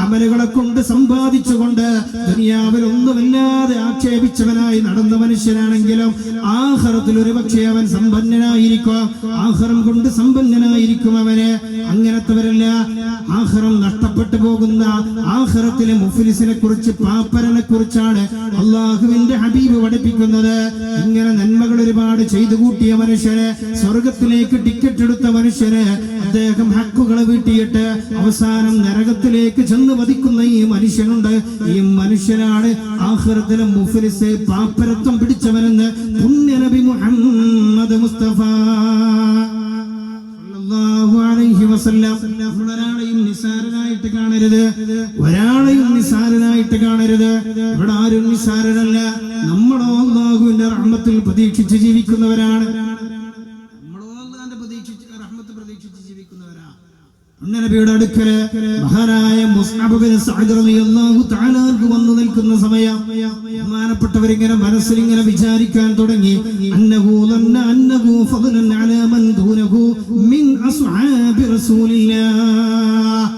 അമലുകളെ കൊണ്ട് സമ്പാദിച്ചുകൊണ്ട് ദുനിയാവിൽ ഒന്നുമില്ലാതെ ആക്ഷേപിച്ചവനായി നടന്ന മനുഷ്യനാണെങ്കിലും ആഖിറത്തിൽ ഒരു പക്ഷേ അവൻ സമ്പന്നനായിരിക്കും, ആഖിറം കൊണ്ട് സമ്പന്നനായിരിക്കും അവന്. അങ്ങനത്തെവരല്ല, ആഖിറം നഷ്ടപ്പെട്ടു പോകുന്ന ആഖിറത്തിലെ മുഫ്ലിസിനെ കുറിച്ച്, പാപ്പരനെ കുറിച്ചാണ് അള്ളാഹുവിന്റെ ഹബീബ് പഠിപ്പിക്കുന്നത്. ഇങ്ങനെ നന്മകൾ ഒരുപാട് ചെയ്തു കൂട്ടിയ മനുഷ്യന്, സ്വർഗത്തിലേക്ക് ടിക്കറ്റ് എടുത്ത മനുഷ്യന്, അദ്ദേഹം ഹക്കുകളെ വീട്ടിയിട്ട് അവസാനം നരകത്തിലേക്ക് ചെന്ന് വധിക്കുന്ന ഈ മനുഷ്യനുണ്ട്. ഈ മനുഷ്യനാണ് ആഖിറത്തിലെ മുഫ്ലിസ്, പാപ്പരത്വം പിടിച്ചവനെന്ന് പുണ്യനബി മുഹമ്മദ് മുസ്തഫ സല്ലല്ലാഹു അലൈഹി വസല്ലം. ഒരാളെയും നിസാരനായിട്ട് കാണരുത്, ഒരാളെയും നിസാരനായിട്ട് കാണരുത്. ഇവിടെ ആരും നിസാരനല്ല. നമ്മളോ അല്ലാഹുവിന്റെ റഹ്മത്തിൽ പ്രതീക്ഷിച്ച് ജീവിക്കുന്നവരാണ്, നമ്മളോ അല്ലാഹുവിന്റെ റഹ്മത്ത് പ്രതീക്ഷിച്ച് ജീവിക്കുന്നവരാണ്. നബിയുടെ അടുക്കല് മഹാനായ മുസ്അബ് ബിൻ സഅദ് റളിയല്ലാഹു തആല അൻഹു വന്നു നിൽക്കുന്ന സമയം ബഹുമാനപ്പെട്ടവരിങ്ങനെ മനസ്സിൽ ഇങ്ങനെ വിചാരിക്കാൻ തുടങ്ങി, അന്നഹു ലന്ന അന്നഹു ഫദ്ലൻ അലാ മൻ ദൂനഹു മിൻ അസ്ഹാബി റസൂലില്ലാഹ്.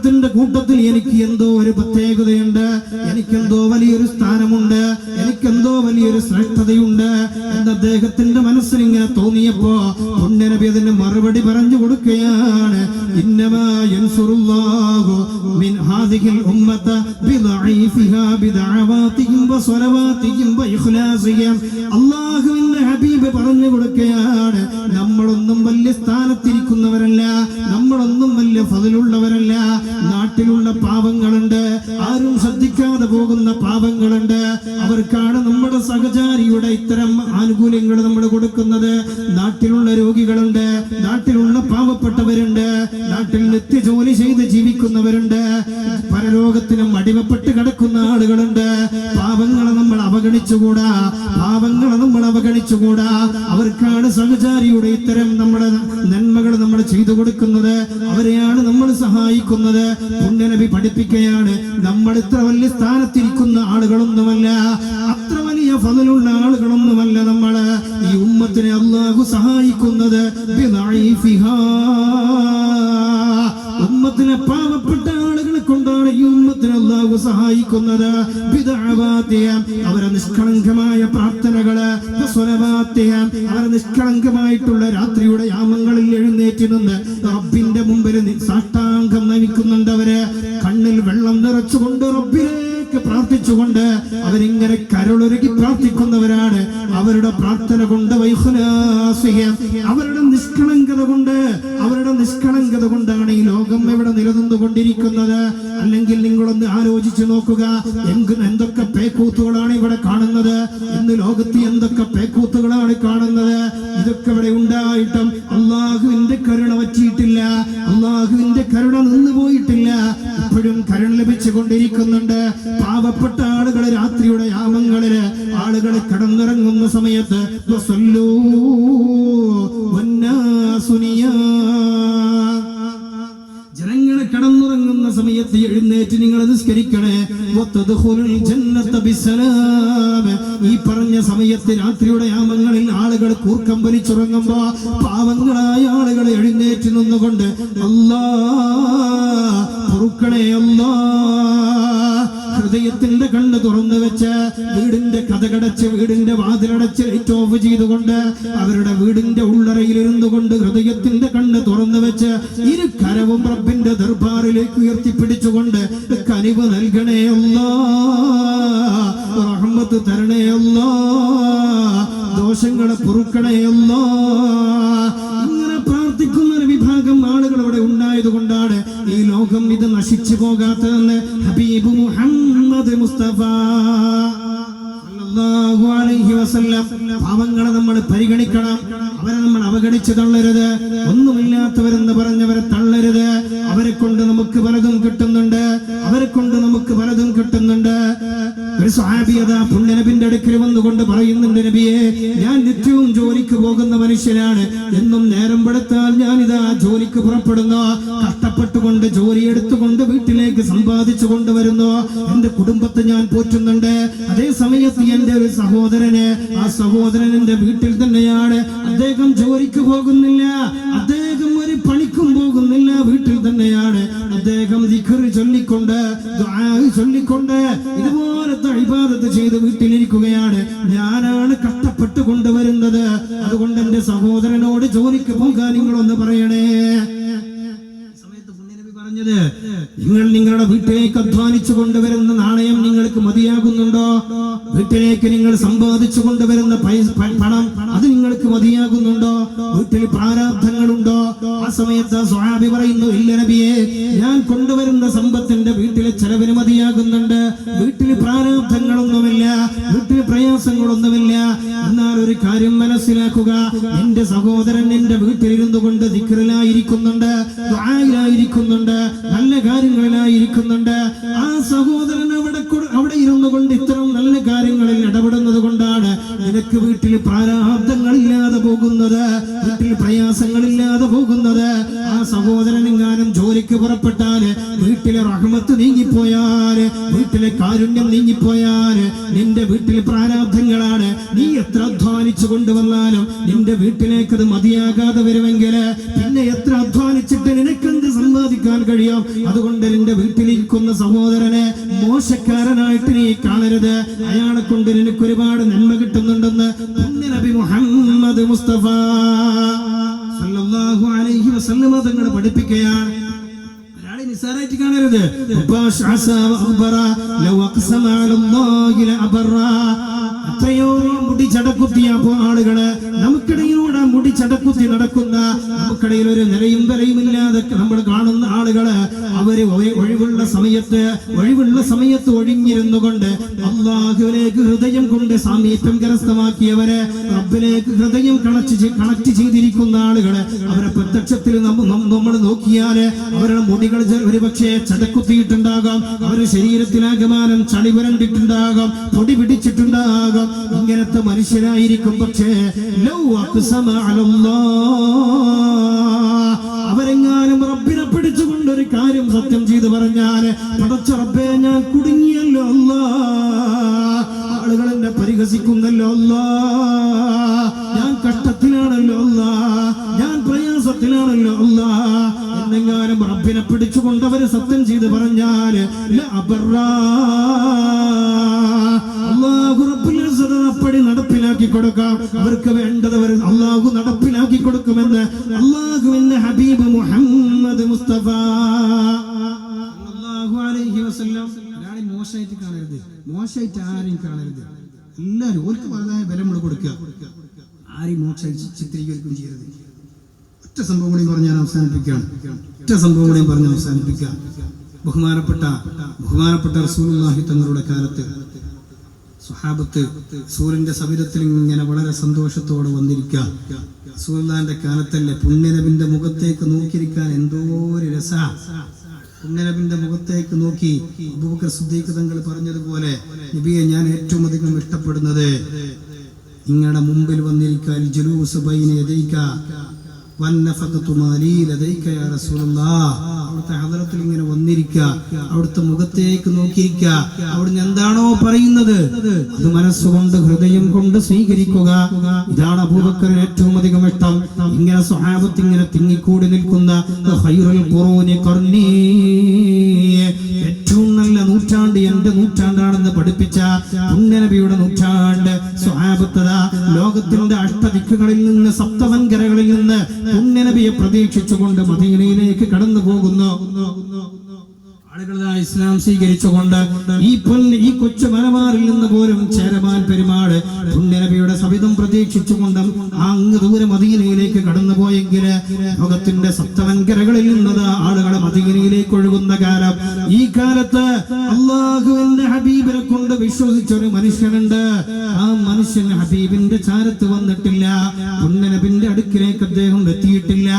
ത്തിന്റെ കൂട്ടത്തിൽ എനിക്ക് എന്തോ ഒരു പ്രത്യേകതയുണ്ട്, എനിക്കെന്തോ വലിയൊരു സ്ഥാനമുണ്ട്, എനിക്കെന്തോ വലിയൊരു ശ്രേഷ്ഠതയുണ്ട് എന്ന് അദ്ദേഹത്തിന്റെ മനസ്സിൽ ഇങ്ങനെ തോന്നിയപ്പോ പുണ്യനബി അതിന് മറുപടി പറഞ്ഞു കൊടുക്കുകയാണ്, ഇന്നമാ യൻസുറുല്ലാഹു മിൻ ഹാദിഹിൽ ഉമ്മത ബിദഈഫിഹാ ബിദഅവാതിഹിം വസലവാതിഹിം വഇഖ്ലാസിഹിം. അല്ലാഹുവിന്റെ ഹബീബ് പറഞ്ഞു കൊടുക്കുകയാണ്, നമ്മളൊന്നും വലിയ സ്ഥാനത്തിരിക്കുന്നവരല്ല, നമ്മളൊന്നും വലിയ ഫضലുള്ളവരല്ല. നാട്ടിലുള്ള പാവങ്ങളുണ്ട്, ആരും ശ്രദ്ധിക്കാതെ പോകുന്ന പാവങ്ങളുണ്ട്, അവർക്കാണ് നമ്മുടെ സഹചാരിയുടെ ഇത്തരം ആനുകൂല്യങ്ങൾ നമ്മൾ കൊടുക്കുന്നത്. നാട്ടിലുള്ള രോഗികളുണ്ട്, നാട്ടിലുള്ള പാവപ്പെട്ടവരുണ്ട്, നാട്ടിൽ നിത്യജോലി ചെയ്ത് ജീവിക്കുന്നവരുണ്ട്, പരലോകത്തിനും അടിമപ്പെട്ട് കിടക്കുന്ന ആളുകളുണ്ട്. പാവങ്ങളെ നമ്മൾ അവഗണിച്ചുകൂടാ, പാവങ്ങളെ നമ്മൾ അവഗണിച്ചുകൂടാ. അവർക്കാണ് സഹചാരിയുടെ ഇത്തരം നമ്മുടെ നന്മകൾ നമ്മൾ ചെയ്തു കൊടുക്കുന്നത്, അവരെയാണ് നമ്മൾ സഹായിക്കുന്നത്. പുണ്യനബി പഠിപ്പിക്കുകയാണ്, നമ്മൾ ഇത്ര വലിയ സ്ഥാനത്തിരിക്കുന്ന ആളുകളൊന്നുമല്ല, അത്ര വലിയ ഫضലുള്ള ആളുകളൊന്നുമല്ല. നമ്മള് ഈ ഉമ്മത്തിനെ അല്ലാഹു സഹായിക്കുന്നത് ബിദഈഫിഹാ, ഉമ്മത്തിലെ പാവപ്പെട്ട ആളുകളെ കൊണ്ടാണ് ഈ ഉമ്മത്തിനെ അല്ലാഹു സഹായിക്കുന്നത്. ബിദഅവാതിഹിം, അവരെ നിഷ്കളങ്കമായ പ്രാർത്ഥനകള്, സ്വലവാതിഹിം, അവരെ നിഷ്കളങ്കമായിട്ടുള്ള രാത്രിയുടെ യാമങ്ങളിൽ എഴുന്നേറ്റ് നിന്ന് റബ്ബിന്റെ മുമ്പിൽ സാഷ്ടാംഗം നമിക്കുന്നുണ്ട്. അവര് കണ്ണിൽ വെള്ളം നിറച്ചുകൊണ്ട് റബ്ബിലേക്ക് പ്രാർത്ഥിച്ചുകൊണ്ട് അവരിങ്ങനെ കരളൊരുക്കി പ്രാർത്ഥിക്കുന്നവരാണ്. അവരുടെ പ്രാർത്ഥന കൊണ്ട് വൈഖ്ലാസിഹിം, അവരുടെ നിഷ്കളങ്കത കൊണ്ട്, അവരുടെ നിഷ്കളങ്കത കൊണ്ടാണ് ഈ ലോകം ഇവിടെ നിലനിന്നുകൊണ്ടിരിക്കുന്നത്. അല്ലെങ്കിൽ നിങ്ങളൊന്ന് ആലോചിച്ചു നോക്കുക, എന്തൊക്കെ പേക്കൂത്തുകളാണ് ഇവിടെ കാണുന്നത്, ഇന്ന് ലോകത്ത് എന്തൊക്കെ പേക്കൂത്തുകളാണ് കാണുന്നത്. ഇതൊക്കെ ഇവിടെ ഉണ്ടായിട്ടും അള്ളാഹുവിന്റെ കരുണ പറ്റിയിട്ടില്ല, അള്ളാഹുവിന്റെ കരുണ നിന്നു പോയിട്ടില്ല, ഇപ്പോഴും കരുണ ലഭിച്ചു കൊണ്ടിരിക്കുന്നുണ്ട്. പാവപ്പെട്ട ആളുകൾ രാത്രിയുടെ യാമങ്ങളില് ആളുകൾ കടന്നിറങ്ങുന്ന സമയത്ത് സമയത്ത് എഴുന്നേറ്റ് നിങ്ങൾ നിസ്കരിക്കണേ. വതദ്ഖുലുൽ ജന്നത ബിസ്സലാം. ഈ പറഞ്ഞ സമയത്ത് രാത്രിയുടെ യാമങ്ങളിൽ ആളുകൾ കൂർക്കം വലിച്ചുറങ്ങുമ്പോ പാവങ്ങളായ ആളുകൾ എഴുന്നേറ്റ് നിന്നുകൊണ്ട് അല്ലാഹ് പൊറുക്കണേ അല്ലാഹ്, ഹൃദയത്തിന്റെ കണ്ണ് തുറന്നു വെച്ച് വീടിന്റെ കഥകടച്ച് വീടിന്റെ വാതിലടച്ച് ലൈറ്റ് ഓഫ് ചെയ്തുകൊണ്ട് അവരുടെ വീടിന്റെ ഉള്ളറയിൽ ഇരുന്നു കൊണ്ട് ഹൃദയത്തിന്റെ കണ്ണ് തുറന്നു വെച്ച് ഇരു കരവും റബ്ബിന്റെ ദർബാറിലേക്ക് ഉയർത്തിപ്പിടിച്ചുകൊണ്ട് കനിവ് നൽകണേ അല്ലാഹ്, റഹ്മത്ത് തരണേ അല്ലാഹ്, ദോഷങ്ങളെ പൊറുക്കണേ അല്ലാഹ്. ഇങ്ങനെ പ്രാർത്ഥിക്കുന്ന ഒരു വിഭാഗം ആളുകൾ അവിടെ ഉണ്ടായത് കൊണ്ടാണ് ഈ ലോകം ഇത് നശിച്ചു പോകാത്തതെന്ന് ഹബീബ് മുഹമ്മദ് മുസ്തഫ സല്ലല്ലാഹു അലൈഹി വസല്ലം. പാവങ്ങളെ നമ്മൾ പരിഗണിക്കണം, അവരെ നമ്മൾ അവഗണിച്ച് തള്ളരുത്. ഒന്നുമില്ലാത്തവരെന്ന് പറഞ്ഞവരെ തള്ളരുത്. അവരെ കൊണ്ട് നമുക്ക് പലതും കിട്ടുന്നുണ്ട്, അവരെ കൊണ്ട് നമുക്ക് പലതും കിട്ടുന്നുണ്ട്. ഒരു സ്വഹാബിയത പുണ്യനബിന്റെ അടുക്കൽ വന്നുകൊണ്ട് പറയുന്നുണ്ട്, നബിയെ, ഞാൻ നിത്യവും ജോലിക്ക് പോകുന്ന മനുഷ്യനാണ്. എന്നും നേരം വെളുത്താൽ ഞാനിതാ ജോലിക്ക് പുറപ്പെടുന്നു. കഷ്ടപ്പെട്ടുകൊണ്ട് ജോലി എടുത്തുകൊണ്ട് വീട്ടിലേക്ക് സമ്പാദിച്ചു കൊണ്ടുവരുന്നു. എന്റെ കുടുംബത്തെ ഞാൻ പോറ്റുന്നുണ്ട്. അതേ സമയത്ത് എന്റെ ഒരു സഹോദരന്, ആ സഹോദരൻ എന്റെ വീട്ടിൽ തന്നെയാണ്. അദ്ദേഹം ജോലിക്ക് പോകുന്നില്ല, അദ്ദേഹം ഒരു പണിക്കും പോകുന്നില്ല, വീട്ടിൽ തന്നെയാണ്. അദ്ദേഹം ദിക്ർ ചൊല്ലിക്കൊണ്ട് ദുആ ചൊല്ലിക്കൊണ്ട് ഇതുപോലത്തെ ഇബാദത്ത് ചെയ്ത് വീട്ടിലിരിക്കുകയാണ്. ഞാനാണ് കഷ്ടപ്പെട്ട് കൊണ്ടുവരുന്നത്. അതുകൊണ്ട് എന്റെ സഹോദരനോട് ജോലിക്ക് പോകാൻ നിങ്ങളൊന്ന് പറയണേ. നിങ്ങൾ നിങ്ങളുടെ വീട്ടിലേക്ക് അധ്വാനിച്ചു കൊണ്ടുവരുന്ന നാണയം നിങ്ങൾക്ക് മതിയാകുന്നുണ്ടോ? വീട്ടിലേക്ക് നിങ്ങൾ സമ്പാദിച്ചു കൊണ്ടുവരുന്ന പണം അത് നിങ്ങൾക്ക് മതിയാകുന്നുണ്ടോ? വീട്ടിൽ പ്രാരാബ്ധങ്ങളുണ്ടോ? ആ സമയത്ത് സ്വഹാബി പറയുന്നു, ഇല്ല നബിയെ, ഞാൻ കൊണ്ടുവരുന്ന സമ്പത്തിന്റെ വീട്ടിലെ ചെലവിന് മതിയാകുന്നുണ്ട്. വീട്ടിൽ പ്രാരാബ്ധങ്ങളൊന്നുമില്ല, വീട്ടിൽ പ്രയാസങ്ങളൊന്നുമില്ല. എന്നാൽ ഒരു കാര്യം മനസ്സിലാക്കുക, എന്റെ സഹോദരൻ എന്റെ വീട്ടിലിരുന്നു കൊണ്ട് ദിക്റിലായിരിക്കുന്നുണ്ട്, ദുആയിലായിരിക്കുന്നുണ്ട്, നല്ല കാര്യങ്ങളിലായിരിക്കുന്നുണ്ട്. ആ സഹോദരൻ അവിടെ ഇരുന്നു കൊണ്ട് ഇത്തരം നല്ല കാര്യങ്ങളിൽ ഇടപെടുന്നത് കൊണ്ടാണ് നിനക്ക് വീട്ടിൽ പ്രാരാബ്ധങ്ങളില്ലാതെ പോകുന്നത്, വീട്ടിൽ പ്രയാസങ്ങളില്ലാതെ പോകുന്നത്. ആ സഹോദരൻ എങ്ങാനും ജോലിക്ക് പുറപ്പെട്ടാല് വീട്ടിലെ റഹ്മത്ത് നീങ്ങിപ്പോയാല്, വീട്ടിലെ കാരുണ്യം നീങ്ങിപ്പോയാല്, നിന്റെ വീട്ടിൽ പ്രാരാബ്ധങ്ങളാണ്. നീ എത്ര അധ്വാനിച്ചു കൊണ്ടുവന്നാലും നിന്റെ വീട്ടിലേക്ക് അത് മതിയാകാതെ വരുമെങ്കിൽ പിന്നെ എത്ര അധ്വാനിച്ചിട്ട് നിനക്കെന്ത് സമ്പാദിക്കാൻ കഴിയും? അതുകൊണ്ട് നിന്റെ വീട്ടിലിരിക്കുന്ന സഹോദരനെ മോശക്കാരനായിട്ട് നീ കാണരുത്. അയാളെ കൊണ്ട് നിനക്ക് ഒരുപാട് നന്മ കിട്ടുന്നുണ്ടെന്ന് നബി മുഹമ്മദ് മുസ്തഫ സല്ലല്ലാഹു അലൈഹി വസല്ലം തങ്ങൾ പഠിപ്പിക്കുകയാണ്. ഒരാളെ നിസ്സാരമായിട്ട് കാണരുത്. എത്രയോ മുടി ചടക്കുത്തിയപ്പോ ആളുകള് നമുക്കിടയിലൂടെ മുടി ചടക്കുത്തി നടക്കുന്ന, നമുക്കിടയിൽ ഒരു നിലയും വിലയുമില്ലാതെ നമ്മൾ കാണുന്ന ആളുകള് അവര് ഒഴിവുള്ള സമയത്ത് ഒഴിഞ്ഞിരുന്നു കൊണ്ട് അല്ലാഹുവിലേക്ക് ഹൃദയം കൊണ്ട് സാമീപ്യം കരസ്ഥമാക്കിയവരെ, റബ്ബിലേക്ക് ഹൃദയം കണക്ട് ചെയ്തിരിക്കുന്ന ആളുകള്, അവരെ പ്രത്യക്ഷത്തിൽ നമ്മൾ നോക്കിയാല് അവരുടെ മുടികൾ ഒരുപക്ഷെ ചടക്കുത്തിയിട്ടുണ്ടാകാം, അവരുടെ ശരീരത്തിലാകമാനം ചളി പുരണ്ടിട്ടുണ്ടാകാം, പൊടി പിടിച്ചിട്ടുണ്ടാകാം. ഇങ്ങനത്തെ മനുഷ്യരായിരിക്കും. പക്ഷേ അവരെങ്ങാനും റബ്ബിനെ പിടിച്ചുകൊണ്ടൊരു കാര്യം സത്യം ചെയ്ത് പറഞ്ഞാല്, പടച്ച റബ്ബേ, ഞാൻ കുടുങ്ങിയല്ലോ അല്ലാ, ആളുകൾ എന്നെ പരിഹസിക്കുന്നല്ലോ അല്ലാ, ഞാൻ കഷ്ടത്തിലാണല്ലോ അല്ലാ, ഞാൻ പ്രയാസത്തിലാണല്ലോ അല്ലാ എന്നെങ്ങാനും റബ്ബിനെ പിടിച്ചുകൊണ്ടവര് സത്യം ചെയ്ത് പറഞ്ഞാല് അല്ലാഹു റബ്ബുൽ ഇസ്സത്ത് അപ്പടി നടപ്പിലാക്കി കൊടുക്കാം. അവർക്ക് വേണ്ടത് അല്ലാഹു നടപ്പിലാക്കി കൊടുക്കുമെന്ന് അല്ലാഹുവിന്റെ ഹബീബ് മുഹമ്മദ് മുസ്തഫ സല്ലല്ലാഹു അലൈഹി വസല്ലം. ഒരാളെ മോശമായിട്ട് കാണരുത്, മോശമായിട്ട് ആരെയും കാണരുത്. എല്ലാവരും ഓർക്ക് വളരെ വില നമ്മൾ കൊടുക്കുക, ആരെയും മോശമായിട്ട് ചിത്രീകരിക്കുകയും ചെയ്യരുത്. ഒറ്റ സംഭവം കൂടി പറഞ്ഞ് ഞാൻ അവസാനിപ്പിക്കാം. ബഹുമാനപ്പെട്ട റസൂലുള്ളാഹി തങ്ങളുടെ കാലത്ത് സ്വഹാബത്ത് സൂര്യന്റെ സവിധത്തിൽ ഇങ്ങനെ വളരെ സന്തോഷത്തോടെ വന്നിരിക്കുക. റസൂലുള്ളാഹിന്റെ കാലത്തല്ലേ, പുണ്യനബിന്റെ മുഖത്തേക്ക് നോക്കിയിരിക്കാൻ എന്തോ ഒരു രസ. പുണ്യനബിന്റെ മുഖത്തേക്ക് നോക്കി അബൂബക്കർ സിദ്ദീഖ് തങ്ങൾ പറഞ്ഞതുപോലെ, നബിയെ, ഞാൻ ഏറ്റവും അധികം ഇഷ്ടപ്പെടുന്നത് നിങ്ങളുടെ മുമ്പിൽ വന്നിരിക്കാൻ, ജുലൂസ് ബൈന യദൈക, വന്നഫഖതു മാലി ലദൈക യാ റസൂലല്ലാഹ്. അവിടുത്തെ ഹദറത്തിൽ ഇങ്ങനെ വന്നിരിക്കുക, അവിടുത്തെ മുഖത്തേക്ക് നോക്കിയിരിക്കുക, അവിടുന്ന് എന്താണോ പറയുന്നത് അത് മനസ്സുകൊണ്ട് ഹൃദയം കൊണ്ട് സ്വീകരിക്കുക. ഇതാണ് അബൂബക്കറിന് ഏറ്റവും അധികം ഇഷ്ടം. ഇങ്ങനെ സ്വഹാബത്ത് ഇങ്ങനെ തിങ്ങിക്കൂടി നിൽക്കുന്ന ഖൈറുൽ ഖുറൂനി ഖർനി, ഏറ്റവും നല്ല നൂറ്റാണ്ട് എന്റെ നൂറ്റാണ്ടാണെന്ന് പഠിപ്പിച്ച പുണ്യനബിയുടെ നൂറ്റാണ്ട്. സ്വഹാബത്ത് ലോകത്തിന്റെ അഷ്ടദിക്കുകളിൽ നിന്ന് സപ്തവൻകരകളിൽ നിന്ന് പുണ്യനബിയെ പ്രതീക്ഷിച്ചുകൊണ്ട് മദീനയിലേക്ക് കടന്നു പോകുന്നു. ആളുകൾ ഇസ്ലാം സ്വീകരിച്ചുകൊണ്ട് ഈ കൊച്ചു മലബാറിൽ നിന്ന് പോലും ചേരമാൻ പെരുമാട് പുണ്യനബിയുടെ സവിധം പ്രതീക്ഷിച്ചുകൊണ്ട് അങ്ങ് ദൂരെ മദീനയിലേക്ക് കടന്നുപോയെങ്കിൽ ലോകത്തിന്റെ സപ്തവൻകരകളിൽ നിന്നത് ആളുകളെ മദീനയിലേക്ക് ഒഴുകുന്ന കാലം. ഈ കാലത്ത് അല്ലാഹുവിന്റെ ഹബീബിനെ കൊണ്ട് വിശ്വസിച്ച ഒരു മനുഷ്യനുണ്ട്. ആ മനുഷ്യൻ ഹബീബിന്റെ ചാരത്ത് വന്നിട്ടില്ല, പുണ്യനബിന്റെ അടുക്കിലേക്ക് അദ്ദേഹം എത്തിയിട്ടില്ല.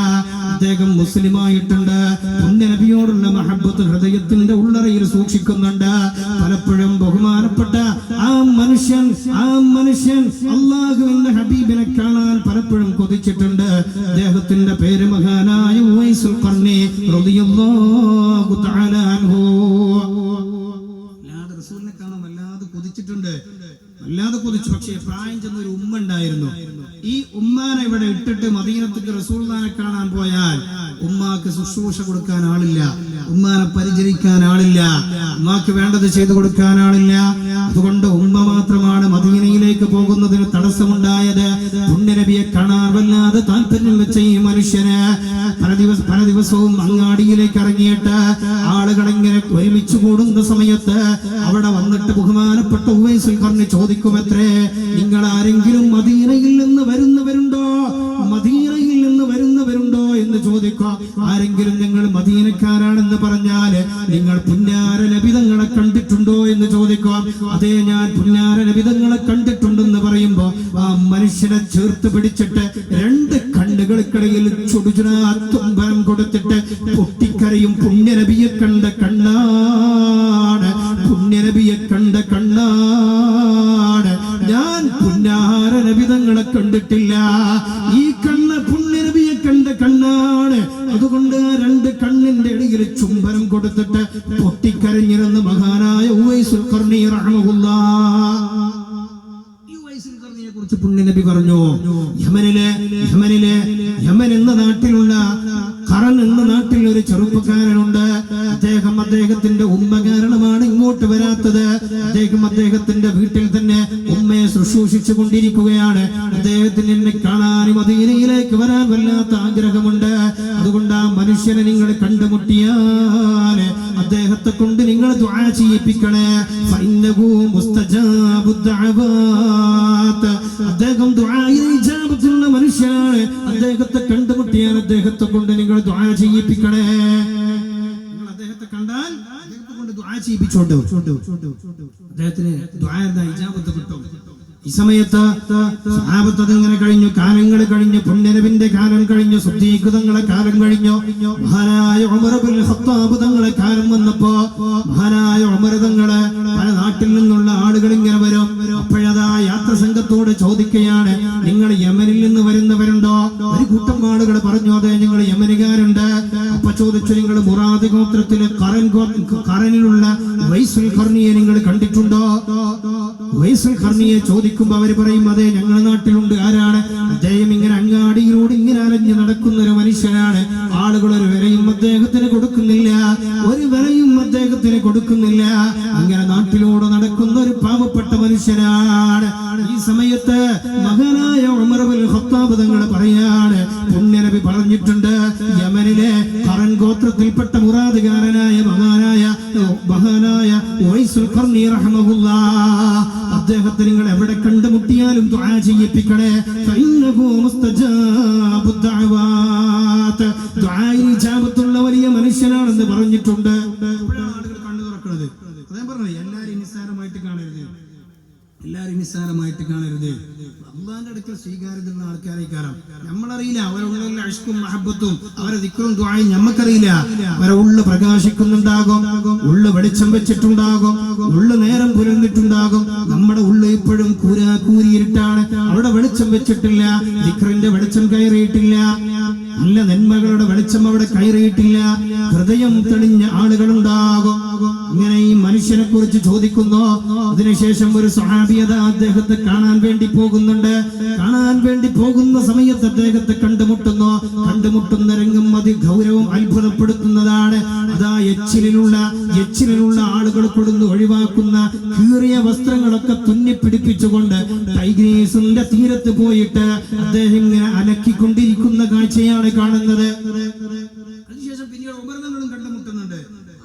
അദ്ദേഹം മുസ്ലിമായിട്ടുണ്ട്, പുണ്യനബിയോടുള്ള മഹബ്ബത്ത് ഹൃദയത്തിന്റെ ഉള്ളറയിൽ സൂക്ഷിക്കുന്നുണ്ട്. പലപ്പോഴും ബഹുമാനപ്പെട്ട ആ മനുഷ്യൻ അല്ലാഹുവിന്റെ ഹബീബിനെ കാണാൻ പലപ്പോഴും കൊതിച്ചിട്ടുണ്ട്. അദ്ദേഹത്തിന്റെ പേര് മഹാനായ ഉവൈസുൽ ഖർനി റളിയല്ലാഹു തആല അൻഹു. റസൂലിനെ കാണാൻ വല്ലാതെ കൊതിച്ചിട്ടുണ്ട്, വല്ലാതെ കൊതിച്ചു. പക്ഷേ പ്രായം ചെന്ന ഒരു ഉമ്മ ഉണ്ടായിരുന്നു. ഈ ഉമ്മാനെ ഇവിടെ ഇട്ടിട്ട് മദീനത്തേക്ക് റസൂലുള്ളാഹിനെ കാണാൻ പോയാൽ ഉമ്മാക്ക് ശുശ്രൂഷ കൊടുക്കാൻ ആളില്ല, ഉമ്മാനെ പരിചരിക്കാൻ ആളില്ല, ഉമ്മാക്ക് വേണ്ടത് ചെയ്തു കൊടുക്കാൻ ആളില്ല. അതുകൊണ്ട് ഉമ്മ മാത്രമാണ് മദീനയിലേക്ക് പോകുന്നതിന് തടസ്സമുണ്ടായത്. പുണ്യനബിയെ കാണാൻ വല്ലാതെ താല്പര്യം വെച്ച ഈ മനുഷ്യന് പല ദിവസവും അങ്ങാടിയിലേക്ക് ഇറങ്ങിയിട്ട് ആളുകൾ ഇങ്ങനെ ഒരുമിച്ച് കൂടുന്ന സമയത്ത് അവിടെ വന്നിട്ട് ബഹുമാനപ്പെട്ട ഉവൈസുൽ ഖർനി ചോദിക്കുമത്രേ, നിങ്ങൾ ആരെങ്കിലും മദീനയിൽ നിന്ന് വരുന്നവരുണ്ടോ, മദീനയിൽ നിന്ന് വരുന്നവരുണ്ടോ എന്ന് ചോദിക്കുക. ആരെങ്കിലും നിങ്ങൾ മദീനക്കാരാണെന്ന് പറഞ്ഞാൽ നിങ്ങൾ പുന്നാര നബിതങ്ങളെ കണ്ടിട്ടുണ്ടോ എന്ന് ചോദിക്കുക. അതേ, ഞാൻ പുന്നാര നബിതങ്ങളെ കണ്ടിട്ടുണ്ടെന്ന് പറയുമ്പോ ആ മനുഷ്യനെ ചേർത്ത് പിടിച്ചിട്ട് രണ്ട് കണ്ണുകൾക്കിടയിൽ ചുടുചുടാത്തുംബരം കൊടുത്തിട്ട് പൊട്ടിക്കരയും. പുണ്യനബിയെ കണ്ട കണ്ണാണ്, പുണ്യനബിയെ കണ്ട കണ്ണാണ്, ഞാൻ പുന്നാര നബിതങ്ങളെ കണ്ടിട്ടില്ല. ഈ കണ്ണ് പുണ്യനബിയെ കണ്ട കണ്ണാണ്. അതുകൊണ്ട് ആ രണ്ട് കണ്ണിന്റെ ഇടയിൽ ചുംബനം കൊടുത്തിട്ട് പൊട്ടിക്കരഞ്ഞിരുന്ന മഹാനായ ഉവൈസുൽ ഖർനി റഹ്മഹുല്ലാഹ്. കുറിച്ച് പുണ്യനബി പറഞ്ഞു, യമൻ എന്ന നാട്ടിലുള്ള ഖറൻ എന്ന നാട്ടിൽ ഒരു ചെറുപ്പക്കാരനുണ്ട്. അദ്ദേഹത്തിന്റെ ഉമ്മ കാരണമാണ് ഇങ്ങോട്ട് വരാത്തത്. അദ്ദേഹത്തിന്റെ വീട്ടിൽ തന്നെ ഉമ്മയെ ശുശ്രൂഷിച്ചു കൊണ്ടിരിക്കുകയാണ്. അദ്ദേഹത്തിന് എന്നെ കാണാൻ മദീനയിലേക്ക് വരാൻ വല്ലാത്ത ആഗ്രഹമുണ്ട്. അതുകൊണ്ട് ആ മനുഷ്യനെ നിങ്ങൾ കണ്ടുമുട്ടിയാൽ അദ്ദേഹത്തെ കൊണ്ട് നിങ്ങൾ ദുആ ചെയ്യിപ്പിക്കണേ. ഫഇന്നഹു മുസ്തജാബു ദഅവാത്ത്. അദ്ദേഹം ദുആയിൽ ഇജാബത്തുള്ള മനുഷ്യനാണ്. അദ്ദേഹത്തെ കണ്ടുമുട്ടിയാൽ അദ്ദേഹത്തെ കൊണ്ട് നിങ്ങൾ ദുആ ചെയ്യിപ്പിക്കണേ. നിങ്ങൾ അദ്ദേഹത്തെ കണ്ടാൽ അദ്ദേഹത്തെ കൊണ്ട് ദുആ ചെയ്യിപ്പിച്ചോണ്ട് അദ്ദേഹത്തിന് ദുആയുടെ ഇജാബത്ത് കിട്ടും. ഈ സമയത്ത് സഹാബത്ത് ഇങ്ങനെ കഴിഞ്ഞു, കാലങ്ങൾ കഴിഞ്ഞു, പുണ്യനബിന്റെ കാലം കഴിഞ്ഞു, സിദ്ദീഖ് തങ്ങളെ കാലം കഴിഞ്ഞു. മഹാനായ ഉമർ ഇബ്നുൽ ഖത്താബ് തങ്ങളെ കാലം വന്നപ്പോ മഹാനായ ഉമർ തങ്ങളെ പല നാട്ടിൽ നിന്നുള്ള ആളുകൾ ഇങ്ങനെ വരും. അപ്പോഴതാ യാത്ര സംഘത്തോട് ചോദിക്കുകയാണ്, നിങ്ങൾ യമനിൽ നിന്ന് വരുന്നവരുണ്ടോ? ഒരു കൂട്ടം ആളുകൾ പറഞ്ഞു, അതെ ഞങ്ങൾ യമനുകാരുണ്ട്. അപ്പൊ ചോദിച്ചു, നിങ്ങൾ മുറാദ് ഗോത്രത്തിലെ ഖറനിലുള്ള ഉവൈസുൽ ഖർനിയെ നിങ്ങൾ കണ്ടിട്ടുണ്ടോ? ഉവൈസുൽ ഖർനിയെ ചോദിക്കുമ്പോ അവര് പറയും, അതെ ഞങ്ങളുടെ നാട്ടിലുണ്ട്. ആരാണ് അദ്ദേഹം? ഇങ്ങനെ അങ്ങാടിയിലൂടെ ഇങ്ങനെ അലഞ്ഞു നടക്കുന്ന ഒരു മനുഷ്യനാണ്. ആളുകൾ ഒരു വിലയും അദ്ദേഹത്തിന് കൊടുക്കുന്നില്ല, ഒരു വിലയും അദ്ദേഹത്തിന് കൊടുക്കുന്നില്ല. അങ്ങനെ നാട്ടിലൂടെ നടക്കുന്ന ഒരു പാവപ്പെട്ട മനുഷ്യനാണ്. ഈ സമയത്ത് മഹാനായ ഉമർ ഇബ്നുൽ ഖത്താബ് തങ്ങൾ പറയാണ്, പുണ്യനബി പറഞ്ഞിട്ടുണ്ട്, യമനിലെ ഖറൻ ഗോത്രത്തിൽപ്പെട്ട മുറാദുകാരനായ മഹാനായ ഉവൈസുൽ ഖർനി റഹ്മഹുല്ലാഹ്, അദ്ദേഹത്തെ നിങ്ങൾ എവിടെ കണ്ടുമുട്ടിയാലും ദുആ ചെയ്യിപ്പിക്കണേ. ഫഇന്നഹു മുസ്തജാബു ദഅവാത്ത്. ദുആയിൽ ഇജാബത്തുള്ള വലിയ മനുഷ്യനാണെന്ന് പറഞ്ഞിട്ടുണ്ട്. ആളുകൾ കണ്ണു തുറക്കുന്നത് അദ്ദേഹം പറഞ്ഞു, എല്ലാവരും നിസ്സാരമായിട്ട് കാണരുത്. എല്ലാവരും നിസ്സാരമായിട്ട് കാണരുത്. അള്ളാന്റെ അടുക്കൽ സ്വീകാര്യതയുള്ള ആൾക്കാരെ കാരണം നമ്മളറിയില്ല. അവരുള്ള ഇഷ്കും മഹബത്തും അവരെ ദിക്റും ദുആയും നമ്മക്കറിയില്ല. അവരെ ഉള്ളു പ്രകാശിക്കുന്നുണ്ടാകും, ഉള്ളു വെളിച്ചം വെച്ചിട്ടുണ്ടാകും, ഉള്ളു നേരം പുലർന്നിട്ടുണ്ടാകും. നമ്മുടെ ഉള്ളു ഇപ്പോഴും കൂരിയിരുട്ടാണ്. അവിടെ വെളിച്ചം വെച്ചിട്ടില്ല, ദിക്റിന്റെ വെളിച്ചം കയറിയിട്ടില്ല, നല്ല നന്മകളുടെ വെളിച്ചം അവിടെ കയറിയിട്ടില്ല. ഹൃദയം തെളിഞ്ഞ ആളുകളുണ്ടാകും. ഇങ്ങനെ ഈ മനുഷ്യനെ കുറിച്ച് ചോദിക്കുന്നു. അതിനുശേഷം ഒരു സ്വഹാബിയത അദ്ദേഹത്തെ കാണാൻ വേണ്ടി പോകുന്നുണ്ട്. കാണാൻ വേണ്ടി പോകുന്ന സമയത്ത് അദ്ദേഹത്തെ കണ്ടുമുട്ടുന്ന രംഗം അതിഗൗരവം അത്ഭുതപ്പെടുത്തുന്നതാണ്. അതാ എച്ചിലുള്ള ആളുകൾ കൊടുന്ന് ഒഴിവാക്കുന്ന കീറിയ വസ്ത്രങ്ങളൊക്കെ തുന്നിപ്പിടിപ്പിച്ചുകൊണ്ട് ടൈഗ്രീസിന്റെ തീരത്ത് പോയിട്ട് അദ്ദേഹം ഇങ്ങനെ അലക്കിക്കൊണ്ടിരിക്കുന്ന കാഴ്ചയാണ് കാണുന്നത്. അതിനുശേഷം പിന്നീട് ഉമർതങ്ങളും കണ്ടുമുട്ടുന്നുണ്ട്.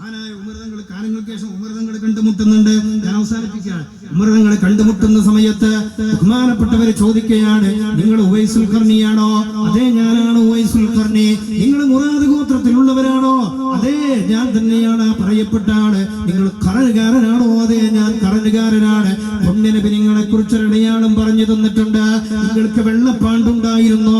ആനായ ഉമർതങ്ങൾ കാലങ്ങൾക്ക് ശേഷം ഉമർതങ്ങൾ കണ്ടുമുട്ടുന്നുണ്ട്. ഞാൻ അവസാനിപ്പിക്കുകയാണ്. ഉമർതങ്ങൾ കണ്ടുമുട്ടുന്ന സമയത്ത് ബഹുമാനപ്പെട്ടവരെ ചോദിക്കുകയാണ്, നിങ്ങൾ ഉവൈസുൽ ഖർണിയാണോ? അതെ, ഞാനാണ് ഉവൈസുൽ ഖർണി. നിങ്ങൾ മുറാദ് ഗോത്രത്തിലുള്ളവരാണോ? അതെ, ഞാൻ തന്നെയാണ് പറയപ്പെട്ട ആള്. നിങ്ങൾ ഖറനുകാരനാണോ? അതെ, ഞാൻ ഖറനുകാരനാണ്. പൊന്നനബി നിങ്ങളെ കുറിച്ചൊരു അടയാളം പറഞ്ഞു തന്നിട്ടുണ്ട്. നിങ്ങൾക്ക് വെള്ളപ്പാണ്ടുണ്ടായിരുന്നു.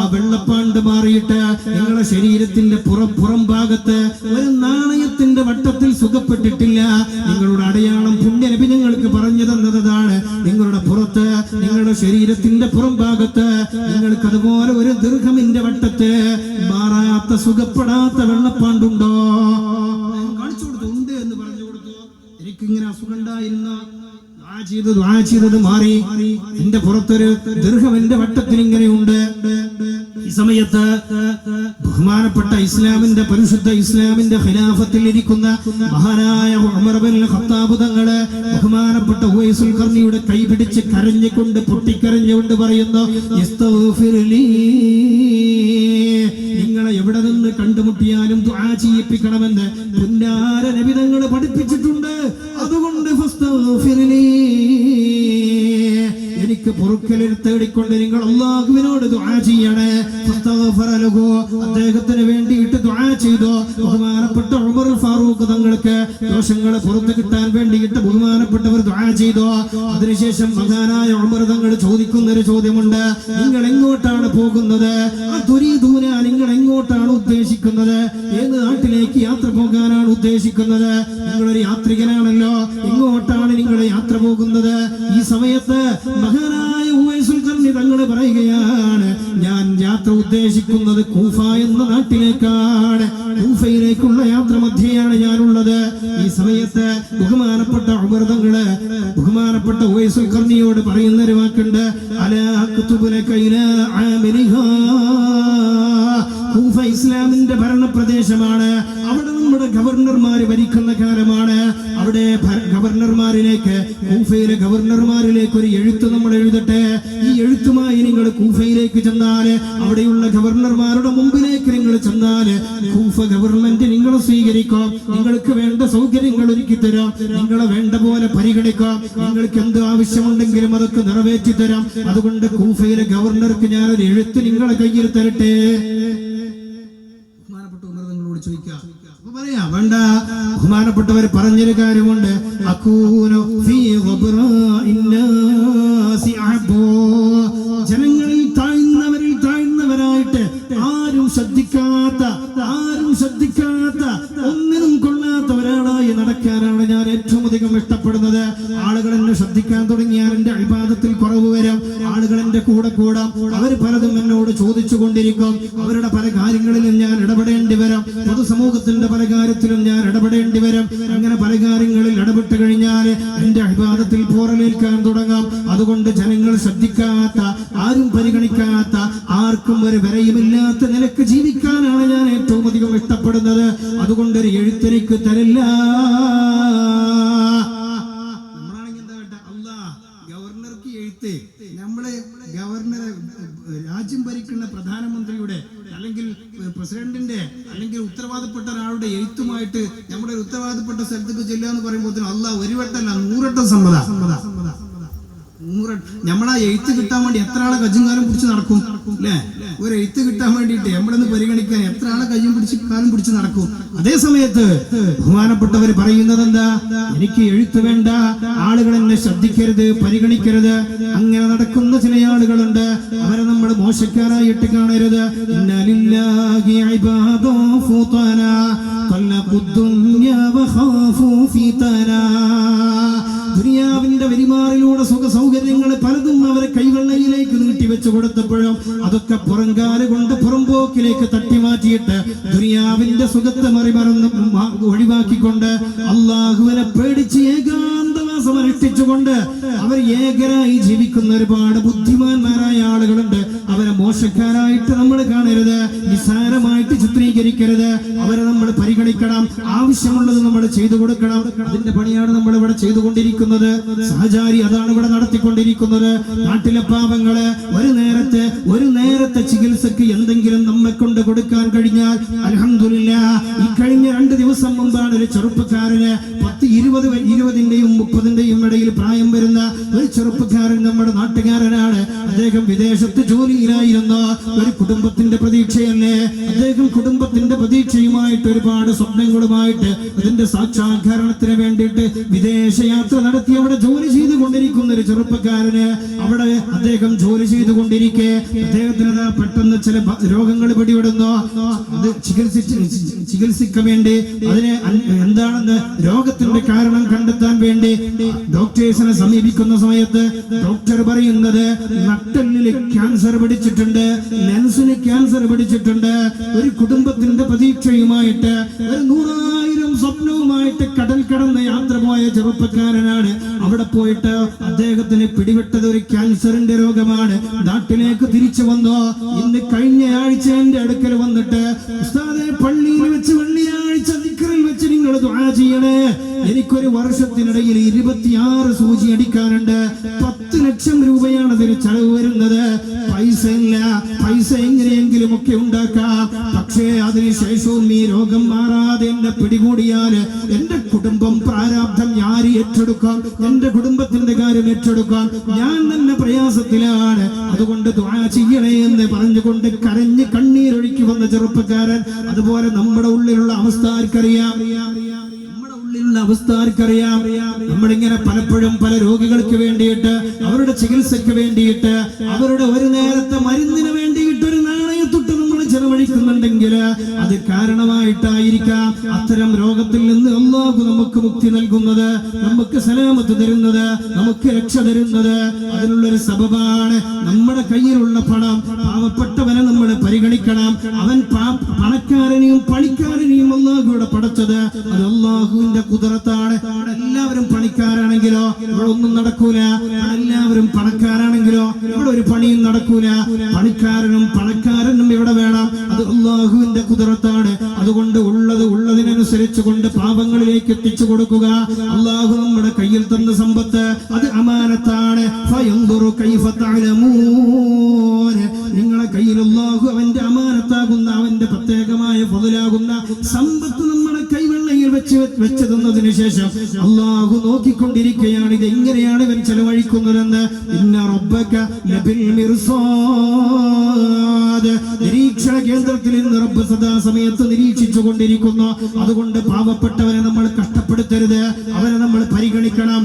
ആ വെള്ളപ്പാണ്ട് മാറിയിട്ട് നിങ്ങളുടെ ശരീരത്തിന്റെ പുറം ഭാഗത്ത് ഒരു നാണയത്തിന്റെ വട്ടത്തിൽ സുഖപ്പെട്ടിട്ടില്ല. നിങ്ങളുടെ അടയാളം പുണ്യനബി ഞങ്ങൾക്ക് പറഞ്ഞു തന്നതാണ്. നിങ്ങളുടെ പുറത്ത്, നിങ്ങളുടെ ശരീരത്തിന്റെ പുറം ഭാഗത്ത് നിങ്ങൾക്ക് അതുപോലെ ഒരു ദീർഘമിന്റെ വട്ടത്ത് മാറാത്ത സുഖപ്പെടാത്ത വെള്ളപ്പാണ്ടുണ്ടോ? കാണിച്ചു കൊടുത്തു. ഉണ്ട് എന്ന് പറഞ്ഞു കൊടുത്തു. എനിക്കിങ്ങനെ അസുഖം ഉണ്ടായിരുന്നു. ദുആ ചെയ്തത് മാറി. എന്റെ പുറത്തൊരു ദീർഘം എന്റെ വട്ടത്തിൽ ഇങ്ങനെയുണ്ട്. ഈ സമയത്ത് ബഹുമാനപ്പെട്ട ഇസ്ലാമിന്റെ പരിശുദ്ധ ഇസ്ലാമിന്റെ ഖിലാഫത്തിൽ ഇരിക്കുന്ന മഹാനായ ഉമർ ഇബ്നുൽ ഖത്താബ് തങ്ങള് ബഹുമാനപ്പെട്ട ഉവൈസുൽ ഖർണിയുടെ കൈ പിടിച്ച് കരഞ്ഞുകൊണ്ട് പൊട്ടിക്കരഞ്ഞുകൊണ്ട് പറയുന്നു, ഇസ്തഗ്ഫിർലി, നിങ്ങളെ എവിടെ നിന്ന് കണ്ടുമുട്ടിയാലും ദുആ ചെയ്യിപ്പിക്കണമെന്ന് പുന്നാര നബി തങ്ങൾ പഠിപ്പിച്ചിട്ടുണ്ട്. അതുകൊണ്ട് ഫസ്തഗ്ഫിർലി, എനിക്ക് പൊറുക്കലിൽ തേടിക്കൊണ്ട് നിങ്ങൾ അല്ലാഹുവിനോട് ദുആ ചെയ്യണേ. അദ്ദേഹത്തിന് വേണ്ടിയിട്ട് ദുആ ചെയ്തു. ബഹുമാനപ്പെട്ട ഉമർ ഫാറൂഖ് തങ്ങൾക്ക് ദോഷങ്ങൾ പുറത്തു കിട്ടാൻ വേണ്ടിയിട്ട് ബഹുമാനപ്പെട്ടവർ ദുആ ചെയ്തു. അതിനുശേഷം മഹാനായ ഉമർ തങ്ങൾ ചോദിക്കുന്ന ഒരു ചോദ്യമുണ്ട്, നിങ്ങൾ എങ്ങോട്ടാണ് പോകുന്നത്? നിങ്ങൾ എങ്ങോട്ടാണ് ഉദ്ദേശിക്കുന്നത്? ഏത് നാട്ടിലേക്ക് യാത്ര പോകാനാണ് ഉദ്ദേശിക്കുന്നത്? നിങ്ങളൊരു യാത്രികനാണല്ലോ, എങ്ങോട്ടാണ് നിങ്ങൾ യാത്ര പോകുന്നത്? ഈ സമയത്ത് മഹാനായ ഉവൈസുൽ ഖർണി തങ്ങൾ പറയുകയാണ്, ഞാൻ യാത്ര ഉദ്ദേശിക്കുന്നത് കൂഫ എന്ന നാട്ടിലേക്കാണ്. കൂഫയിലേക്കുള്ള യാത്ര മധ്യയാണ് ഞാനുള്ളത്. ഈ സമയത്ത് ബഹുമാനപ്പെട്ട ഉമർ തങ്ങള് ബഹുമാനപ്പെട്ട ഉവൈസുൽ ഖർണിയോട് പറയുന്ന ഒരു വാക്കുണ്ട്, അലാ അക്തുബു ലക ഇലാ ആമിലിഹാ. കൂഫ ഇസ്ലാമിന്റെ ഭരണപ്രദേശമാണ്. അവിടെ നമ്മുടെ ഗവർണർമാര് ഭരിക്കുന്ന കാലമാണ്. അവിടെ ഗവർണർമാരിലേക്ക്, കൂഫയിലെ ഗവർണർമാരിലേക്ക് ഒരു എഴുത്ത് നമ്മൾ എഴുതട്ടെ. ഈ എഴുത്തുമായി നിങ്ങൾ കൂഫയിലേക്ക് ചെന്നാല്, അവിടെയുള്ള ഗവർണർമാരുടെ മുമ്പിലേക്ക് നിങ്ങൾ ചെന്നാല് കൂഫ ഗവൺമെന്റ് നിങ്ങളെ സ്വീകരിക്കാം. നിങ്ങൾക്ക് വേണ്ട സൗകര്യങ്ങൾ ഒരുക്കി തരാം. നിങ്ങളെ വേണ്ട പോലെ പരിഗണിക്കാം. നിങ്ങൾക്ക് എന്ത് ആവശ്യമുണ്ടെങ്കിലും അതൊക്കെ നിറവേറ്റി തരാം. അതുകൊണ്ട് കൂഫയിലെ ഗവർണർക്ക് ഞാനൊരു എഴുത്ത് നിങ്ങളെ കയ്യിൽ തരട്ടെ. ബഹുമാനപ്പെട്ട ഉമർ തങ്ങളോട് ചോദിക്കാം. അപ്പൊ പറയാ വേണ്ട. ബഹുമാനപ്പെട്ടവർ പറഞ്ഞൊരു കാര്യമുണ്ട്, അകൂനു ഫീ ഗബ്റാഇന്നാസി അഹബൂ. ജനങ്ങളിൽ താഴ്ന്നവരായിട്ട് ആരും ശ്രദ്ധിക്കാത്ത ഒന്നിനും കൊള്ളാത്ത ഒരാളായി നടക്കാനാണ് ഞാൻ ഏറ്റവും അധികം ഇഷ്ടപ്പെടുന്നത്. ആളുകൾ എന്നെ ശ്രദ്ധിക്കാൻ തുടങ്ങിയാൽ എന്റെ ഇബാദത്തിൽ കുറവ് വരും. ആളുകൾ എന്റെ കൂടെ കൂടാം. അവർ പലതും എന്നോട് ചോദിച്ചു കൊണ്ടിരിക്കും. അവരുടെ പല കാര്യങ്ങളിലും ഞാൻ ഇടപെടേണ്ടി വരും. പൊതുസമൂഹത്തിന്റെ പല കാര്യത്തിലും ഞാൻ ഇടപെടേണ്ടി വരും. അങ്ങനെ പല കാര്യങ്ങളിൽ ഇടപെട്ട് കഴിഞ്ഞാൽ എന്റെ ഇബാദത്തിൽ പോറലേൽക്കാൻ തുടങ്ങാം. അതുകൊണ്ട് ജനങ്ങൾ ശ്രദ്ധിക്കാത്ത, ആരും പരിഗണിക്കാത്ത, ആർക്കും ഒരു വിലയുമില്ലാത്ത നിലക്ക് ജീവിക്കാനാണ് ഞാൻ ഏറ്റവും അധികം ഇഷ്ടപ്പെടുന്നത്. അതുകൊണ്ടൊരു എഴുത്തെനിക്ക് തരില്ല. നമ്മളാണെങ്കിൽ എന്താ കേട്ട, അല്ലാ ഗവർണർക്ക് എഴുത്ത്, നമ്മളെ ഗവർണറെ, രാജ്യം ഭരിക്കുന്ന പ്രധാനമന്ത്രിയുടെ അല്ലെങ്കിൽ പ്രസിഡന്റിന്റെ അല്ലെങ്കിൽ ഉത്തരവാദപ്പെട്ട ഒരാളുടെ എഴുത്തുമായിട്ട് നമ്മുടെ ഒരു ഉത്തരവാദപ്പെട്ട സ്ഥലത്തേക്ക് ചെല്ലുക എന്ന് പറയുമ്പോൾ അല്ലാ ഒരു വട്ടമല്ല 100 വട്ടം സമ്മത. നമ്മളാ എഴുത്ത് കിട്ടാൻ വേണ്ടി എത്ര ആളെ കജ്ജും കാലം പിടിച്ച് നടക്കും അല്ലേ? ഒരു എഴുത്ത് കിട്ടാൻ വേണ്ടിയിട്ട് നമ്മളൊന്ന് പരിഗണിക്കാൻ എത്ര ആളെ കയ്യും കാലം പിടിച്ച് നടക്കും. അതേ സമയത്ത് ബഹുമാനപ്പെട്ടവർ പറയുന്നത് എന്താ? എനിക്ക് എഴുത്ത് വേണ്ട, ആളുകൾ എന്നെ ശ്രദ്ധിക്കരുത്, പരിഗണിക്കരുത്. അങ്ങനെ നടക്കുന്ന ചില ആളുകളുണ്ട്. അവരെ നമ്മൾ മോശക്കാരായിട്ട് കാണരുത്. ഇന്നലില്ലാഹി ഇബാദു ഫുതനാ ഖലഖുദ് ദുനിയാ വഖാഫു ഫിതനാ. ദുനിയാവിന്റെ വെരിമാറിലൂടെ സുഖ സൗകര്യങ്ങൾ പലതും അവരെ കൈവെള്ളയിലേക്ക് നീട്ടിവെച്ച് കൊടുത്തപ്പോഴും അതൊക്കെ പുറംകാല് കൊണ്ട് പുറംപോക്കിലേക്ക് തട്ടിമാറ്റിയിട്ട് ദുനിയാവിന്റെ സുഖത്തെ മറിമറന്ന് ഒഴിവാക്കിക്കൊണ്ട് അള്ളാഹുവിനെ പേടിച്ച് ഏകാന്തവാസം അനുഷ്ഠിച്ചുകൊണ്ട് അവർ ഏകരായി ജീവിക്കുന്ന ഒരുപാട് ബുദ്ധിമാന്മാരായ ആളുകളുണ്ട്. അവരെ മോശക്കാരായിട്ട് നമ്മൾ കാണരുത്, നിസ്സാരമായിട്ട് ചിത്രീകരിക്കരുത്. അവരെ നമ്മൾ പരിഗണിക്കണം, ആവശ്യമുള്ളത് നമ്മൾ ചെയ്തു കൊടുക്കണം. അതിന്റെ പണിയാണ് നമ്മൾ ഇവിടെ ചെയ്തുകൊണ്ടിരിക്കുന്നത്. സഹചാരി അതാണ് ഇവിടെ നടത്തിക്കൊണ്ടിരിക്കുന്നത്. നാട്ടിലെ പാവങ്ങള് ഒരു നേരത്തെ ചികിത്സക്ക് എന്തെങ്കിലും നമ്മെ കൊണ്ട് കൊടുക്കാൻ കഴിഞ്ഞാൽ അൽഹംദുലില്ലാഹ്. ഈ കഴിഞ്ഞ 2 ദിവസം മുമ്പാണ് ഒരു ചെറുപ്പക്കാരന് 20ന്റെയും 30ന്റെയും ഇടയിൽ പ്രായം വരുന്ന ഒരു ചെറുപ്പക്കാരൻ, നമ്മുടെ നാട്ടുകാരനാണ്. അദ്ദേഹം വിദേശത്ത് ജോലിയിലായിരുന്ന ഒരു കുടുംബത്തിന്റെ പ്രതീക്ഷയല്ലേ. അദ്ദേഹം കുടുംബത്തിന്റെ പ്രതീക്ഷയുമായിട്ട് ഒരുപാട് സ്വപ്നങ്ങളുമായിട്ട് അതിന്റെ സാക്ഷാത്കാരണത്തിന് വേണ്ടിയിട്ട് വിദേശയാത്ര നടത്തി അവിടെ ജോലി ചെയ്തുകൊണ്ടിരിക്കുന്ന ഒരു ചെറുപ്പക്കാരന് അവിടെ അദ്ദേഹം ജോലി ചെയ്തുകൊണ്ടിരിക്കെ അദ്ദേഹത്തിന് പെട്ടെന്ന് ചില രോഗങ്ങൾ പിടിപെടുന്നു. അത് ചികിത്സിക്കാൻ വേണ്ടി അതിനെ എന്താണെന്ന് രോഗത്തിന്റെ കാരണം കണ്ടെത്താൻ വേണ്ടി ഡോക്ടേഴ്സിനെ സമീപിക്കുന്ന സമയത്ത് ഡോക്ടർ പറയുന്നത് നട്ടെല്ലില് ക്യാൻസർ പിടിച്ചിട്ടുണ്ട്, ലെൻസിന് ക്യാൻസർ പിടിച്ചിട്ടുണ്ട്. ഒരു കുടുംബത്തിന്റെ പ്രതീക്ഷയുമായിട്ട് ഒരു 100,000 സ്വപ്നവുമായിട്ട് കടൽ കടന്ന് യാത്ര പോയ ചെറുപ്പക്കാരനാണ്. അവിടെ പോയിട്ട് അദ്ദേഹത്തിന് പിടിപെട്ടത് ഒരു ക്യാൻസറിന്റെ രോഗമാണ്. നാട്ടിലേക്ക് തിരിച്ചു വന്നു. ഇന്ന് കഴിഞ്ഞ ആഴ്ച എന്റെ അടുക്കൽ വന്നിട്ട് ഉസ്താദേ, പള്ളിയിൽ വെച്ച് വെള്ളിയാഴ്ച ദിക്റിൽ വെച്ച് നിങ്ങൾ ദുആ ചെയ്യണേ. എനിക്കൊരു വർഷത്തിനിടയിൽ 26 സൂചി അടിക്കാനുണ്ട്. 10 ലക്ഷം രൂപയാണ് അതിന് ചെലവ് വരുന്നത്. പൈസ ഇല്ല, പൈസ എങ്ങനെയെങ്കിലും ഒക്കെ ഉണ്ടാക്കാം. പക്ഷേ അതിനുശേഷവും ഈ രോഗം മാറാതെ എന്നെ പിടികൂടിയാൽ എന്റെ കുടുംബം പ്രാരാബ്ധം ഞാൻ ഏറ്റെടുക്കാം, എന്റെ കുടുംബത്തിന്റെ കാര്യം ഏറ്റെടുക്കാം. ഞാൻ തന്നെ പ്രയാസത്തിലാണ്, അതുകൊണ്ട് ദുആ ചെയ്യണേ എന്ന് പറഞ്ഞുകൊണ്ട് കരഞ്ഞ് കണ്ണീരൊഴുക്കി വന്ന ചെറുപ്പക്കാരൻ. അതുപോലെ നമ്മുടെ ഉള്ളിലുള്ള അവസ്ഥ ആർക്കറിയാം? നമ്മളിങ്ങനെ പലപ്പോഴും പല രോഗികൾക്ക് വേണ്ടിയിട്ട്, അവരുടെ ചികിത്സയ്ക്ക് വേണ്ടിയിട്ട്, അവരുടെ ഒരു നേരത്തെ മരുന്നിന് വേണ്ടിയിട്ട് ഒരു നാണയത്തൊട്ട് നമ്മൾ ചെലവഴിക്കുന്നുണ്ടെങ്കിൽ അത് കാരണമായിട്ടായിരിക്കാം അത്തരം രോഗത്തിൽ നിന്ന് അല്ലാഹു നമുക്ക് മുക്തി നൽകുന്നത്, നമുക്ക് സലാമത്ത് തരുന്നത്, നമുക്ക് രക്ഷ തരുന്നത്. അതിനുള്ളൊരു സബബാണ് നമ്മുടെ കയ്യിലുള്ള പണം. പാവപ്പെട്ടവനെ നമ്മൾ പരിഗണിക്കണം. അവൻ പണക്കാരനെയും പണിക്കാരനെയും അല്ലാഹുവിടെ പടച്ചത് അത് അല്ലാഹുവിന്റെ കുദറത്താണ്. എല്ലാവരും പണിക്കാരാണെങ്കിലോ ഇവിടെ ഒന്നും നടക്കൂല. എല്ലാവരും പണക്കാരാണെങ്കിലോ ഇവിടെ ഒരു പണിയും നടക്കൂല. പണക്കാരനും ഇവിടെ വേണം. അത് അല്ലാഹുവിന്റെ കുദറത്താണ്. അതുകൊണ്ട് ഉള്ളതിനനുസരിച്ച് കൊണ്ട് പാപങ്ങളിലേക്ക് എത്തിച്ചു കൊടുക്കുക. അല്ലാഹു നമ്മുടെ കയ്യിൽ തന്ന സമ്പത്ത് അത് അമാനത്താണ്. ഫയൻദുറു കൈഫ തഅലമൂൻ. നിങ്ങളെ കയ്യിൽ അല്ലാഹു അവന്റെ അമാനത്താകുന്ന, അവന്റെ പ്രത്യേകമായ ഫളലാകുന്ന സമ്പത്ത് നമ്മുടെ കൈവെള്ളയിൽ വെച്ച് തന്നതിന് ശേഷം അല്ലാഹു നോക്കിക്കൊണ്ടിരിക്കുകയാണ്. ഇത് എങ്ങനെയാണ് ഇവൻ ചെലവഴിക്കുന്നതെന്ന്. ഇന്ന റബ്ബക ലബിൽ മിർസാദ്. നിരീക്ഷണ കേന്ദ്രത്തിൽ നിന്ന് റബ്ബ് സദാസമയത്ത് നിരീക്ഷിച്ചു കൊണ്ടിരിക്കുന്നു. അതുകൊണ്ട് പാവപ്പെട്ടവനെ നമ്മൾ കഷ്ടപ്പെടുത്തരുത്. അവനെ നമ്മൾ പരിഗണിക്കണം.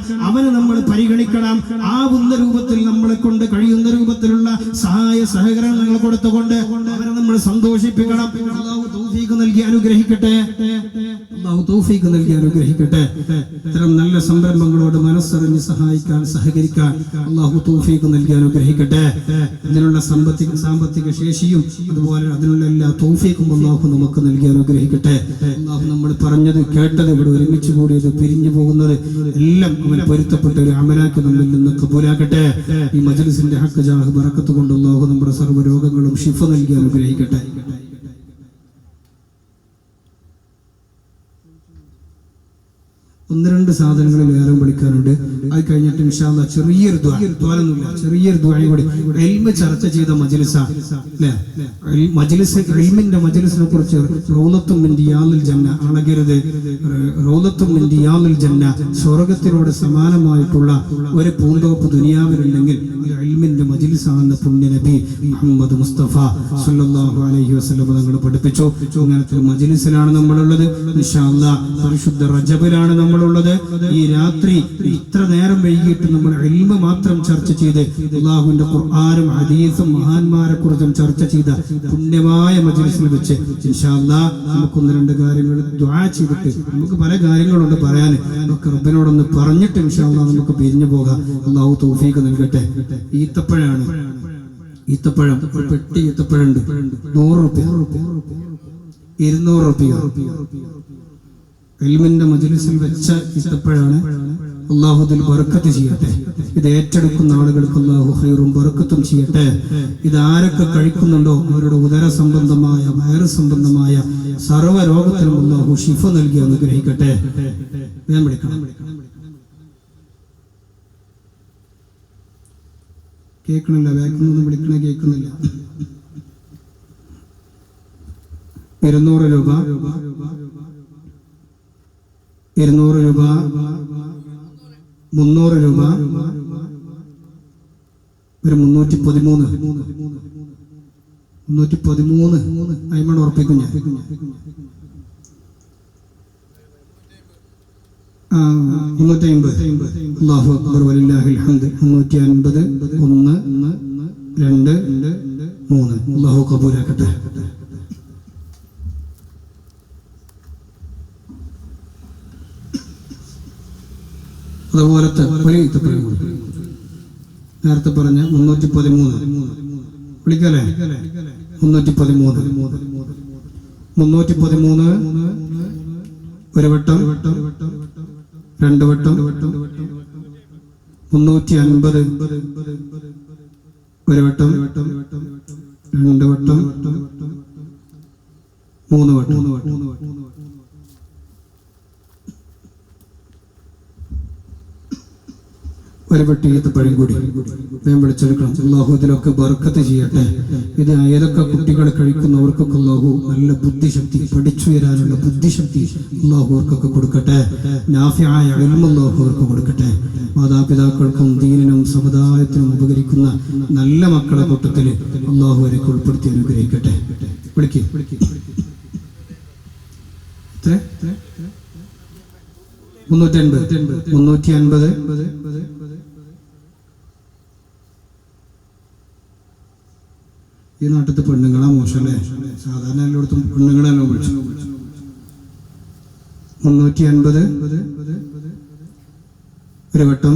ആവുന്ന രൂപത്തിൽ നമ്മളെ കൊണ്ട് കഴിയുന്ന രൂപത്തിലുള്ള സഹായ സഹകരണങ്ങൾ കൊടുത്തുകൊണ്ട് അവരെ നമ്മൾ സന്തോഷിപ്പിക്കണം. അല്ലാഹു തൗഫീഖ് നൽകി അനുഗ്രഹിക്കട്ടെ. ഇത്തരം നല്ല സംരംഭങ്ങളോട് മനസ്സറിഞ്ഞ് സഹായിക്കാൻ, സഹകരിക്കാൻ അല്ലാഹു തൗഫീഖ് നൽകി അനുഗ്രഹിക്കട്ടെ. ഇതിനുള്ള സാമ്പത്തിക ശേഷിയും അതുപോലെ അതിനുള്ള എല്ലാ തൗഫീഖും അല്ലാഹു നമുക്ക് നൽകി അനുഗ്രഹിക്കട്ടെ. അല്ലാഹു നമ്മൾ പറഞ്ഞത് കേട്ടത് ഇവിടെ ഒരുമിച്ച് കൂടിയത് പിരിഞ്ഞു പോകുന്നത് എല്ലാം അവൻ പൊരുത്തപ്പെട്ട ഒരു അമലാക്കി നമ്മിൽ നിന്ന് കബൂലാക്കട്ടെ. ഈ മജ്ലിസിന്റെ ഹഖ് ജാഹ് ബറക്കത്ത് കൊണ്ട് അല്ലാഹു നമ്മുടെ സർവ്വ രോഗങ്ങളും ശിഫ നൽകി അനുഗ്രഹിക്കട്ടെ. 1-2 സാധനങ്ങളിൽ വേറെ വിളിക്കാനുണ്ട്. അത് കഴിഞ്ഞിട്ട് ഇൻഷാ അല്ലാഹ് ചെറിയൊരു ദ്വാരൊന്നുമില്ല, ചെറിയൊരു ദ്വായും കൂടി. ഇൽമ ചർച്ച ചെയ്ത മജ്ലിസാ അല്ലേ? മജ്ലിസ്, ഇൽമിന്റെ മജ്ലിസിനെ കുറിച്ച് റൗളത്തും മിൻ റിയാദിൽ ജന്ന, അളകരുത്, റൗളത്തും മിൻ റിയാദിൽ ജന്ന, സ്വർഗ്ഗത്തിനോട് സമാനമായിട്ടുള്ള ഒരു പൂന്തോപ്പ് ദുനിയാവിലുണ്ടെങ്കിൽ ഇൽമിന്റെ മജ്ലിസാണെന്ന് പുണ്യ നബി മുഹമ്മദ് മുസ്തഫ സല്ലല്ലാഹു അലൈഹി വസല്ലം തങ്ങൾ പഠിപ്പിച്ചു. അങ്ങനത്തെ മജ്ലിസിലാണ് നമ്മളുള്ളത്. ഇൻഷാ അല്ലാഹ് പരിശുദ്ധ റജബിലാണ് നമ്മളുള്ളത്. ഈ രാത്രി ഇത്ര നേരം വൈകിട്ട് നമ്മൾ ഇൽമ മാത്രം ചർച്ച ചെയ്ത് അല്ലാഹുവിന്റെ ഖുർആനും ഹദീസും മഹാന്മാരെ കുറിച്ചും ചർച്ച ചെയ്ത പുണ്യമായ മജ്ലിസിൽ വെച്ച് ഇൻഷാ അല്ലാഹ് നമുക്ക് 1-2 കാര്യങ്ങൾ ദുആ ചെയ്തിട്ട്, നമുക്ക് പല കാര്യങ്ങളുണ്ട് പറയാൻ, ഒക്കെ റബ്ബിനോടൊന്ന് പറഞ്ഞിട്ട് ഇൻഷാ അല്ലാഹ് നമുക്ക് പിരിഞ്ഞു പോകാം. അല്ലാഹു തൗഫീഖ് നൽകട്ടെ. ഈത്തപ്പഴമാണ്, ഈത്തപ്പഴം, ഒരു പെട്ടി ഈത്തപ്പഴുണ്ട്, 100 രൂപ, 200 രൂപ. ഇൽമിന്റെ മജ്ലിസിൽ വെച്ച ഈത്തപ്പഴാണ്. അല്ലാഹു ഇതിൽ ബർക്കത്ത് ചെയ്യട്ടെ. ഇത് ഏറ്റെടുക്കുന്ന ആളുകൾക്ക് അല്ലാഹു ഖൈറും ബർക്കത്തും ചെയ്യട്ടെ. ഇത് ആരൊക്കെ കഴിക്കുന്നുണ്ടോ അവരുടെ ഉദര സംബന്ധമായ, വയറ് സംബന്ധമായ സർവ്വ രോഗത്തിനും അല്ലാഹു ശിഫ നൽകി അനുഗ്രഹിക്കട്ടെ. ഞാൻ വിളിക്കണം, കേൾക്കണില്ല, ബാക്കിൽ വിളിക്കണ കേൾക്കുന്നില്ല. 200 രൂപ, 200 രൂപ, 300 രൂപ, ഒരു 313, 313 അയ്മൺ ഉറപ്പിക്കും ഞാൻ. 350. അല്ലാഹു അക്ബർ വലില്ലാഹിൽ ഹംദ്. 350, 1, 2, 3. അല്ലാഹു കബൂലാക്കട്ടെ. അതുപോലത്തെ ഒരു ഈത്തപ്പഴം കൂടി നേരത്തെ പറഞ്ഞ 313 വിളിക്കല്ലേ? 313, 313 ഒരു വട്ടം, 2 വട്ടം, 350 ഒരു വട്ടം, 2 വട്ടം, 3 വട്ടം. ഒരു പെട്ടി ഈത്തപ്പഴം കൂടി ഞാൻ വിളിച്ചെടുക്കണം. അല്ലാഹു ഇതിലൊക്കെ ബർക്കത്ത് ചെയ്യട്ടെ. ഇത് ഏതൊക്കെ കുട്ടികൾ കഴിക്കുന്നവർക്കൊക്കെ അല്ലാഹു നല്ല ബുദ്ധിശക്തി, പഠിച്ചുയരാനുള്ള ബുദ്ധിശക്തി അല്ലാഹു അവർക്കൊക്കെ കൊടുക്കട്ടെ. നാഫിയായ ഇൽമ് അല്ലാഹു അവർക്ക് കൊടുക്കട്ടെ. മാതാപിതാക്കൾക്കും ദീനിനും സമുദായത്തിനും ഉപകരിക്കുന്ന നല്ല മക്കളെ കൂട്ടത്തിൽ അല്ലാഹു അവരെ ഉൾപ്പെടുത്തി അനുഗ്രഹിക്കട്ടെ. വിളിക്ക്, 350. ഈ നാട്ടിലത്തെ പെണ്ണുങ്ങളാ മോശമല്ലേ? സാധാരണ എല്ലായിടത്തും പെണ്ണുങ്ങളെല്ലാം വിളിച്ചു. 350 ഒരു വട്ടം,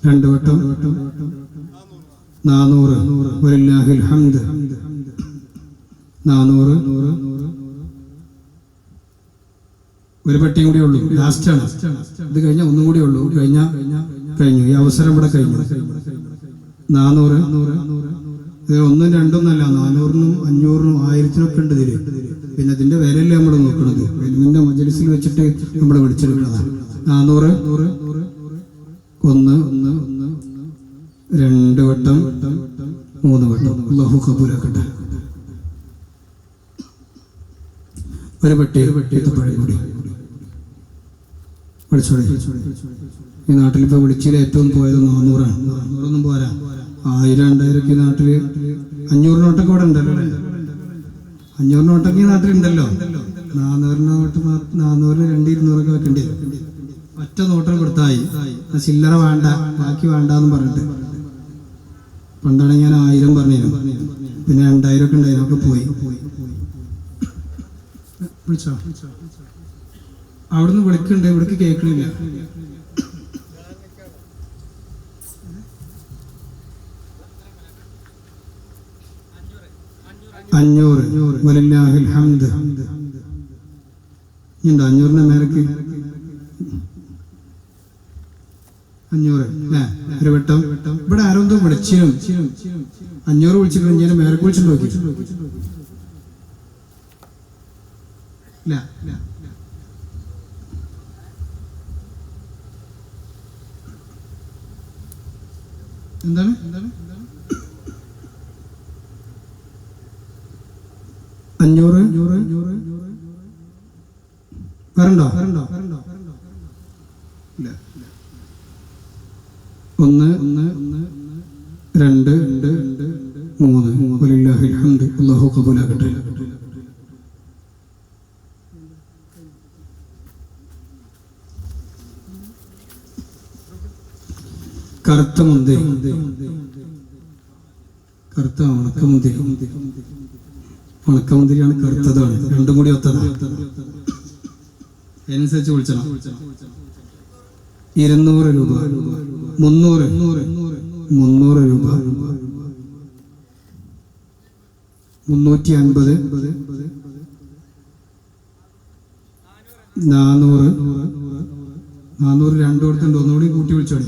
2 വട്ടം, 400 വലില്ലാഹിൽ ഹംദ്. 400. ഒരു പെട്ടിയും കൂടി ഉള്ളൂ, ലാസ്റ്റാണ്. ഇത് കഴിഞ്ഞാൽ ഒന്നും കൂടി ഉള്ളൂ, കഴിഞ്ഞു. ഈ അവസരം ഇവിടെ കഴിഞ്ഞു. 400. ഇത് 1, 2 ഒന്നല്ല, 400-നും 500-നും 1000-നും ഉണ്ട് ഇതില്. പിന്നെ ഇതിന്റെ വിലയല്ലേ നമ്മൾ നോക്കുന്നത്? ഇതിന്റെ മജ്ലിസിൽ വെച്ചിട്ട് നമ്മൾ വിളിച്ചെടുക്കുന്നതാണ്. 400, 1, 2 വട്ടം, 3 വട്ടം. അല്ലാഹു കബൂലാക്കട്ടെ. ഒരു പെട്ടി ഈത്തപ്പഴം കൂടി വിളിച്ചോളി. ഈ നാട്ടിലിപ്പോ വിളിച്ചിൽ ഏറ്റവും പോയത് 400-ആണ്. 400-ഒന്നും പോരാ, 1000, 2000 ഈ നാട്ടില്. 500 നോട്ടൊക്കെ ഇവിടെ ഉണ്ടല്ലോ, 500 നോട്ടൊക്കെ ഈ നാട്ടിലുണ്ടല്ലോ. 400 നോട്ട്, 400-ന് 200-200 വെക്കേണ്ടി വരും. ഒറ്റ നോട്ടം കൊടുത്തായി. ചില്ലറ വേണ്ട, ബാക്കി വേണ്ടെന്ന് പറഞ്ഞിട്ട്. പണ്ടാണെങ്കിൽ ഞാൻ 1000 പറഞ്ഞിരുന്നു, പിന്നെ 2000 ഒക്കെ ഉണ്ടായിരുന്നു, ഒക്കെ പോയി. വിളിച്ചോ? അവിടുന്ന് വിളിക്കണ്ടേ? ഇവിടേക്ക് കേൾക്കണില്ല. 500 വലില്ലാഹിൽ ഹംദ്. ഇണ്ട് 500-ന്റെ മേലേക്ക് 500 ഒരു വട്ടം. ഇവിടെ ആരെന്തോ വിളിച്ചിരും, 500 വിളിച്ചിട്ട് ഞാൻ മേലേക്ക് വിളിച്ചിട്ട് നോക്കി. എന്താണ് അഞ്ഞൂറ് വരണ്ടോ ഇല്ല. 1 2 3 വലില്ലാഹിൽ ഹംദ്. അല്ലാഹു ഖബൂലാക്കട്ടെ. കറുത്ത മുന്തിരി, കറുത്ത ഉണക്കമുന്തിരിയാണ്, കറുത്തതാണ്, രണ്ടും കൂടി ഒത്തതാണ്. അതിനനുസരിച്ച് വിളിച്ചണം. 200 രൂപ, 300 രൂപ, 350, 400 രണ്ടു കൊടുത്തുണ്ട്. ഒന്നുകൂടി കൂട്ടി വിളിച്ചോളി.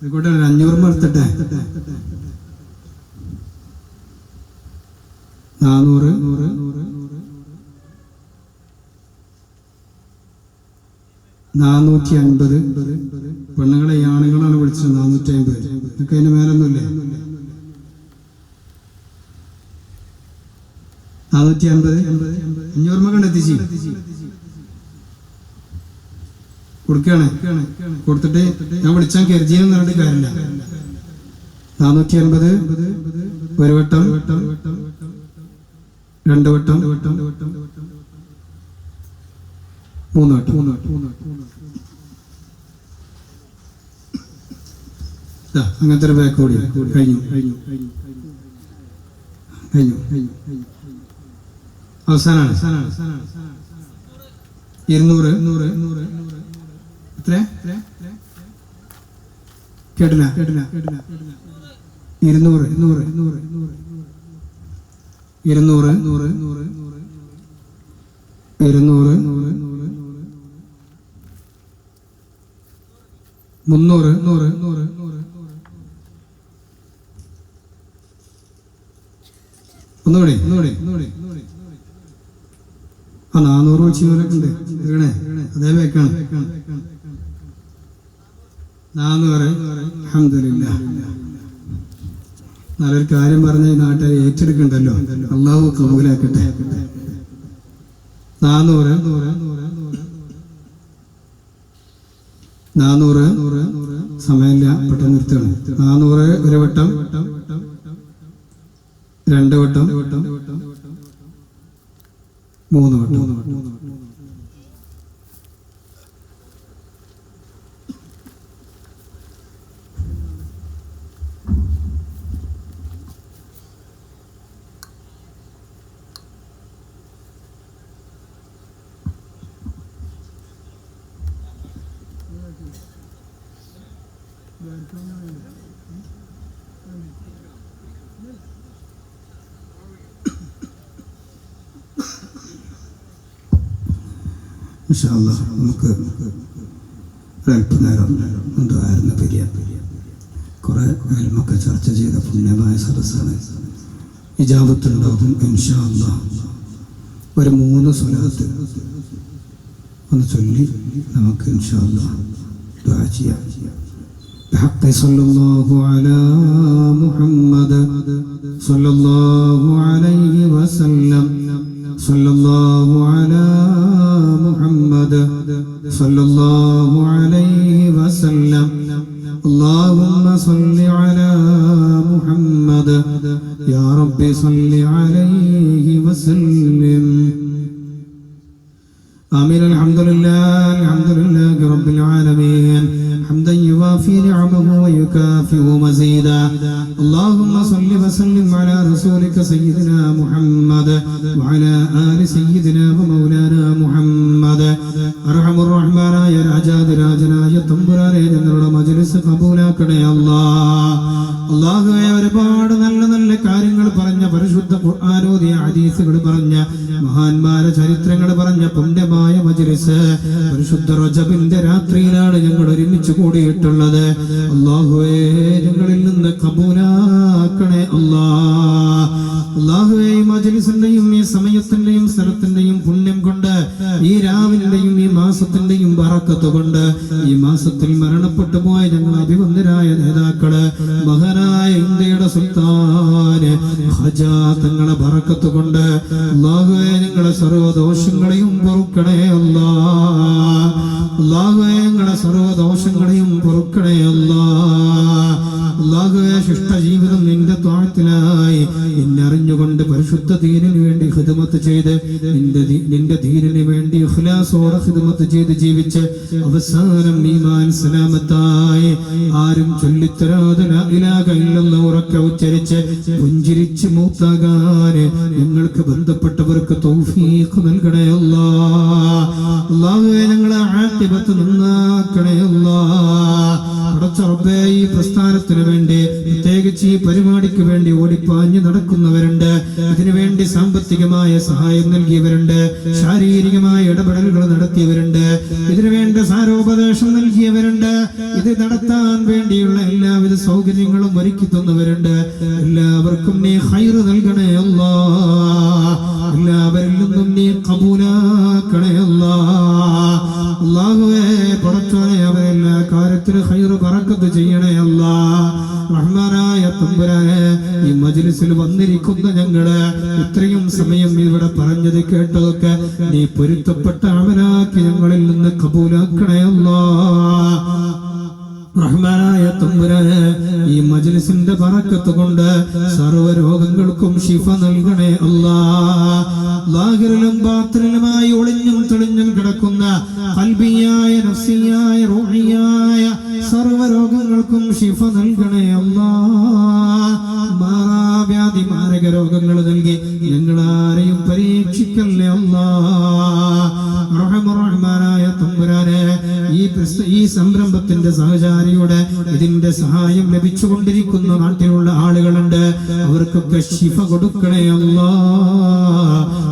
ആയിക്കോട്ടെ, 500 എടുത്തട്ടെ. 400, 450. പെണ്ണുങ്ങളെ ആണുങ്ങളാണ് വിളിച്ചത്. 450. ഒക്കെ അതിന് മേലൊന്നുമില്ലേ? 450, 500 കണ്ടെത്തിച്ച് കൊടുക്കുകയാണ്. കൊടുത്തിട്ട് ഞാൻ വിളിച്ചാൽ കരുതിയെന്ന് പറഞ്ഞിട്ട് കാര്യമില്ല. 450 ഒരു വട്ടം, 2 വട്ടം, 3 വട്ടം. അങ്ങനത്തെ ഒരു ബാക്ക് കൂടി കഴിഞ്ഞു. അവസാനാണ് 200. എത്ര കേട്ടില്ല? 200, 300. ഒന്നുകൂടി. 400 വിളിച്ചവരൊക്കെ ഉണ്ട്. അതേ ബാക്കാണ്. 400. അൽഹംദുലില്ലാഹ്. നല്ലൊരു കാര്യം പറഞ്ഞ നാട്ടുകാർ ഏറ്റെടുക്കണ്ടല്ലോ. അല്ലാഹു കബൂലാക്കട്ടെ. 400, 400. സമയമില്ല, പെട്ടെന്ന് നിർത്തുകയാണ്. 400 ഒരു വട്ടം, 2 വട്ടം, 3 വട്ടം. ഇൻഷാ അല്ലാഹ് നമുക്ക് ഒരല്പനേരം എന്തായിരുന്നു പിരിയാൻ. കുറെ കാര്യമൊക്കെ ചർച്ച ചെയ്ത പുണ്യമായ സദസ്സാണ്. ഇജാബത്തുണ്ടാകും ഇൻഷാ അല്ലാഹ്. ഒരു 3 സ്വലാത്ത് ഒന്ന് ചൊല്ലി നമുക്ക് ഇൻഷാ അല്ലാഹ് ദുആ ചെയ്യാം. بحق صلى الله على محمد صلى الله عليه وسلم صلى الله على محمد صلى الله عليه وسلم اللهم صل على محمد يا رب صل عليه وسلم آمين. الحمد لله رب العالمين حمدا يوافي نعمه ويكافئ مزيدا. اللهم صل وسلم على رسولك سيدنا محمد وعلى آل سيدنا ومولانا محمد. أرحم الرحمن يا രാജാതിരാജനായ തമ്പുരാനെ ഞങ്ങളുടെ മജ്‌ലിസ് കബൂലാക്കണേ അല്ലാഹുവേ. ഒരുപാട് നല്ല നല്ല കാര്യങ്ങൾ പറഞ്ഞ, പരിശുദ്ധ ഖുർആൻ ഓതിയ, ഹദീസുകൾ പറഞ്ഞ, മഹാന്മാരെ ചരിത്രങ്ങൾ പറഞ്ഞ പുണ്യമായ മജ്‌ലിസ് പരിശുദ്ധ റജബിന്റെ രാത്രിയിലാണ് ഞങ്ങൾ ഒരുമിച്ച് കൂടിയിട്ടുള്ളത്. അല്ലാഹുവേ, ഞങ്ങളിൽ നിന്ന് കബൂലാക്കണേ അല്ലാഹുവേ. ഈ മജ്‌ലിസിന്റെയും ഈ സമയത്തിന്റെയും സ്ഥലത്തിന്റെയും പുണ്യം കൊണ്ട് ഈ രാവിന്റെയും ഈ മാസത്തിന്റെയും ബറക്കത്ത് കൊണ്ട് ഈ മാസത്തിൽ മരണപ്പെട്ടു പോയ ഞങ്ങൾ അഭിവന്ദരായ നേതാക്കള് മഹാനായ ഇന്ത്യയുടെ സുൽത്താന് ഖജാ തങ്ങളെ ബറക്കത്ത് കൊണ്ട് അല്ലാഹുവേ ഞങ്ങളെ സർവ്വദോഷങ്ങളെയും പൊറുക്കണേ അല്ലാഹുവേ ഞങ്ങളെ സർവ്വദോഷങ്ങളെയും പൊറുക്കണേ അല്ലാഹുവേ ശിഷ്ട ജീവിതം നിന്റെ ത്വാഅത്തിലായി നിന്നെ അറിഞ്ഞുകൊണ്ട് പരിശുദ്ധ ദീനിന് വേണ്ടി ഖിദ്മത്ത് ചെയ്ത് നിന്റെ ദീനിന് വേണ്ടി ഇഖ്ലാസോടെ ഖിദ്മത്ത് ചെയ്ത് ജീവിച്ച് അവസാനം ഈമാൻ സലാമത്തായി ആരും ചൊല്ലിത്തരാതെ ലാ ഇലാഹ ഇല്ലല്ലാഹ് ഉറക്കെ ഉച്ചരിച്ച് പുഞ്ചിരിച്ച് മൂത്താകാൻ ഞങ്ങൾക്ക് ബന്ധപ്പെട്ടവർക്ക് തൗഫീഖ് നൽകണേ അല്ലാഹുവേ ഞങ്ങളെ ആഖിബത്ത് നന്നാക്കണേ റബ്ബേ ഈ പ്രസ്ഥാനത്തിന് വേണ്ടി പ്രത്യേകിച്ച് ഈ പരിപാടിക്ക് വേണ്ടി ഓടിപ്പാഞ്ഞ് നടക്കുന്നവരുണ്ട്, ഇതിനു വേണ്ടി സാമ്പത്തികമായ സഹായം നൽകിയവരുണ്ട്, ശാരീരികമായ ഇടപെടലുകൾ നടത്തിയവരുണ്ട്, ഇതിനു വേണ്ട സാരോപദേശം നൽകിയവരുണ്ട്, ഇത് നടത്താൻ വേണ്ടിയുള്ള എല്ലാവിധ സൗകര്യങ്ങളും ഒരുക്കി തന്നവരുണ്ട്. എല്ലാവർക്കും നീ ഖൈർ നൽകണേ എല്ലാവരിൽ നിന്നും നീ ഖബൂലാക്കണേ അല്ലാഹുവേ പടച്ചോനെ അവരെല്ലാ കാര്യത്തിലും ഖൈർ ബറക്കത്ത് ചെയ്യണേ റഹ്മാനായ തമ്പുരാനെ ഈ മജ്ലിസിൽ വന്നിരിക്കുന്ന ഞങ്ങള് ഇത്രയും സമയം ഇവിടെ പറഞ്ഞത് കേട്ടതൊക്കെ നീ പൊരുത്തപ്പെട്ട അമലാക്കി ഞങ്ങളിൽ നിന്ന് ഖബൂലാക്കണേ റഹ്മാനായ തമ്പുരാനെ ഈ മജ്ലിസിന്റെ ബറക്കത്ത് കൊണ്ട് സർവ്വ രോഗങ്ങൾക്കും ശിഫ നൽകണേ ലാഹിറിലും ബാത്തിനിലുമായി ഒളിഞ്ഞും തെളിഞ്ഞും കിടക്കുന്ന ഖൽബിയായ നഫ്സിയായ റൂഹിയായ സർവ്വ രോഗങ്ങൾക്കും ശിഫ നൽകണേ മാറാവ്യാധി മാരക രോഗങ്ങൾ നൽകി ഞങ്ങളാരെയും പരീക്ഷിക്കല്ലേ റഹ്മാനായ തമ്പുരാനെ ഈ സംരംഭത്തിന്റെ സഹചാരിയുടെ ഇതിന്റെ സഹായം ലഭിച്ചുകൊണ്ടിരിക്കുന്ന നാട്ടിലുള്ള ആളുകളുണ്ട്, അവർക്കൊക്കെ ശിഫ കൊടുക്കണേ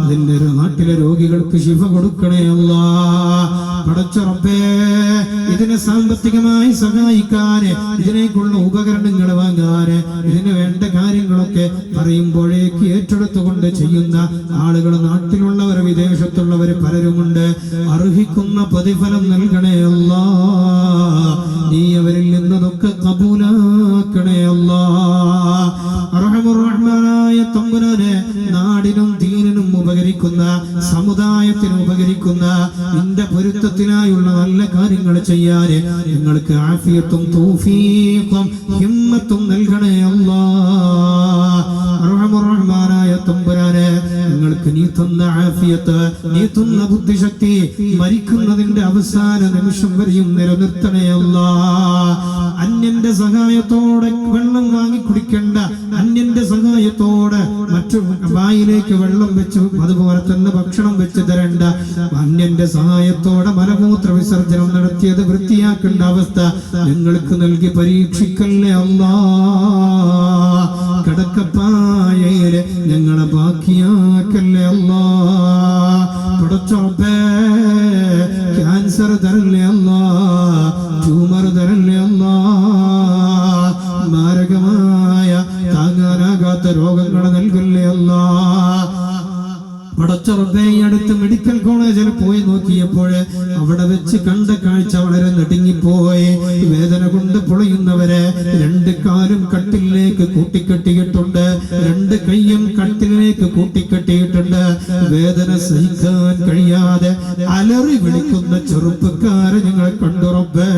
അതിന്റെ നാട്ടിലെ രോഗികൾക്ക് ശിഫ കൊടുക്കണേ പടച്ച റബ്ബേ ഇതിനെ സാമ്പത്തികമായി സഹായിക്കാന് ഇതിനേക്കുള്ള ഉപകരണങ്ങൾ വാങ്ങാന് ഇതിന് വേണ്ട കാര്യങ്ങളൊക്കെ പറയുമ്പോഴേക്ക് ഏറ്റെടുത്തുകൊണ്ട് ചെയ്യുന്ന ആളുകൾ നാട്ടിലുള്ളവർ വിദേശത്തുള്ളവർ പലരുമുണ്ട്. അർഹിക്കുന്ന പ്രതിഫലം നൽകണേ നീ അവരിൽ നിന്നതൊക്കെ കബൂലാക്കണേ റഹ്മാനായ തമ്പുരാനെ നാടിനും ദീനിനും ഉപകരിക്കുന്ന സമുദായത്തിനും ഉപകരിക്കുന്ന നിന്റെ പൊരുത്തത്തിനായുള്ള നല്ല കാര്യങ്ങൾ ചെയ്യാന് ഞങ്ങൾക്ക് ആഫിയത്തും തൗഫീഖും ഹിമ്മത്തും നൽകണേ റഹ്മാനായ തമ്പുരാനെ ഞങ്ങൾക്ക് നീ തന്ന ആഫിയത്ത്, നീ തന്ന ബുദ്ധിശക്തി മരിക്കുന്നതിന്റെ അവസാന നിമിഷം വരെയും നിലനിർത്തണേ അന്യന്റെ സഹായത്തോടെ വെള്ളം വാങ്ങി കുടിക്കേണ്ട, അന്യന്റെ സഹായത്തോടെ മറ്റു വായിലേക്ക് വെള്ളം വെച്ച് അതുപോലെ തന്നെ ഭക്ഷണം വെച്ച് തരേണ്ട, അന്യന്റെ സഹായത്തോടെ മലമൂത്ര വിസർജനം നടത്തിയത് വൃത്തിയാക്കേണ്ട അവസ്ഥ ഞങ്ങൾക്ക് നൽകി പരീക്ഷിക്കല്ലേ കിടക്കപ്പായയില് ഞങ്ങളെ ബാക്കിയാക്കല്ലേ പടച്ചോപ്പേ ക്യാൻസർ തരല്ലേ ട്യൂമർ തരല്ലേ മാരകമായ താങ്ങാനാകാത്ത രോഗങ്ങൾ നൽകല്ലേ പടച്ചറബേ ഈ അടുത്ത് മെഡിക്കൽ കോളേജിൽ പോയി നോക്കിയപ്പോൾ അവിടെ വെച്ച് കണ്ട കാഴ്ച വളരെ നടുങ്ങിപ്പോയി. വേദന കൊണ്ട് പൊളയുന്നവരെ രണ്ട് കാലും കട്ടിലേക്ക് കൂട്ടിക്കെട്ടിയിട്ടുണ്ട്, രണ്ട് കൈയും കട്ടിലേക്ക് കൂട്ടിക്കെട്ടിയിട്ടുണ്ട്. വേദന സഹിക്കാൻ കഴിയാതെ അലറി വിളിക്കുന്ന ചെറുപ്പക്കാരെ ഞങ്ങൾ കണ്ടു. റബ്ബേ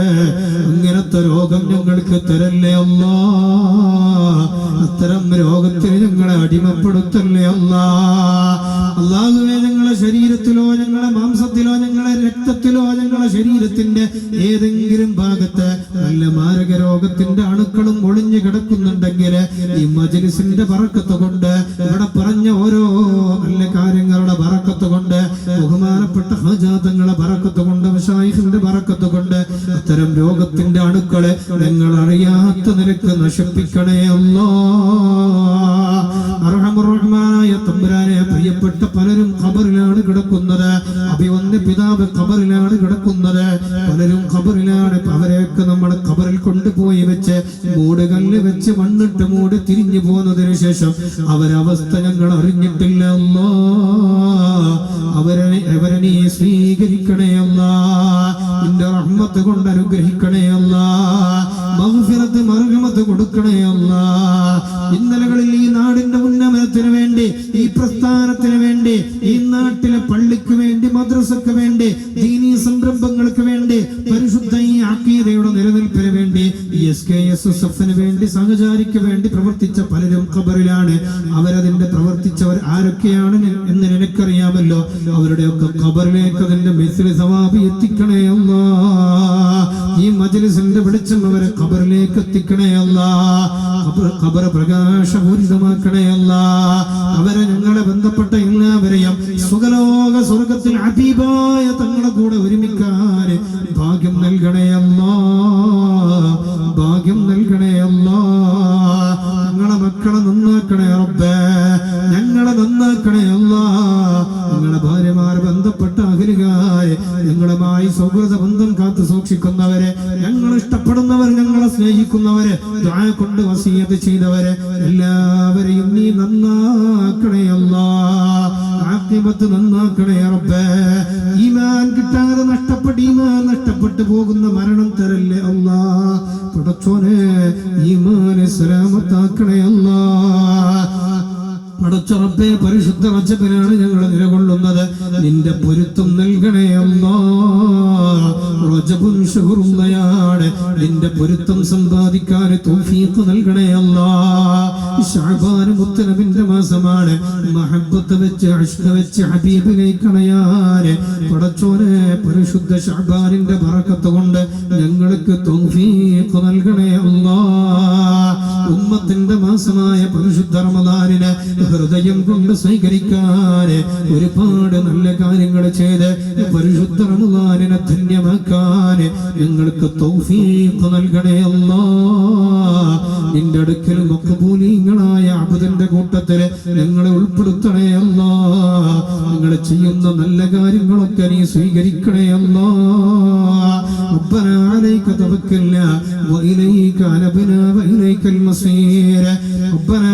ഇങ്ങനത്തെ രോഗം ഞങ്ങൾക്ക് തരല്ലേ അത്തരം രോഗത്തിന് ഞങ്ങളെ അടിമപ്പെടുത്തല്ലേ അല്ലാഹുവേ ഞങ്ങളെ ശരീരത്തിലോ ഞങ്ങളെ മാംസത്തിലോ ഞങ്ങളെ രക്തത്തിലോ ഞങ്ങളെ ശരീരത്തിന്റെ ഏതെങ്കിലും ഭാഗത്ത് നല്ല മാരക രോഗത്തിന്റെ അണുക്കളും ഒളിഞ്ഞു കിടക്കുന്നുണ്ടെങ്കിൽ ഈ മജ്ലിസിന്റെ ബറക്കത്ത് കൊണ്ട് ഇവിടെ പറഞ്ഞ ഓരോ നല്ല കാര്യങ്ങളുടെ ബറക്കത്ത് കൊണ്ട് ബഹുമാനപ്പെട്ട ഹാജാതങ്ങളെ ബറക്കത്ത് കൊണ്ട് മശായിഖിന്റെ ബറക്കത്ത് കൊണ്ട് അത്തരം രോഗത്തിന്റെ അണുക്കളെ ഞങ്ങൾ അറിയാത്ത നിലക്ക് നശിപ്പിക്കണേ റഹ്മാനായ തമ്പുരാനെ പ്രിയപ്പെട്ട പലരും ഖബറിലാണ് കിടക്കുന്നത്, അഭിവന്യ പിതാവ് ഖബറിലാണ് കിടക്കുന്നത്, പലരും ഖബറിലാണ്. അവരെയൊക്കെ നമ്മൾ ഖബറിൽ കൊണ്ടുപോയി വെച്ച് മൂടുകല്ല് വെച്ച് മണ്ണിട്ട് മൂടി തിരിഞ്ഞു പോകുന്നതിന് ശേഷം അവരവസ്ഥ ഞങ്ങൾ അറിഞ്ഞിട്ടില്ല. അവരെ നീ സ്ഥാപനത്തിന് വേണ്ടി, ഈ നാട്ടിലെ പള്ളിക്ക് വേണ്ടി, മദ്രസക്ക് വേണ്ടി, ദീനീ സംരംഭങ്ങൾക്ക് വേണ്ടി, പരിശുദ്ധ ഈ അഖീദയുടെ നിലനിൽപ്പിന് വേണ്ടി, SKSSF-ന് വേണ്ടി, സഹചാരിക്ക് വേണ്ടി പ്രവർത്തിച്ച പലരും ഖബറിലാണ്. അവരതിന്റെ പ്രവർത്തിച്ചവർ ആരൊക്കെയാണ് എന്ന് നിനക്കറിയാമല്ലോ. അവരുടെയൊക്കെ ഖബറിലേക്ക് അതിന്റെ മിസ്ലി സവാബ് എത്തിക്കണേ അല്ലാ. ഈ മജ്ലിസിന്റെ വെളിച്ചം അവരെ ഖബറിലേക്ക് എത്തിക്കണേ അല്ലാ. ഖബർ പ്രകാശപൂരിതമാക്കണേ അല്ലാ. അവരെ ഞങ്ങളെ ബന്ധപ്പെട്ട എല്ലാവരെയും സുഖലോക സ്വർഗത്തിൽ ഹബീബായ തങ്ങളെ കൂടെ ഒരുമിക്കാൻ ഭാഗ്യം നൽകണേ അല്ലാ. ഭാഗ്യം നൽകണേ അല്ലാ. ഞങ്ങളെ മക്കളെ നന്നാക്കണേ റബ്ബേ. ഞങ്ങളെ നന്നാക്കണേ അല്ലാ. ഞങ്ങളെ ഭാര്യമാരെ ബന്ധപ്പെട്ട അഖിലുകാരെ, ഞങ്ങളുമായി സൗഹൃദ ബന്ധം കാത്തു സൂക്ഷിക്കുന്നവരെ, ഞങ്ങൾ ഇഷ്ടപ്പെടുന്നവർ, ഞങ്ങളെ സ്നേഹിക്കുന്നവരെ, ദുആ കൊണ്ട് വസിയത്ത് ചെയ്തവരെ എല്ലാവരെയും നീ നന്നാക്കണേ അല്ലാ. ആഖിബത്ത് നന്നാക്കണേ റബ്ബേ. ഈമാൻ കിട്ടാതെ ഈമാൻ നഷ്ടപ്പെട്ടു പോകുന്ന മരണം തരല്ലേ അല്ലാ. പടച്ചോനെ ഈമാൻ സലാമത്താക്കണേ അല്ലാ. പടച്ച റബ്ബേ, പരിശുദ്ധ റജബിലാണ് ഞങ്ങൾ നിലകൊള്ളുന്നത്. നിന്റെ പൊരുത്തം നൽകണേ അല്ലാ. റജബുൻ ശഹറുള്ളയാണ്. നിന്റെ പൊരുത്തം സമ്പാദിക്കാൻ തൗഫീഖ് നൽകണേ അല്ലാ. ശഅബാൻ മുത്തനബിന്റെ മാസമാണ്. മഹബ്ബത്ത് വെച്ച് ഇഷ്ഖ് വെച്ച് ഹബീബിലേക്ക് അണയാൻ പടച്ചോനെ പരിശുദ്ധ ശഅബാനിന്റെ ബറക്കത്ത് കൊണ്ട് ഞങ്ങൾക്ക് തൗഫീഖ് നൽകണേ അല്ലാ. ഉമ്മത്തിന്റെ മാസമായ പരിശുദ്ധ റമദാനിനെ ഹൃദയം കൊണ്ട് സ്വീകരിക്കാൻ, ഒരുപാട് നല്ല കാര്യങ്ങൾ ചെയ്ത് പരിശുദ്ധ റമദാനിനെ ധന്യമാക്കാൻ ഞങ്ങൾക്ക് തൗഫീഖ് നൽകണേ അല്ലാ. നിന്റെ അടുക്കൽ മഖ്ബൂലീങ്ങളായ അബ്ദിന്റെ കൂട്ടത്തിൽ ഞങ്ങളെ ഉൾപ്പെടുത്തണേ അല്ലാ. ഞങ്ങൾ ചെയ്യുന്ന നല്ല കാര്യങ്ങളൊക്കെ നീ സ്വീകരിക്കണേ അല്ലാ. ربنا عليك توكلنا وإليك أنبنا وإليك المصير. ربنا